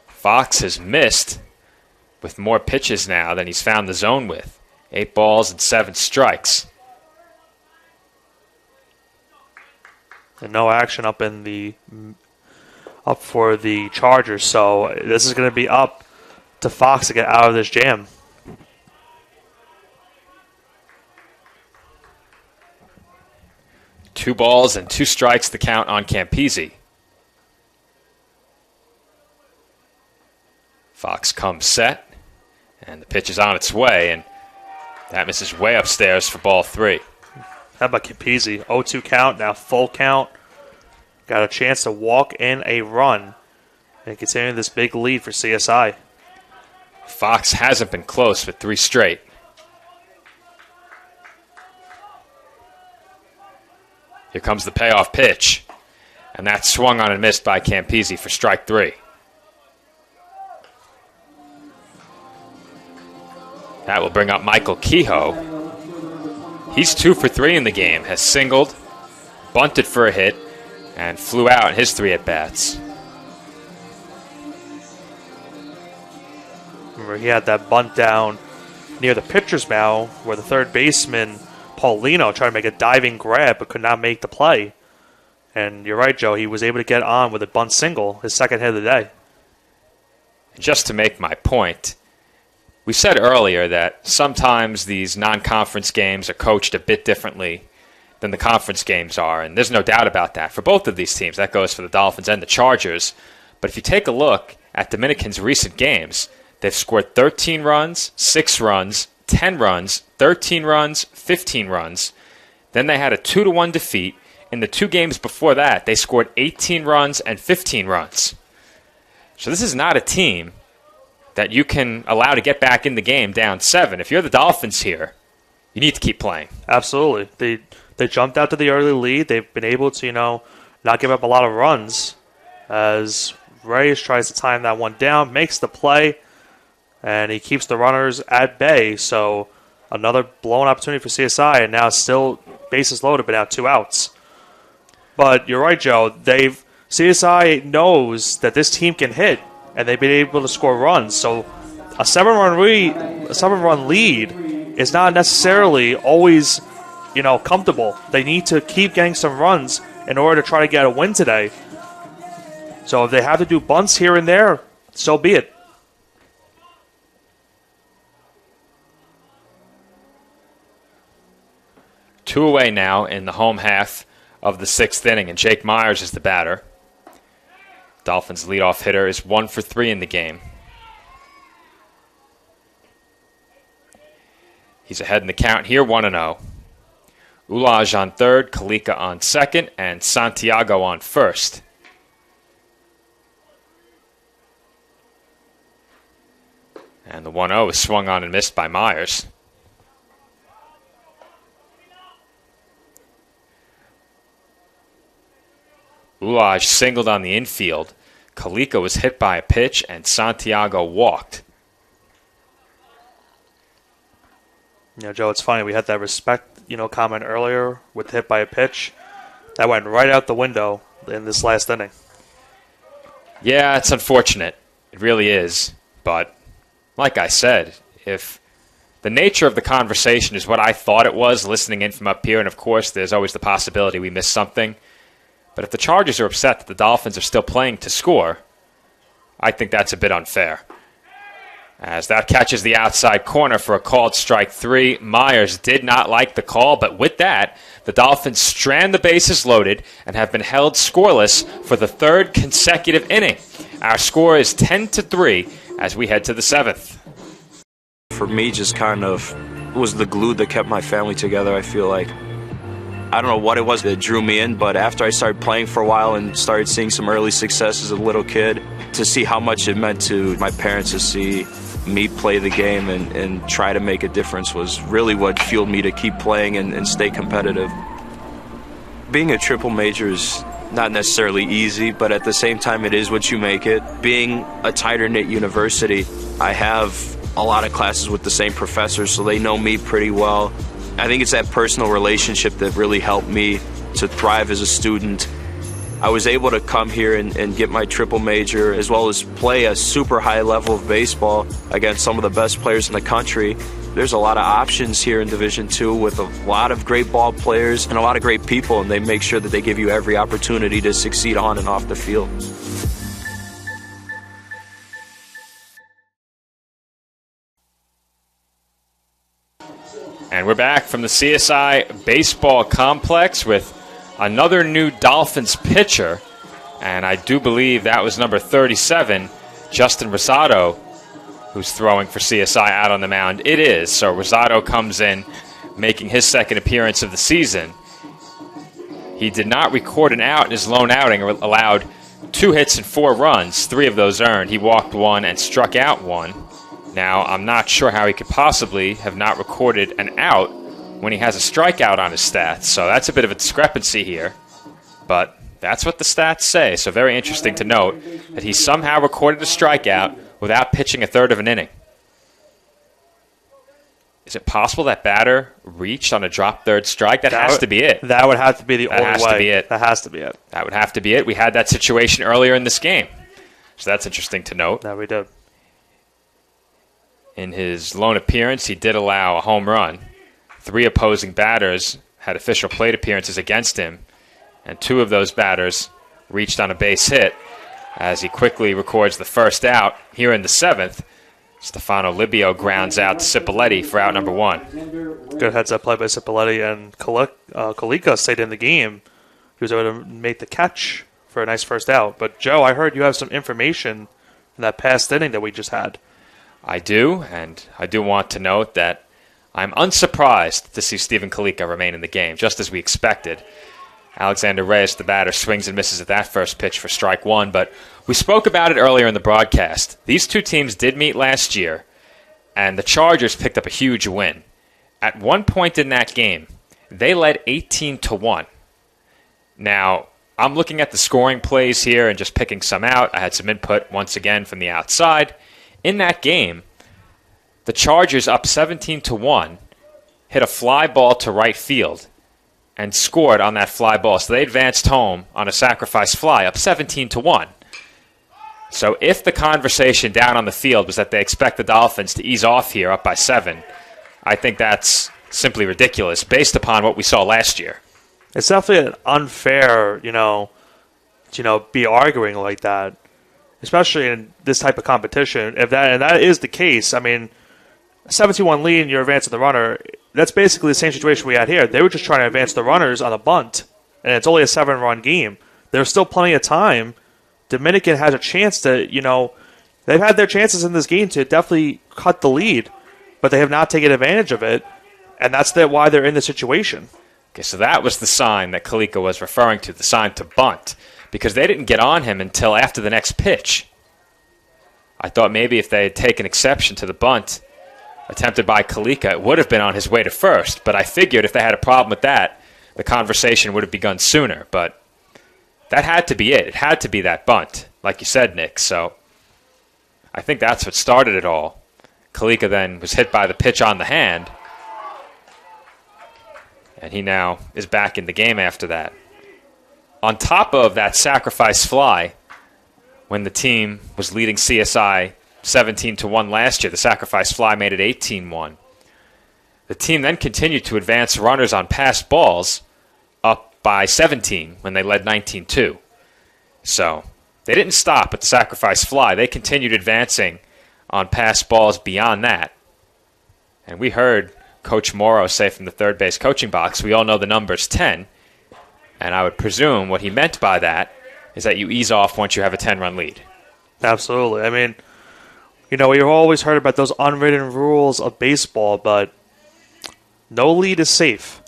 Fox has missed with more pitches now than he's found the zone with. 8 balls and 7 strikes. And no action up for the Chargers, so this is going to be up to Fox to get out of this jam. Two balls and 2 strikes to count on Campese. Fox comes set, and the pitch is on its way, and that misses way upstairs for ball 3. How about Campese? 0-2 count, now full count. Got a chance to walk in a run and continue this big lead for CSI. Fox hasn't been close with 3 straight. Here comes the payoff pitch, and that's swung on and missed by Campese for strike 3. That will bring up Michael Kehoe. He's 2 for 3 in the game, has singled, bunted for a hit, and flew out in his 3 at-bats. Remember, he had that bunt down near the pitcher's mound where the third baseman, Paulino, tried to make a diving grab but could not make the play. And you're right, Joe, he was able to get on with a bunt single, his second hit of the day. Just to make my point, we said earlier that sometimes these non-conference games are coached a bit differently than the conference games are, and there's no doubt about that for both of these teams. That goes for the Dolphins and the Chargers. But if you take a look at Dominican's recent games, they've scored 13 runs, 6 runs, 10 runs, 13 runs, 15 runs. Then they had a 2-1 defeat. In the 2 games before that, they scored 18 runs and 15 runs. So this is not a team that you can allow to get back in the game down 7. If you're the Dolphins here, you need to keep playing. Absolutely. They jumped out to the early lead. They've been able to, not give up a lot of runs as Reyes tries to time that one down, makes the play, and he keeps the runners at bay. So another blown opportunity for CSI, and now still bases loaded, but now 2 outs. But you're right, Joe. CSI knows that this team can hit, and they've been able to score runs. So a 7-run lead is not necessarily always, comfortable. They need to keep getting some runs in order to try to get a win today. So if they have to do bunts here and there, so be it. Two away now in the home half of the 6th inning, and Jake Myers is the batter. Dolphins' leadoff hitter is 1 for 3 in the game. He's ahead in the count here, 1-0. Ulaj on third, Kalika on second, and Santiago on first. And the 1-0 is swung on and missed by Myers. Ulaj singled on the infield. Kalika was hit by a pitch, and Santiago walked. Joe, it's funny. We had that respect, comment earlier with hit by a pitch. That went right out the window in this last inning. Yeah, it's unfortunate. It really is. But like I said, if the nature of the conversation is what I thought it was, listening in from up here, and of course there's always the possibility we missed something. But if the Chargers are upset that the Dolphins are still playing to score, I think that's a bit unfair. As that catches the outside corner for a called strike 3. Myers did not like the call, but with that, the Dolphins strand the bases loaded and have been held scoreless for the 3rd consecutive inning. Our score is 10-3 as we head to the 7th. For me, just kind of was the glue that kept my family together, I feel like. I don't know what it was that drew me in, but after I started playing for a while and started seeing some early success as a little kid, to see how much it meant to my parents to see me play the game and try to make a difference was really what fueled me to keep playing and stay competitive. Being a triple major is not necessarily easy, but at the same time it is what you make it. Being a tighter-knit university, I have a lot of classes with the same professors, so they know me pretty well. I think it's that personal relationship that really helped me to thrive as a student. I was able to come here and get my triple major, as well as play a super high level of baseball against some of the best players in the country. There's a lot of options here in Division II with a lot of great ball players and a lot of great people, and they make sure that they give you every opportunity to succeed on and off the field. And we're back from the CSI Baseball Complex with another new Dolphins pitcher. And I do believe that was number 37, Justin Rosado, who's throwing for CSI out on the mound. It is. So Rosado comes in, making his 2nd appearance of the season. He did not record an out in his lone outing, allowed 2 hits and 4 runs, 3 of those earned. He walked 1 and struck out 1. Now, I'm not sure how he could possibly have not recorded an out when he has a strikeout on his stats. So that's a bit of a discrepancy here. But that's what the stats say. So very interesting to note that he somehow recorded a strikeout without pitching a 3rd of an inning. Is it possible that batter reached on a drop 3rd strike? That has to be it. That would have to be the only way. That has to be it. That has to be it. That would have to be it. We had that situation earlier in this game. So that's interesting to note. Yeah, we did. In his lone appearance, he did allow a home run. 3 opposing batters had official plate appearances against him, and 2 of those batters reached on a base hit as he quickly records the first out. Here in the 7th, Stefano Libio grounds out to Cipolletti for out number 1. Good heads-up play by Cipolletti, and Kalika stayed in the game. He was able to make the catch for a nice first out. But, Joe, I heard you have some information in that past inning that we just had. I do, and I do want to note that I'm unsurprised to see Stephen Kalika remain in the game, just as we expected. Alexander Reyes, the batter, swings and misses at that first pitch for strike 1, but we spoke about it earlier in the broadcast. These 2 teams did meet last year, and the Chargers picked up a huge win. At one point in that game, they led 18-1. Now, I'm looking at the scoring plays here and just picking some out. I had some input once again from the outside. In that game, the Chargers, up 17-1, hit a fly ball to right field and scored on that fly ball. So they advanced home on a sacrifice fly, up 17-1. So if the conversation down on the field was that they expect the Dolphins to ease off here up by 7, I think that's simply ridiculous based upon what we saw last year. It's definitely an unfair, be arguing like that, especially in this type of competition. If that is the case, I mean, 17-1 lead and you're advancing the runner, that's basically the same situation we had here. They were just trying to advance the runners on a bunt, and it's only a 7-run game. There's still plenty of time. Dominican has a chance to, they've had their chances in this game to definitely cut the lead, but they have not taken advantage of it, and that's why they're in the situation. Okay, so that was the sign that Kalika was referring to, the sign to bunt, because they didn't get on him until after the next pitch. I thought maybe if they had taken exception to the bunt attempted by Kalika, it would have been on his way to first, but I figured if they had a problem with that, the conversation would have begun sooner, but that had to be it. It had to be that bunt, like you said, Nick, so I think that's what started it all. Kalika then was hit by the pitch on the hand, And he now is back in the game after that. On top of that sacrifice fly, when the team was leading CSI 17-1 last year, the sacrifice fly made it 18-1. The team then continued to advance runners on passed balls up by 17 when they led 19-2. So they didn't stop at the sacrifice fly. They continued advancing on passed balls beyond that. And we heard Coach Morrow say from the third base coaching box, we all know the number's 10. And I would presume what he meant by that is that you ease off once you have a 10-run lead. Absolutely. I mean, you know, we've always heard about those unwritten rules of baseball, but no lead is safe.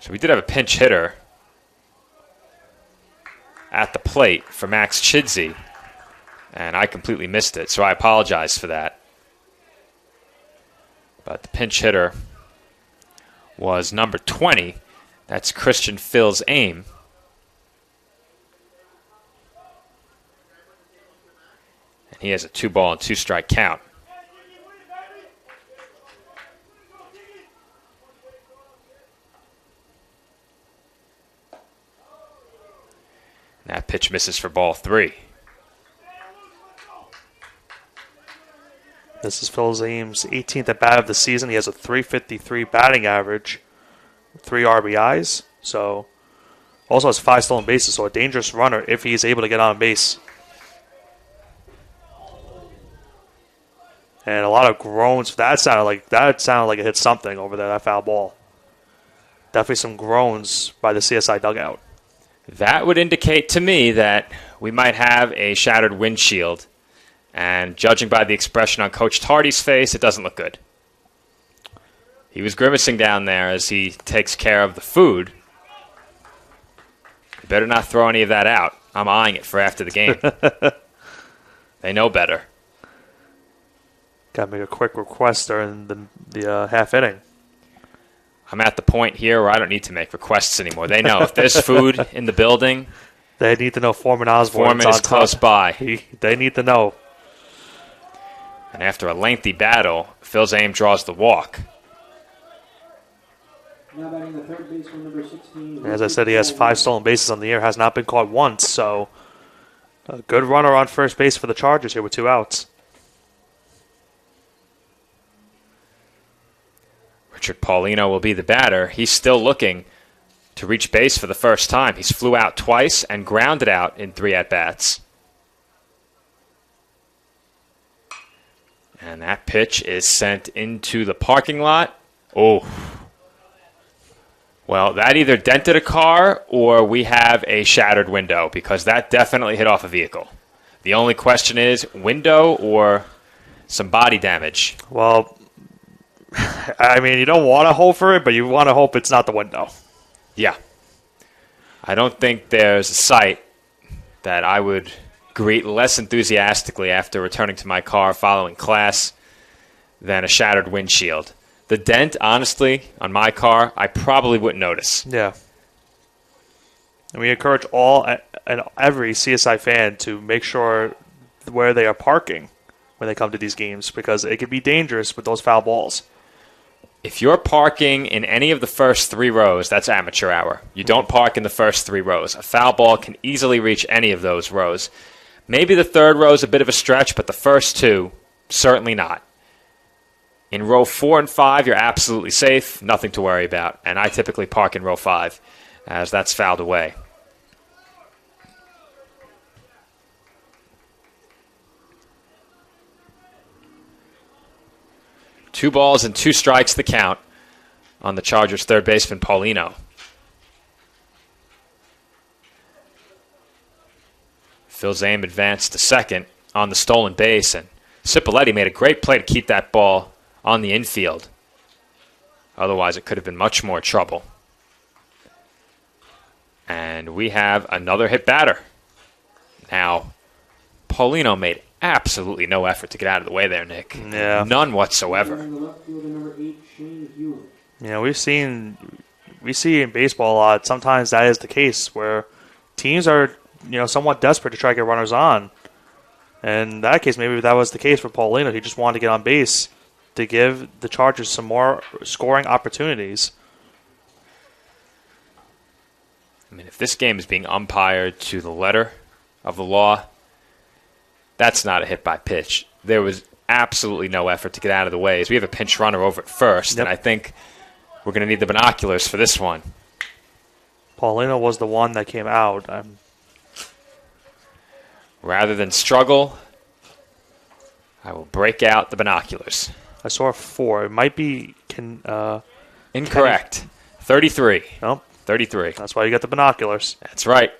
So we did have a pinch hitter at the plate for Max Chidsey, and I completely missed it, so I apologize for that. But the pinch hitter was number 20. That's Christian Phil's aim. And he has a 2-ball and 2-strike count. That pitch misses for ball 3. This is Phil Ames' 18th at bat of the season. He has a .353 batting average, 3 RBIs. So also has 5 stolen bases. So a dangerous runner if he's able to get on base. And a lot of groans. That sounded like it hit something over there. That foul ball. Definitely some groans by the CSI dugout. That would indicate to me that we might have a shattered windshield. And judging by the expression on Coach Tardy's face, it doesn't look good. He was grimacing down there as he takes care of the food. You better not throw any of that out. I'm eyeing it for after the game. They know better. Got to make a quick request during the half inning. I'm at the point here where I don't need to make requests anymore. They know if there's food in the building. They need to know Foreman Osborne Foreman is close by. They need to know. And after a lengthy battle, Phil's aim draws the walk. Now batting the third baseman, number 16. As I said, he has 5 stolen bases on the year, has not been caught once. So a good runner on first base for the Chargers here with 2 outs. Richard Paulino will be the batter. He's still looking to reach base for the first time. He's flew out twice and grounded out in 3 at-bats. And that pitch is sent into the parking lot. Oh. Well, that either dented a car or we have a shattered window because that definitely hit off a vehicle. The only question is window or some body damage. Well, I mean, you don't want to hope for it, but you want to hope it's not the window. Yeah. I don't think there's a sight that I would greet less enthusiastically after returning to my car following class than a shattered windshield. The dent, honestly, on my car, I probably wouldn't notice. Yeah. And we encourage all and every CSI fan to make sure where they are parking when they come to these games because it can be dangerous with those foul balls. If you're parking in any of the first 3 rows, that's amateur hour. You don't park in the first 3 rows. A foul ball can easily reach any of those rows. Maybe the third row is a bit of a stretch, but the first 2, certainly not. In row 4 and 5, you're absolutely safe, nothing to worry about. And I typically park in row 5, as that's fouled away. Two balls and 2 strikes the count on the Chargers' third baseman, Paulino. Phil's aim advanced to second on the stolen base, and Cipoletti made a great play to keep that ball on the infield. Otherwise, it could have been much more trouble. And we have another hit batter. Now, Paulino made absolutely no effort to get out of the way there, Nick. Yeah. None whatsoever. Yeah, we see in baseball a lot. Sometimes that is the case where teams are, somewhat desperate to try to get runners on. And in that case, maybe that was the case for Paulino. He just wanted to get on base to give the Chargers some more scoring opportunities. I mean, if this game is being umpired to the letter of the law, that's not a hit by pitch. There was absolutely no effort to get out of the way, as we have a pinch runner over at first, and I think we're going to need the binoculars for this one. Paulino was the one that came out. Rather than struggle, I will break out the binoculars. I saw a 4. It might be incorrect. 33. Nope. 33. That's why you got the binoculars. That's right.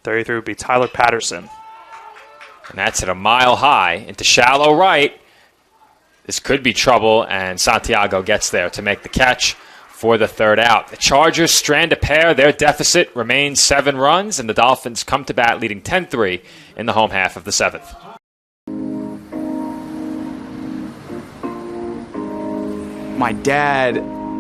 33 would be Tyler Patterson. And that's at a mile high into shallow right. This could be trouble, and Santiago gets there to make the catch for the third out. The Chargers strand a pair. Their deficit remains 7 runs, and the Dolphins come to bat leading 10-3 in the home half of the 7th. My dad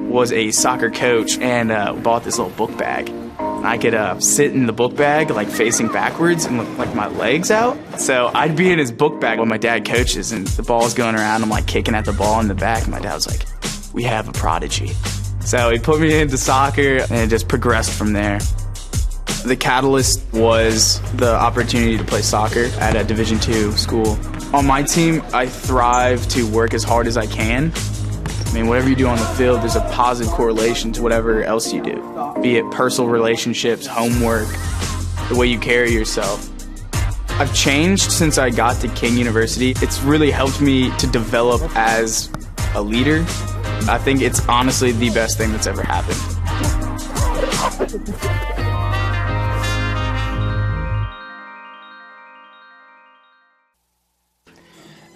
was a soccer coach and bought this little book bag. I could sit in the book bag like facing backwards and with like my legs out. So I'd be in his book bag when my dad coaches and the ball's going around. I'm like kicking at the ball in the back. And my dad was like, "We have a prodigy." So he put me into soccer and it just progressed from there. The catalyst was the opportunity to play soccer at a Division II school. On my team, I thrive to work as hard as I can. I mean, whatever you do on the field, there's a positive correlation to whatever else you do, be it personal relationships, homework, the way you carry yourself. I've changed since I got to King University. It's really helped me to develop as a leader. I think it's honestly the best thing that's ever happened.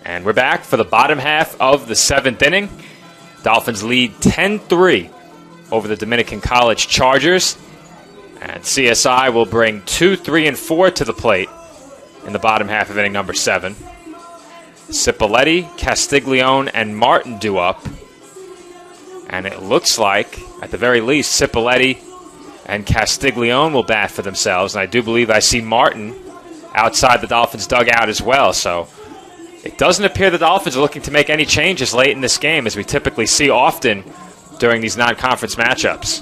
And we're back for the bottom half of the 7th inning. Dolphins lead 10-3 over the Dominican College Chargers. And CSI will bring 2, 3, and 4 to the plate in the bottom half of inning number 7. Cipoletti, Castiglione, and Martin due up. And it looks like, at the very least, Cipoletti and Castiglione will bat for themselves. And I do believe I see Martin outside the Dolphins' dugout as well. So it doesn't appear the Dolphins are looking to make any changes late in this game, as we typically see often during these non-conference matchups.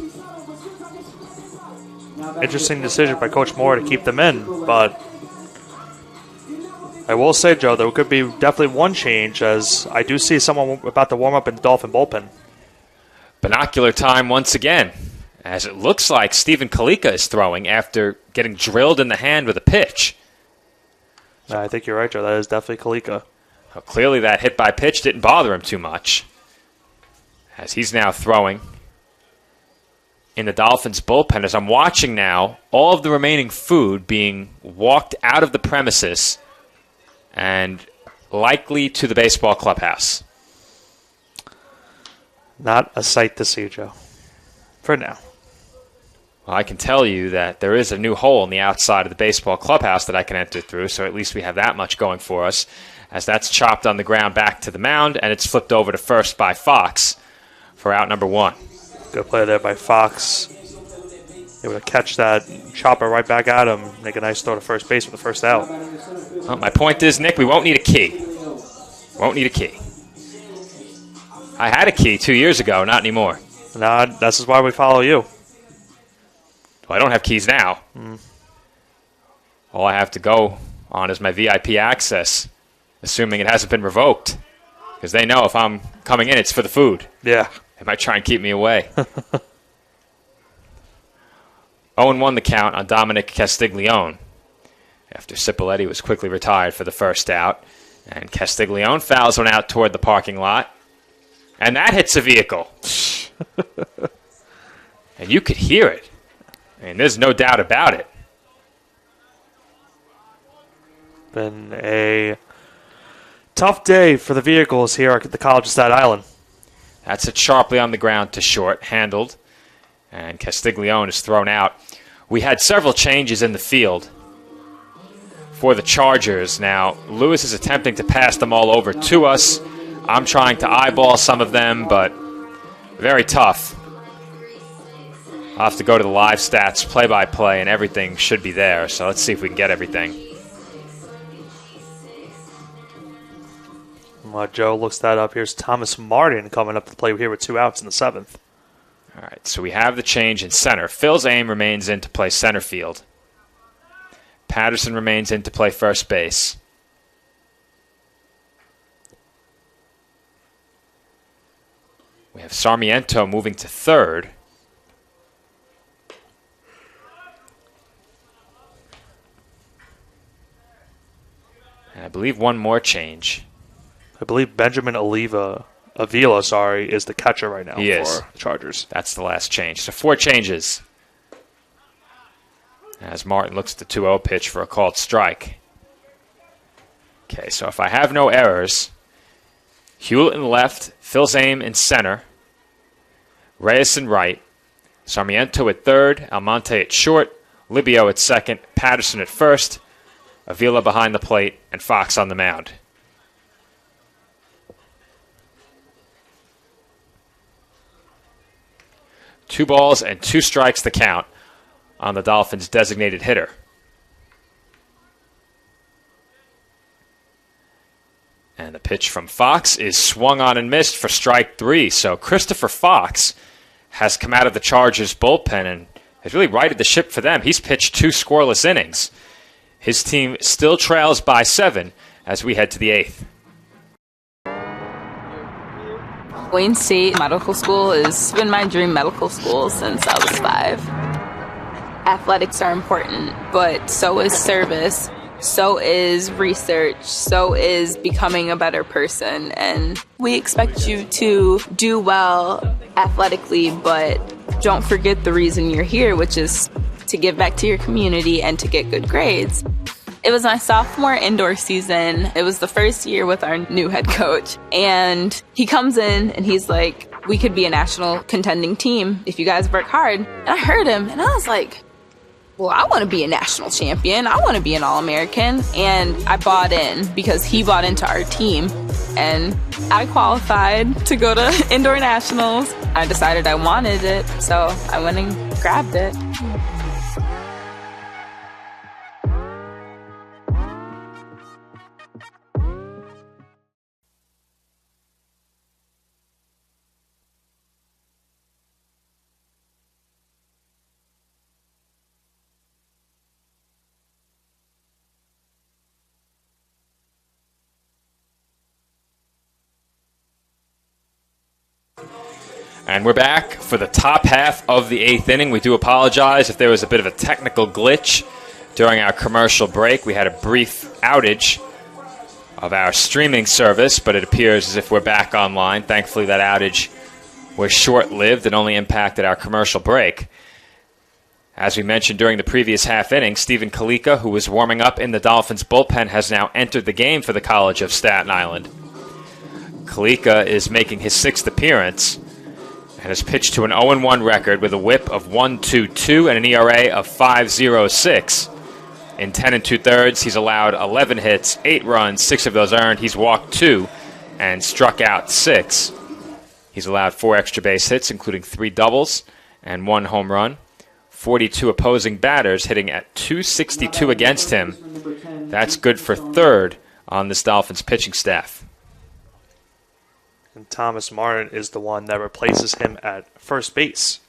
Interesting decision by Coach Moore to keep them in, but I will say, Joe, there could be definitely one change, as I do see someone about to warm up in the Dolphin bullpen. Binocular time once again, as it looks like Stephen Kalika is throwing after getting drilled in the hand with a pitch. I think you're right, Joe. That is definitely Kalika. Well, clearly that hit by pitch didn't bother him too much, as he's now throwing in the Dolphins bullpen. As I'm watching now, all of the remaining food being walked out of the premises and likely to the baseball clubhouse. Not a sight to see, Joe, for now. Well, I can tell you that there is a new hole in the outside of the baseball clubhouse that I can enter through, so at least we have that much going for us, as that's chopped on the ground back to the mound, and it's flipped over to first by Fox for out number 1. Good play there by Fox. Able to catch that chopper right back at him, make a nice throw to first base for the first out. Well, my point is, Nick, we won't need a key. Won't need a key. I had a key 2 years ago, not anymore. Nah, this is why we follow you. Well, I don't have keys now. All I have to go on is my VIP access, assuming it hasn't been revoked. Because they know if I'm coming in, it's for the food. Yeah. They might try and keep me away. 0-1 the count on Dominic Castiglione, after Cipoletti was quickly retired for the first out. And Castiglione fouls one out toward the parking lot. And that hits a vehicle. And you could hear it. I mean, there's no doubt about it. Been a tough day for the vehicles here at the College of Staten Island. That's it sharply on the ground to short, handled. And Castiglione is thrown out. We had several changes in the field for the Chargers. Now, Lewis is attempting to pass them all over to us. I'm trying to eyeball some of them, but very tough. I'll have to go to the live stats, play-by-play, and everything should be there. So let's see if we can get everything. While Joe looks that up, here's Thomas Martin coming up to play here with 2 outs in the 7th. All right, so we have the change in center. Phil Zame remains in to play center field. Patterson remains in to play first base. We have Sarmiento moving to third. And I believe one more change. I believe Benjamin Avila, is the catcher right now He for is. the Chargers. That's the last change. So 4 changes. As Martin looks at the 2-0 pitch for a called strike. Okay, so if I have no errors, Hewlett in left, Phil Zame in center, Reyes in right, Sarmiento at third, Almonte at short, Libio at second, Patterson at first, Avila behind the plate, and Fox on the mound. Two balls and 2 strikes the count on the Dolphins' designated hitter. And the pitch from Fox is swung on and missed for strike 3. So Christopher Fox has come out of the Chargers' bullpen and has really righted the ship for them. He's pitched 2 scoreless innings. His team still trails by 7 as we head to the 8th. Wayne State Medical School has been my dream medical school since I was 5. Athletics are important, but so is service, so is research, so is becoming a better person. And we expect you to do well athletically, but don't forget the reason you're here, which is to give back to your community and to get good grades. It was my sophomore indoor season. It was the first year with our new head coach. And he comes in and he's like, we could be a national contending team if you guys work hard. And I heard him and I was like, well, I want to be a national champion. I want to be an All-American. And I bought in because he bought into our team. And I qualified to go to indoor nationals. I decided I wanted it, so I went and grabbed it. And we're back for the top half of the 8th inning. We do apologize if there was a bit of a technical glitch during our commercial break. We had a brief outage of our streaming service, but it appears as if we're back online. Thankfully, that outage was short-lived and only impacted our commercial break. As we mentioned during the previous half inning, Stephen Kalika, who was warming up in the Dolphins' bullpen, has now entered the game for the College of Staten Island. Kalika is making his 6th appearance and has pitched to an 0-1 record with a whip of 1.22 and an ERA of 5.06. In 10 2/3, he's allowed 11 hits, 8 runs, 6 of those earned. He's walked 2 and struck out 6. He's allowed 4 extra base hits, including 3 doubles and 1 home run. 42 opposing batters hitting at .262 against him. That's good for 3rd on this Dolphins pitching staff. And Thomas Martin is the one that replaces him at first base.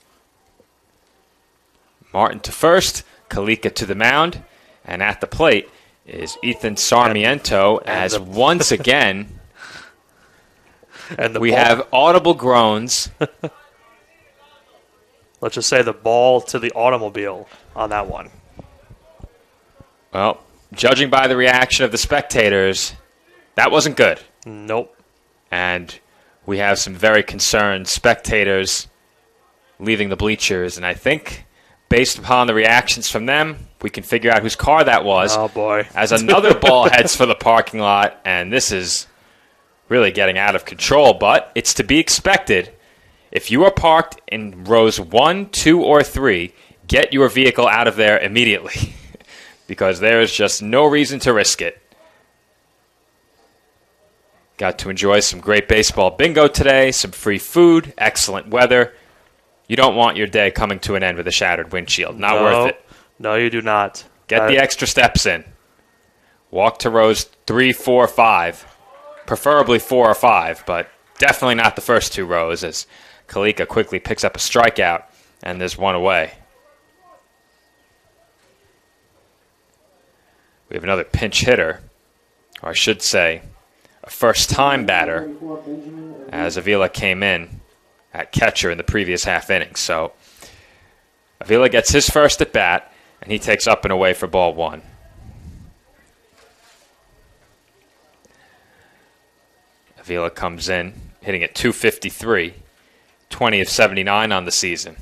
Martin to first, Kalika to the mound, and at the plate is Ethan Sarmiento as once again and we have audible groans. Let's just say the ball to the automobile on that one. Well, judging by the reaction of the spectators, that wasn't good. Nope. And we have some very concerned spectators leaving the bleachers, and I think based upon the reactions from them, we can figure out whose car that was. Oh, boy. As another ball heads for the parking lot, and this is really getting out of control, but it's to be expected. If you are parked in rows 1, 2, or 3, get your vehicle out of there immediately because there is just no reason to risk it. Got to enjoy some great baseball bingo today, some free food, excellent weather. You don't want your day coming to an end with a shattered windshield. Not worth it. No, you do not. Get the extra steps in. Walk to rows 3, 4, 5. preferably 4 or 5, but definitely not the first 2 rows, as Kalika quickly picks up a strikeout, and there's 1 away. We have another pinch hitter, or I should say, a first-time batter, as Avila came in at catcher in the previous half inning. So Avila gets his first at bat, and he takes up and away for ball 1. Avila comes in, hitting at .253, 20 of 79 on the season.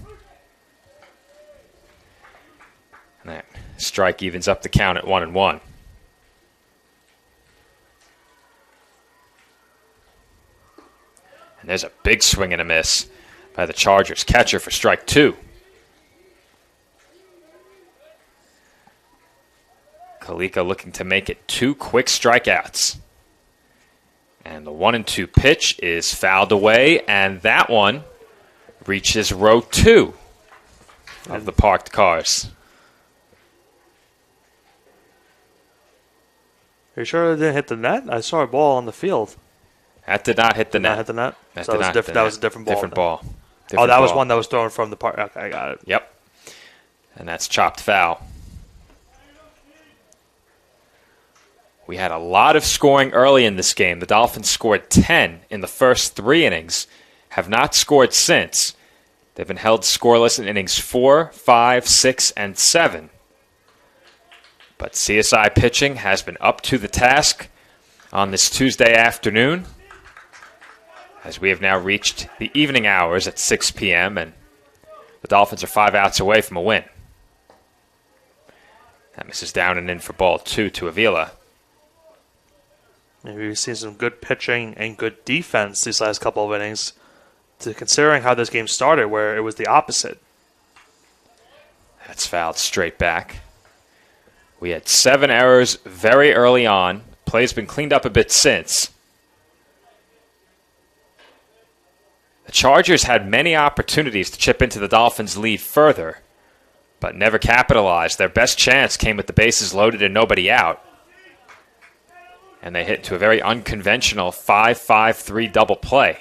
And that strike evens up the count at 1-1. And there's a big swing and a miss by the Chargers catcher for strike 2. Kalika looking to make it 2 quick strikeouts. And the 1-2 pitch is fouled away, and that one reaches row 2 of the parked cars. Are you sure it didn't hit the net? I saw a ball on the field. That did not hit the net. Not hit the net? That So that was a different ball. Different ball. Oh, that was one that was thrown from the park. Okay, I got it. Yep. And that's chopped foul. We had a lot of scoring early in this game. The Dolphins scored 10 in the first 3 innings, have not scored since. They've been held scoreless in innings 4, 5, 6, and 7. But CSI pitching has been up to the task on this Tuesday afternoon, as we have now reached the evening hours at 6 p.m., and the Dolphins are 5 outs away from a win. That misses down and in for ball 2 to Avila. Maybe we've seen some good pitching and good defense these last couple of innings, considering how this game started, where it was the opposite. That's fouled straight back. We had 7 errors very early on. Play's been cleaned up a bit since. The Chargers had many opportunities to chip into the Dolphins' lead further, but never capitalized. Their best chance came with the bases loaded and nobody out. And they hit to a very unconventional 5-5-3 double play.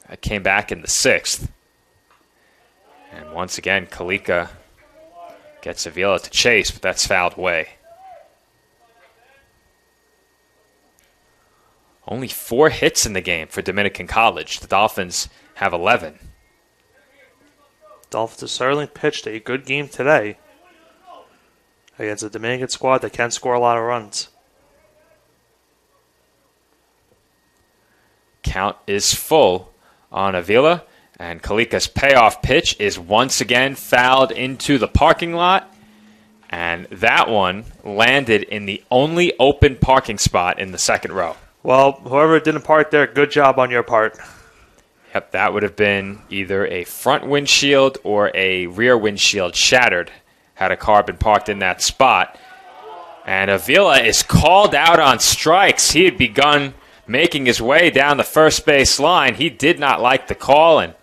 That came back in the 6th. And once again, Kalika gets Avila to chase, but that's fouled away. Only 4 hits in the game for Dominican College. The Dolphins have 11. Dolphins have certainly pitched a good game today against a Dominican squad that can score a lot of runs. Count is full on Avila, and Kalika's payoff pitch is once again fouled into the parking lot, and that one landed in the only open parking spot in the second row. Well, whoever didn't park there, good job on your part. Yep, that would have been either a front windshield or a rear windshield shattered had a car been parked in that spot. And Avila is called out on strikes. He had begun making his way down the first base line. He did not like the call, and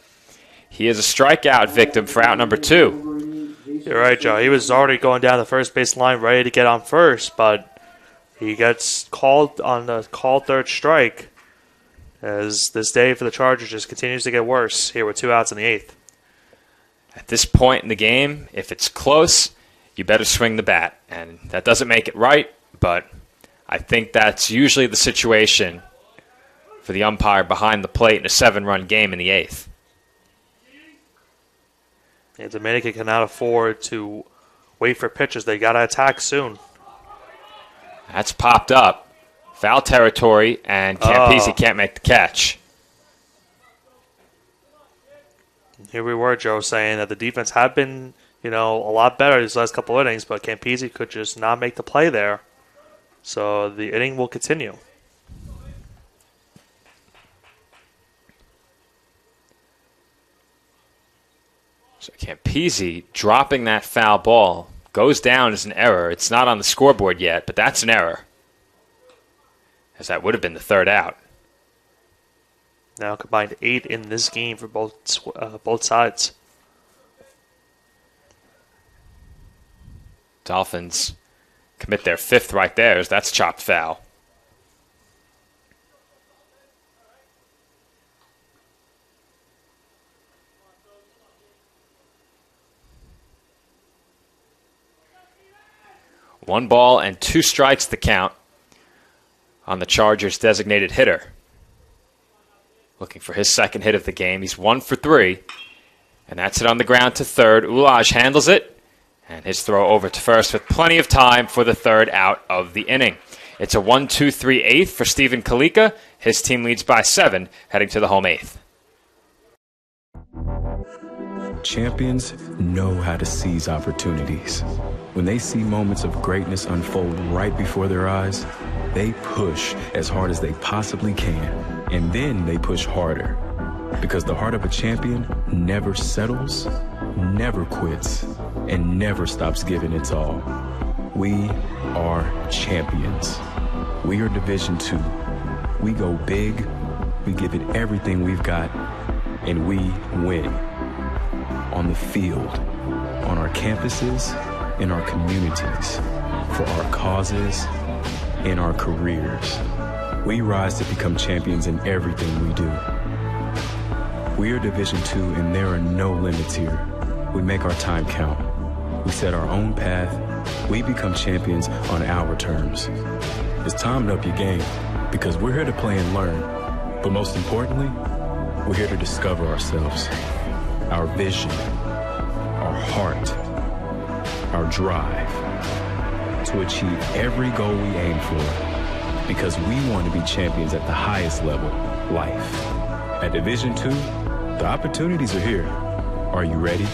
he is a strikeout victim for out number 2. You're right, Joe. He was already going down the first base line ready to get on first, but he gets called on the called third strike as this day for the Chargers just continues to get worse here with 2 outs in the 8th. At this point in the game, if it's close, you better swing the bat. And that doesn't make it right, but I think that's usually the situation for the umpire behind the plate in a 7-run game in the 8th. Yeah, Dominican cannot afford to wait for pitches. They got to attack soon. That's popped up. Foul territory, and Campese can't make the catch. Here we were, Joe, saying that the defense had been, a lot better these last couple of innings, but Campese could just not make the play there. So the inning will continue. So Campese dropping that foul ball goes down as an error. It's not on the scoreboard yet, but that's an error, as that would have been the 3rd out. Now combined 8 in this game for both sides. Dolphins commit their 5th right there, as that's chopped foul. One ball and 2 strikes to count on the Chargers' designated hitter. Looking for his 2nd hit of the game. He's 1 for 3. And that's it on the ground to third. Ulaj handles it. And his throw over to first with plenty of time for the 3rd out of the inning. It's a 1-2-3 8th for Stephen Kalika. His team leads by 7, heading to the home 8th. Champions know how to seize opportunities. When they see moments of greatness unfold right before their eyes, they push as hard as they possibly can. And then they push harder. Because the heart of a champion never settles, never quits, and never stops giving its all. We are champions. We are Division II. We go big, we give it everything we've got, and we win. On the field, on our campuses, in our communities, for our causes, in our careers. We rise to become champions in everything we do. We are Division II, and there are no limits here. We make our time count. We set our own path. We become champions on our terms. It's time to up your game, because we're here to play and learn. But most importantly, we're here to discover ourselves, our vision, our heart, our drive, to achieve every goal we aim for, because we want to be champions at the highest level, life. At Division II, the opportunities are here. Are you ready?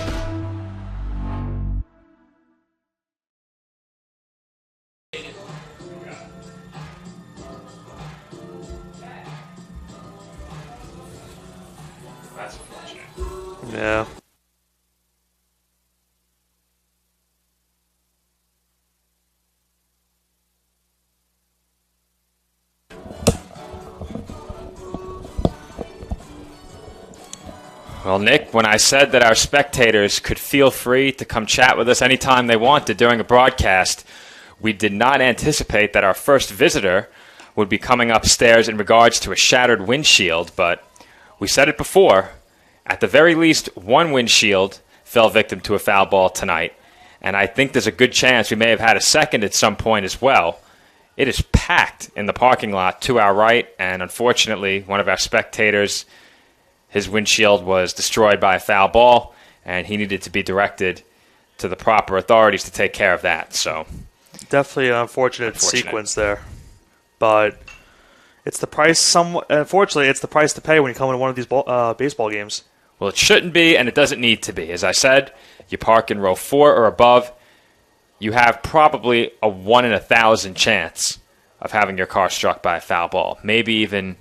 That's unfortunate. Yeah. Well, Nick, when I said that our spectators could feel free to come chat with us anytime they wanted during a broadcast, we did not anticipate that our first visitor would be coming upstairs in regards to a shattered windshield, but we said it before. At the very least, one windshield fell victim to a foul ball tonight, and I think there's a good chance we may have had a second at some point as well. It is packed in the parking lot to our right, and unfortunately, one of our spectators, his windshield was destroyed by a foul ball, and he needed to be directed to the proper authorities to take care of that. So, definitely an unfortunate sequence there, but it's the price. Unfortunately, it's the price to pay when you come into one of these baseball games. Well, it shouldn't be, and it doesn't need to be. As I said, you park in row 4 or above, you have probably a 1 in 1,000 chance of having your car struck by a foul ball. Maybe even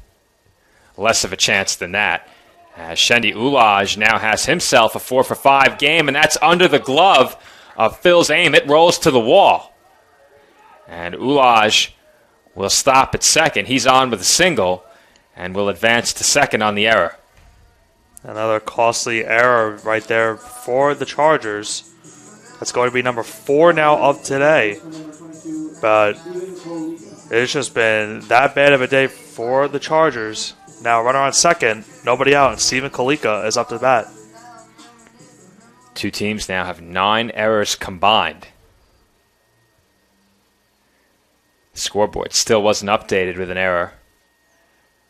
less of a chance than that. Shendi Ulaj now has himself a 4 for 5 game, and that's under the glove of Phil's aim. It rolls to the wall. And Ulaj will stop at second. He's on with a single and will advance to second on the error. Another costly error right there for the Chargers. That's going to be number 4 now of today. But it's just been that bad of a day for the Chargers. Now runner on second, nobody out, and Stephen Kalika is up to bat. Two teams now have 9 errors combined. The scoreboard still wasn't updated with an error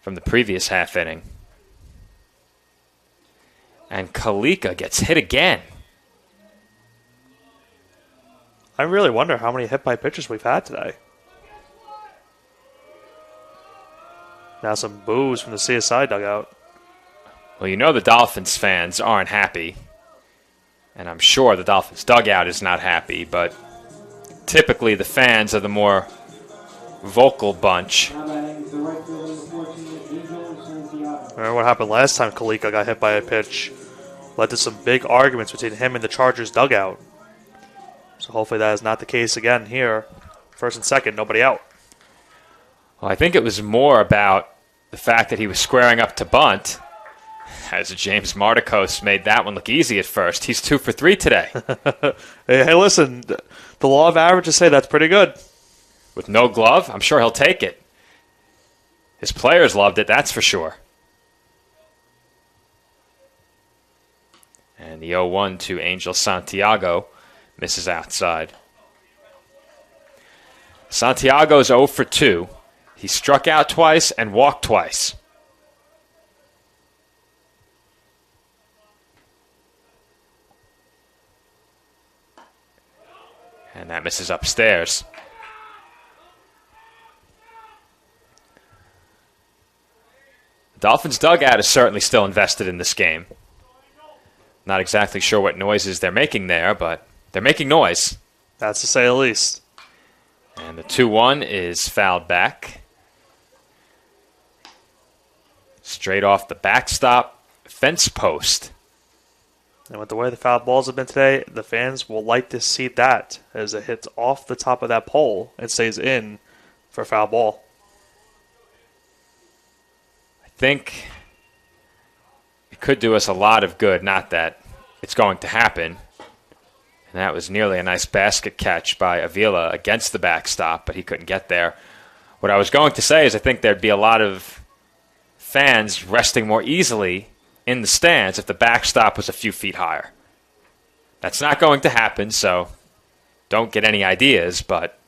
from the previous half inning. And Kalika gets hit again. I really wonder how many hit by pitchers we've had today. Now some boos from the CSI dugout. Well, you know the Dolphins fans aren't happy. And I'm sure the Dolphins dugout is not happy, but typically the fans are the more vocal bunch. Remember what happened last time Kalika got hit by a pitch? Led to some big arguments between him and the Chargers dugout. So hopefully that is not the case again here. First and second, nobody out. Well, I think it was more about the fact that he was squaring up to bunt, As James Marticos made that one look easy at first. He's 2 for 3 today. Hey, listen, the law of averages say that's pretty good. With no glove, I'm sure he'll take it. His players loved it, that's for sure. And the 0-1 to Angel Santiago misses outside. Santiago's 0 for 2. He struck out twice and walked twice. And that misses upstairs. The Dolphins' dugout is certainly still invested in this game. Not exactly sure what noises they're making there, but they're making noise. That's to say the least. And the 2-1 is fouled back. Straight off the backstop fence post. And with the way the foul balls have been today, the fans will like to see that as it hits off the top of that pole and stays in for a foul ball. I think it could do us a lot of good, not that it's going to happen. And that was nearly a nice basket catch by Avila against the backstop, but he couldn't get there. What I was going to say is I think there'd be a lot of fans resting more easily in the stands if the backstop was a few feet higher. That's not going to happen, so don't get any ideas, but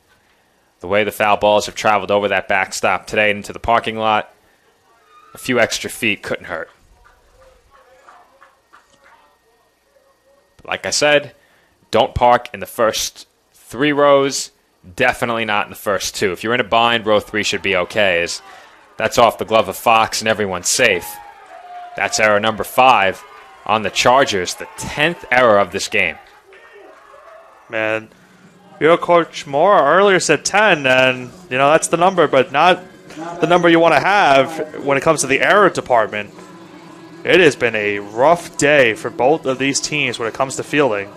the way the foul balls have traveled over that backstop today into the parking lot, a few extra feet couldn't hurt. But like I said, don't park in the first 3 rows, definitely not in the first 2. If you're in a bind, row 3 should be okay, as that's off the glove of Fox and everyone's safe. That's error number 5 on the Chargers, the 10th error of this game. Man, your Coach Moore earlier said 10, and that's the number, but not the number you want to have when it comes to the error department. It has been a rough day for both of these teams when it comes to fielding.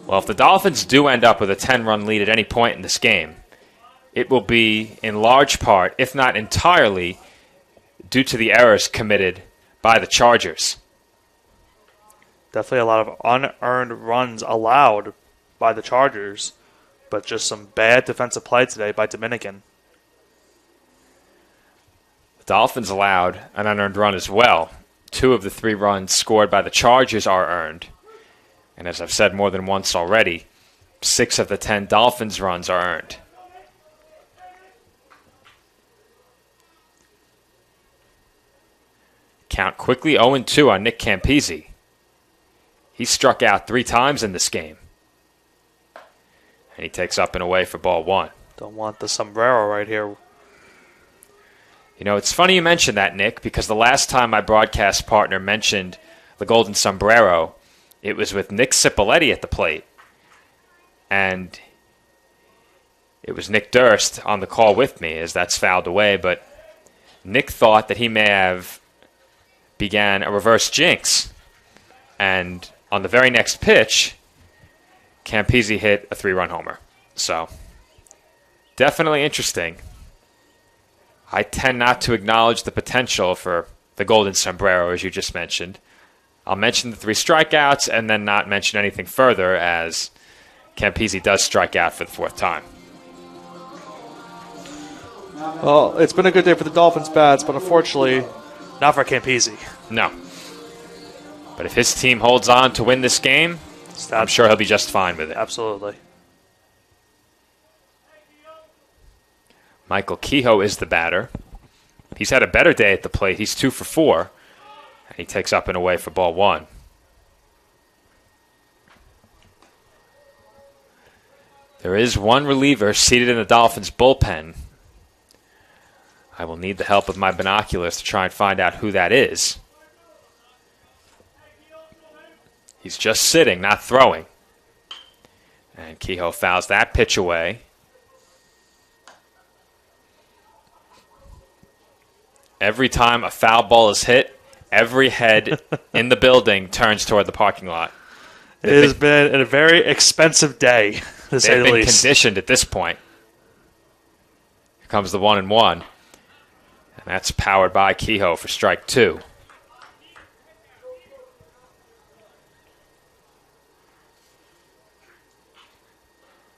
Well, if the Dolphins do end up with a 10-run lead at any point in this game, it will be in large part, if not entirely, due to the errors committed by the Chargers. Definitely a lot of unearned runs allowed by the Chargers, but just some bad defensive play today by Dominican. The Dolphins allowed an unearned run as well. 2 of the 3 runs scored by the Chargers are earned. And as I've said more than once already, 6 of the 10 Dolphins runs are earned. Count quickly 0-2 on Nick Campese. He struck out 3 times in this game. And he takes up and away for ball 1. Don't want the sombrero right here. It's funny you mentioned that, Nick, because the last time my broadcast partner mentioned the golden sombrero, it was with Nick Cipoletti at the plate. And it was Nick Durst on the call with me as that's fouled away, but Nick thought that he may have began a reverse jinx. And on the very next pitch, Campese hit a 3-run homer. So, definitely interesting. I tend not to acknowledge the potential for the golden sombrero, as you just mentioned. I'll mention the 3 strikeouts and then not mention anything further, as Campese does strike out for the 4th time. Well, it's been a good day for the Dolphins bats, but unfortunately, not for Campese. No. But if his team holds on to win this game, I'm sure he'll be just fine with it. Absolutely. Michael Kehoe is the batter. He's had a better day at the plate. He's 2 for 4. And he takes up and away for ball 1. There is one reliever seated in the Dolphins' bullpen. I will need the help of my binoculars to try and find out who that is. He's just sitting, not throwing. And Kehoe fouls that pitch away. Every time a foul ball is hit, every head in the building turns toward the parking lot. It has been a very expensive day, to say the They've been least. conditioned at this point. Here comes the 1-1. And that's powered by Kehoe for strike 2.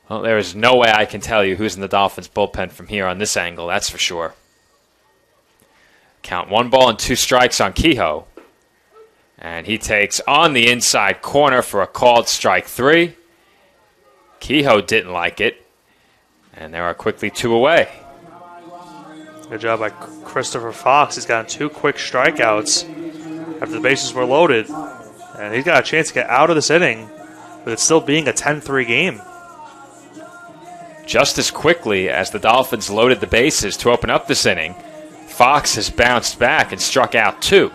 Well, there is no way I can tell you who's in the Dolphins bullpen from here on this angle, that's for sure. Count 1 ball and 2 strikes on Kehoe. And he takes on the inside corner for a called strike 3. Kehoe didn't like it. And there are quickly 2 away. Good job by Christopher Fox. He's gotten 2 quick strikeouts after the bases were loaded. And he's got a chance to get out of this inning with it still being a 10-3 game. Just as quickly as the Dolphins loaded the bases to open up this inning, Fox has bounced back and struck out 2.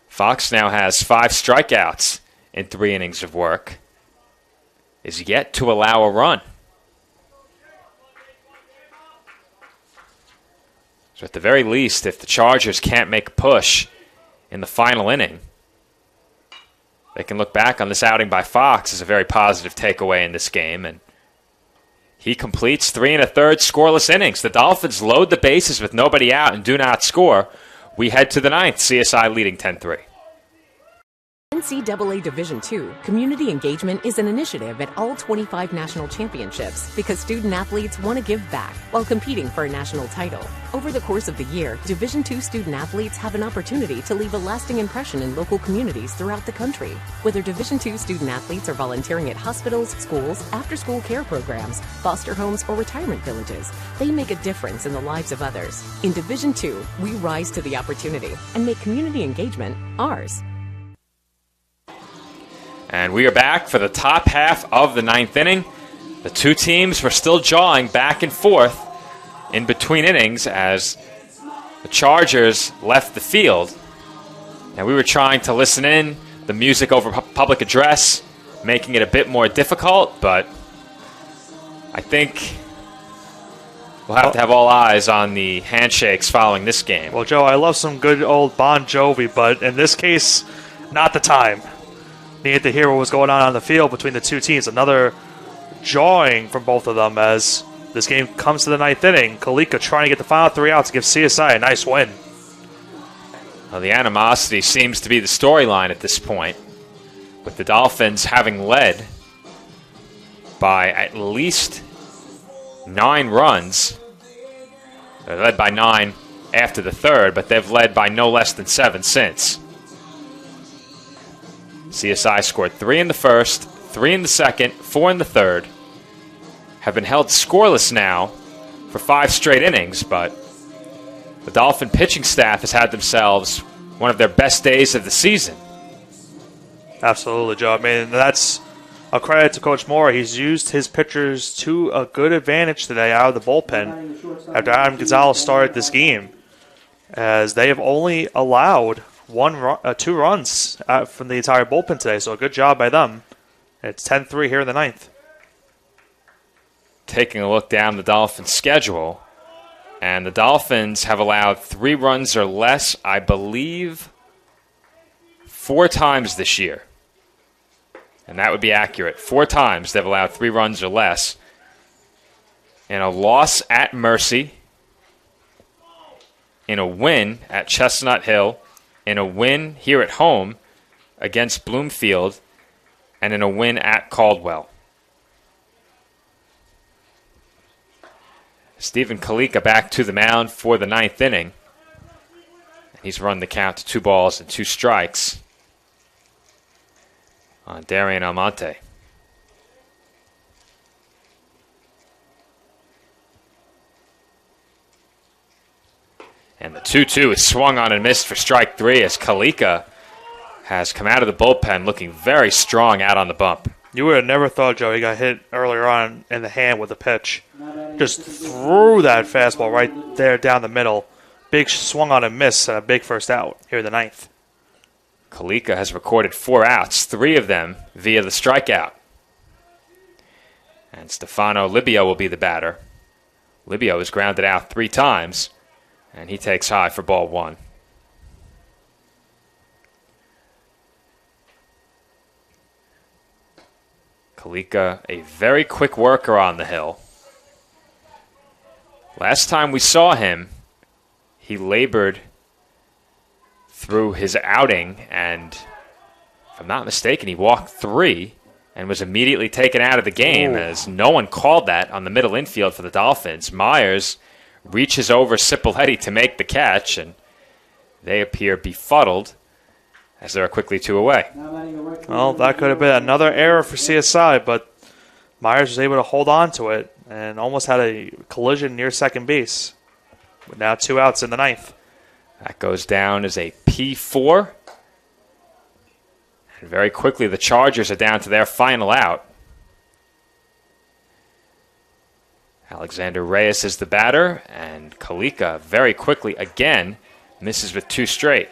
Fox now has 5 strikeouts in 3 innings of work, is yet to allow a run. So at the very least, if the Chargers can't make a push in the final inning, they can look back on this outing by Fox as a very positive takeaway in this game. And he completes 3 1/3 scoreless innings. The Dolphins load the bases with nobody out and do not score. We head to the 9th, CSI leading 10-3. NCAA Division II community engagement is an initiative at all 25 national championships because student athletes want to give back while competing for a national title. Over the course of the year, Division II student athletes have an opportunity to leave a lasting impression in local communities throughout the country. Whether Division II student athletes are volunteering at hospitals, schools, after-school care programs, foster homes, or retirement villages, they make a difference in the lives of others. In Division II, we rise to the opportunity and make community engagement ours. And we are back for the top half of the 9th inning. The 2 teams were still jawing back and forth in between innings as the Chargers left the field. And we were trying to listen in, the music over public address, making it a bit more difficult, but I think we'll have to have all eyes on the handshakes following this game. Well, Joe, I love some good old Bon Jovi, but in this case, not the time. Needed to hear what was going on the field between the 2 teams. Another jawing from both of them as this game comes to the 9th inning. Kalika trying to get the final 3 outs to give CSI a nice win. Well, the animosity seems to be the storyline at this point, with the Dolphins having led by at least 9 runs. They're led by 9 after the 3rd, but they've led by no less than 7 since. CSI scored 3 in the 1st, 3 in the 2nd, 4 in the 3rd. Have been held scoreless now for 5 straight innings, but the Dolphin pitching staff has had themselves one of their best days of the season. Absolutely, Joe. I mean, that's a credit to Coach Moore. He's used his pitchers to a good advantage today out of the bullpen after Adam Gonzalez started this game, as they have only allowed 2 runs from the entire bullpen today, so a good job by them. It's 10-3 here in the 9th. Taking a look down the Dolphins' schedule, and the Dolphins have allowed 3 runs or less, I believe, 4 times this year. And that would be accurate. 4 times they've allowed 3 runs or less. In a loss at Mercy, in a win at Chestnut Hill, in a win here at home against Bloomfield, and in a win at Caldwell. Stephen Kalika back to the mound for the 9th inning. He's run the count to 2 balls and 2 strikes on Darian Almonte. And the 2-2 is swung on and missed for strike 3 as Kalika has come out of the bullpen looking very strong out on the bump. You would have never thought, Joe, he got hit earlier on in the hand with a pitch. Just threw that fastball right there down the middle. Big swung on and miss and a big first out here in the 9th. Kalika has recorded 4 outs, 3 of them via the strikeout. And Stefano Libio will be the batter. Libio has grounded out 3 times. And he takes high for ball 1. Kalika, a very quick worker on the hill. Last time we saw him, he labored through his outing, and if I'm not mistaken, he walked 3 and was immediately taken out of the game as no one called that on the middle infield for the Dolphins. Myers reaches over Cipoletti to make the catch, and they appear befuddled as there are quickly 2 away. Well, that could have been another error for CSI, but Myers was able to hold on to it and almost had a collision near second base. With now 2 outs in the 9th. That goes down as a P4. And very quickly, the Chargers are down to their final out. Alexander Reyes is the batter, and Kalika very quickly again misses with 2 straight.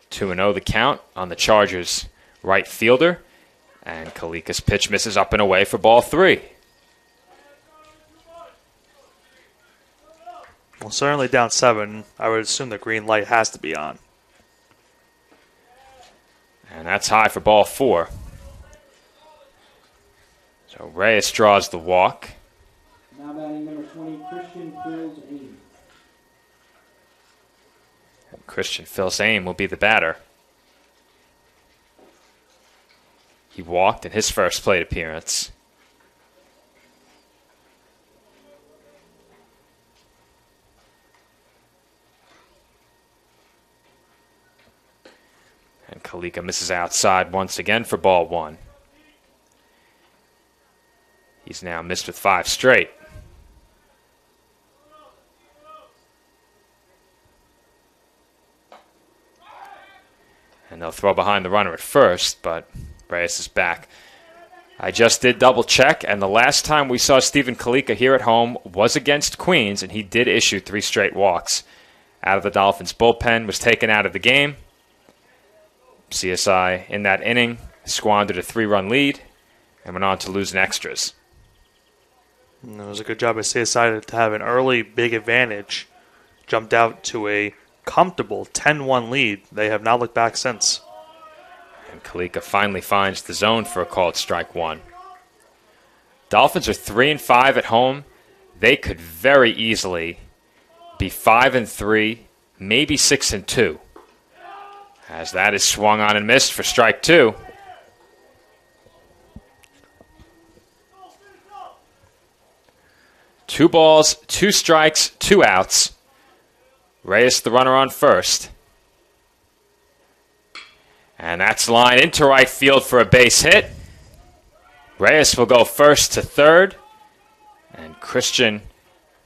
Two 2-0 the count on the Chargers' right fielder, and Kalika's pitch misses up and away for ball 3. Well, certainly down 7. I would assume the green light has to be on. And that's high for ball 4. So Reyes draws the walk. Now batting number 20, Christian Phil's Aim. And Christian Phil's Aim will be the batter. He walked in his first plate appearance. And Kalika misses outside once again for ball 1. He's now missed with 5 straight. And they'll throw behind the runner at first, but Reyes is back. I just did double check, and the last time we saw Stephen Kalika here at home was against Queens, and he did issue 3 straight walks. Out of the Dolphins' bullpen, was taken out of the game. CSI in that inning squandered a 3-run lead and went on to lose in extras. And it was a good job of CSI to have an early big advantage. Jumped out to a comfortable 10-1 lead. They have not looked back since. And Kalika finally finds the zone for a called strike 1. Dolphins are 3-5 at home. They could very easily be 5-3, maybe 6-2. As that is swung on and missed for strike 2. Two balls, 2 strikes, 2 outs. Reyes the runner on first. And that's line into right field for a base hit. Reyes will go first to third. And Christian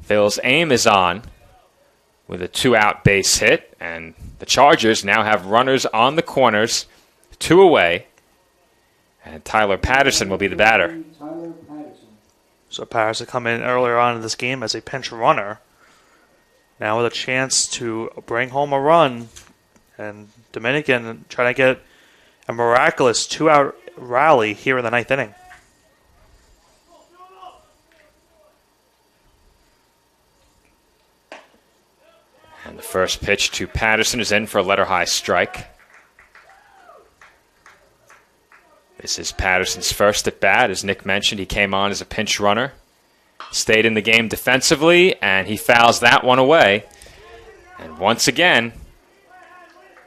Phil's Aim is on with a 2-out base hit. And the Chargers now have runners on the corners, 2 away. And Tyler Patterson will be the batter. So Patterson come in earlier on in this game as a pinch runner. Now with a chance to bring home a run. And Dominican trying to get a miraculous 2-out rally here in the 9th inning. And the first pitch to Patterson is in for a letter-high strike. This is Patterson's first at-bat. As Nick mentioned, he came on as a pinch runner. Stayed in the game defensively, and he fouls that one away. And once again,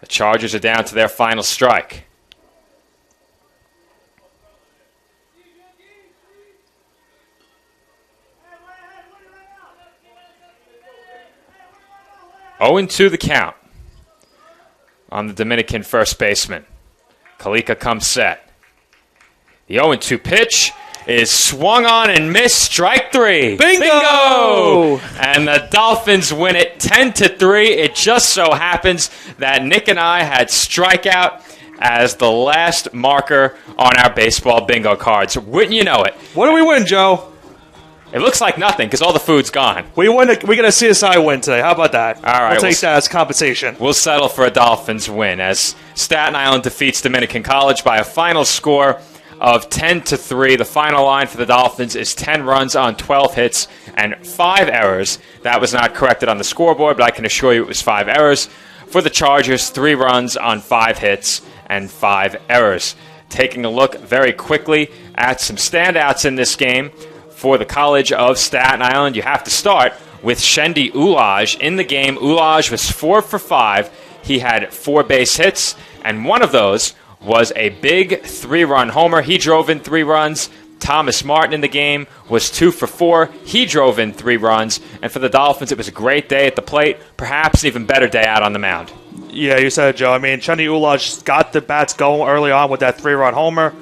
the Chargers are down to their final strike. Oh, 0-2 the count on the Dominican first baseman. Kalika comes set. The 0-2 pitch is swung on and missed. Strike 3. Bingo! And the Dolphins win it 10-3. It just so happens that Nick and I had strikeout as the last marker on our baseball bingo cards. Wouldn't you know it? What do we win, Joe? It looks like nothing because all the food's gone. We get a CSI win today. How about that? All right. We'll take that as compensation. We'll settle for a Dolphins win as Staten Island defeats Dominican College by a final score of 10-3. The final line for the Dolphins is 10 runs on 12 hits and 5 errors. That was not corrected on the scoreboard, but I can assure you it was 5 errors. For the Chargers, 3 runs on 5 hits and 5 errors. Taking a look very quickly at some standouts in this game for the College of Staten Island, you have to start with Shendi Ulaj. In the game, Ulaj was 4 for 5. He had 4 base hits, and one of those was a big 3-run homer. He drove in 3 runs. Thomas Martin in the game was 2 for 4. He drove in 3 runs. And for the Dolphins, it was a great day at the plate, perhaps an even better day out on the mound. Yeah, you said it, Joe. I mean, Shendi Ulaj got the bats going early on with that 3-run homer,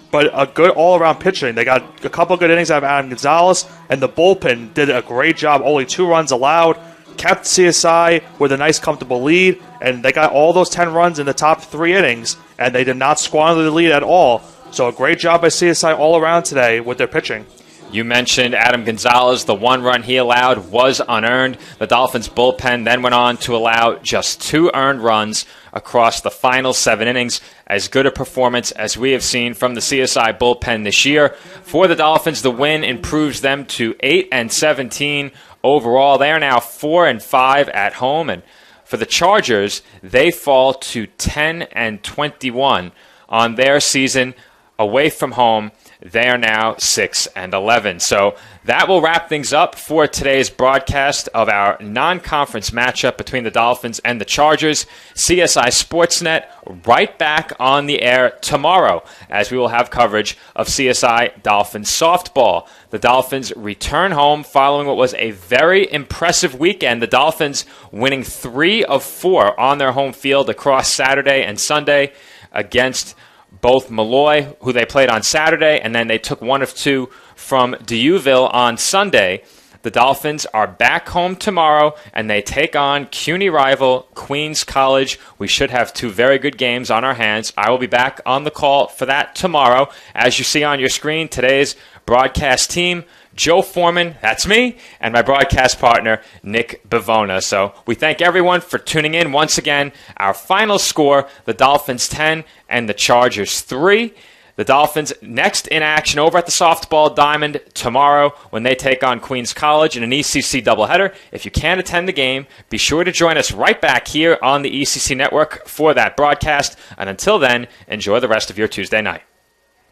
but a good all-around pitching. They got a couple good innings out of Adam Gonzalez, and the bullpen did a great job. Only 2 runs allowed, kept CSI with a nice, comfortable lead, and they got all those 10 runs in the top 3 innings, and they did not squander the lead at all. So a great job by CSI all around today with their pitching. You mentioned Adam Gonzalez. The 1 run he allowed was unearned. The Dolphins bullpen then went on to allow just 2 earned runs across the final 7 innings. As good a performance as we have seen from the CSI bullpen this year. For the Dolphins, the win improves them to 8-17 overall. They are now 4-5 at home. And for the Chargers, they fall to 10-21 on their season away from home. They are now 6-11. So that will wrap things up for today's broadcast of our non-conference matchup between the Dolphins and the Chargers. CSI Sportsnet right back on the air tomorrow as we will have coverage of CSI Dolphins softball. The Dolphins return home following what was a very impressive weekend. The Dolphins winning 3 of 4 on their home field across Saturday and Sunday against both Malloy, who they played on Saturday, and then they took 1 of 2 from Deauville on Sunday. The Dolphins are back home tomorrow, and they take on CUNY rival Queens College. We should have 2 very good games on our hands. I will be back on the call for that tomorrow. As you see on your screen, today's broadcast team: Joe Foreman, that's me, and my broadcast partner, Nick Bavona. So we thank everyone for tuning in once again. Our final score, the Dolphins 10 and the Chargers 3. The Dolphins next in action over at the Softball Diamond tomorrow when they take on Queens College in an ECC doubleheader. If you can't attend the game, be sure to join us right back here on the ECC Network for that broadcast. And until then, enjoy the rest of your Tuesday night.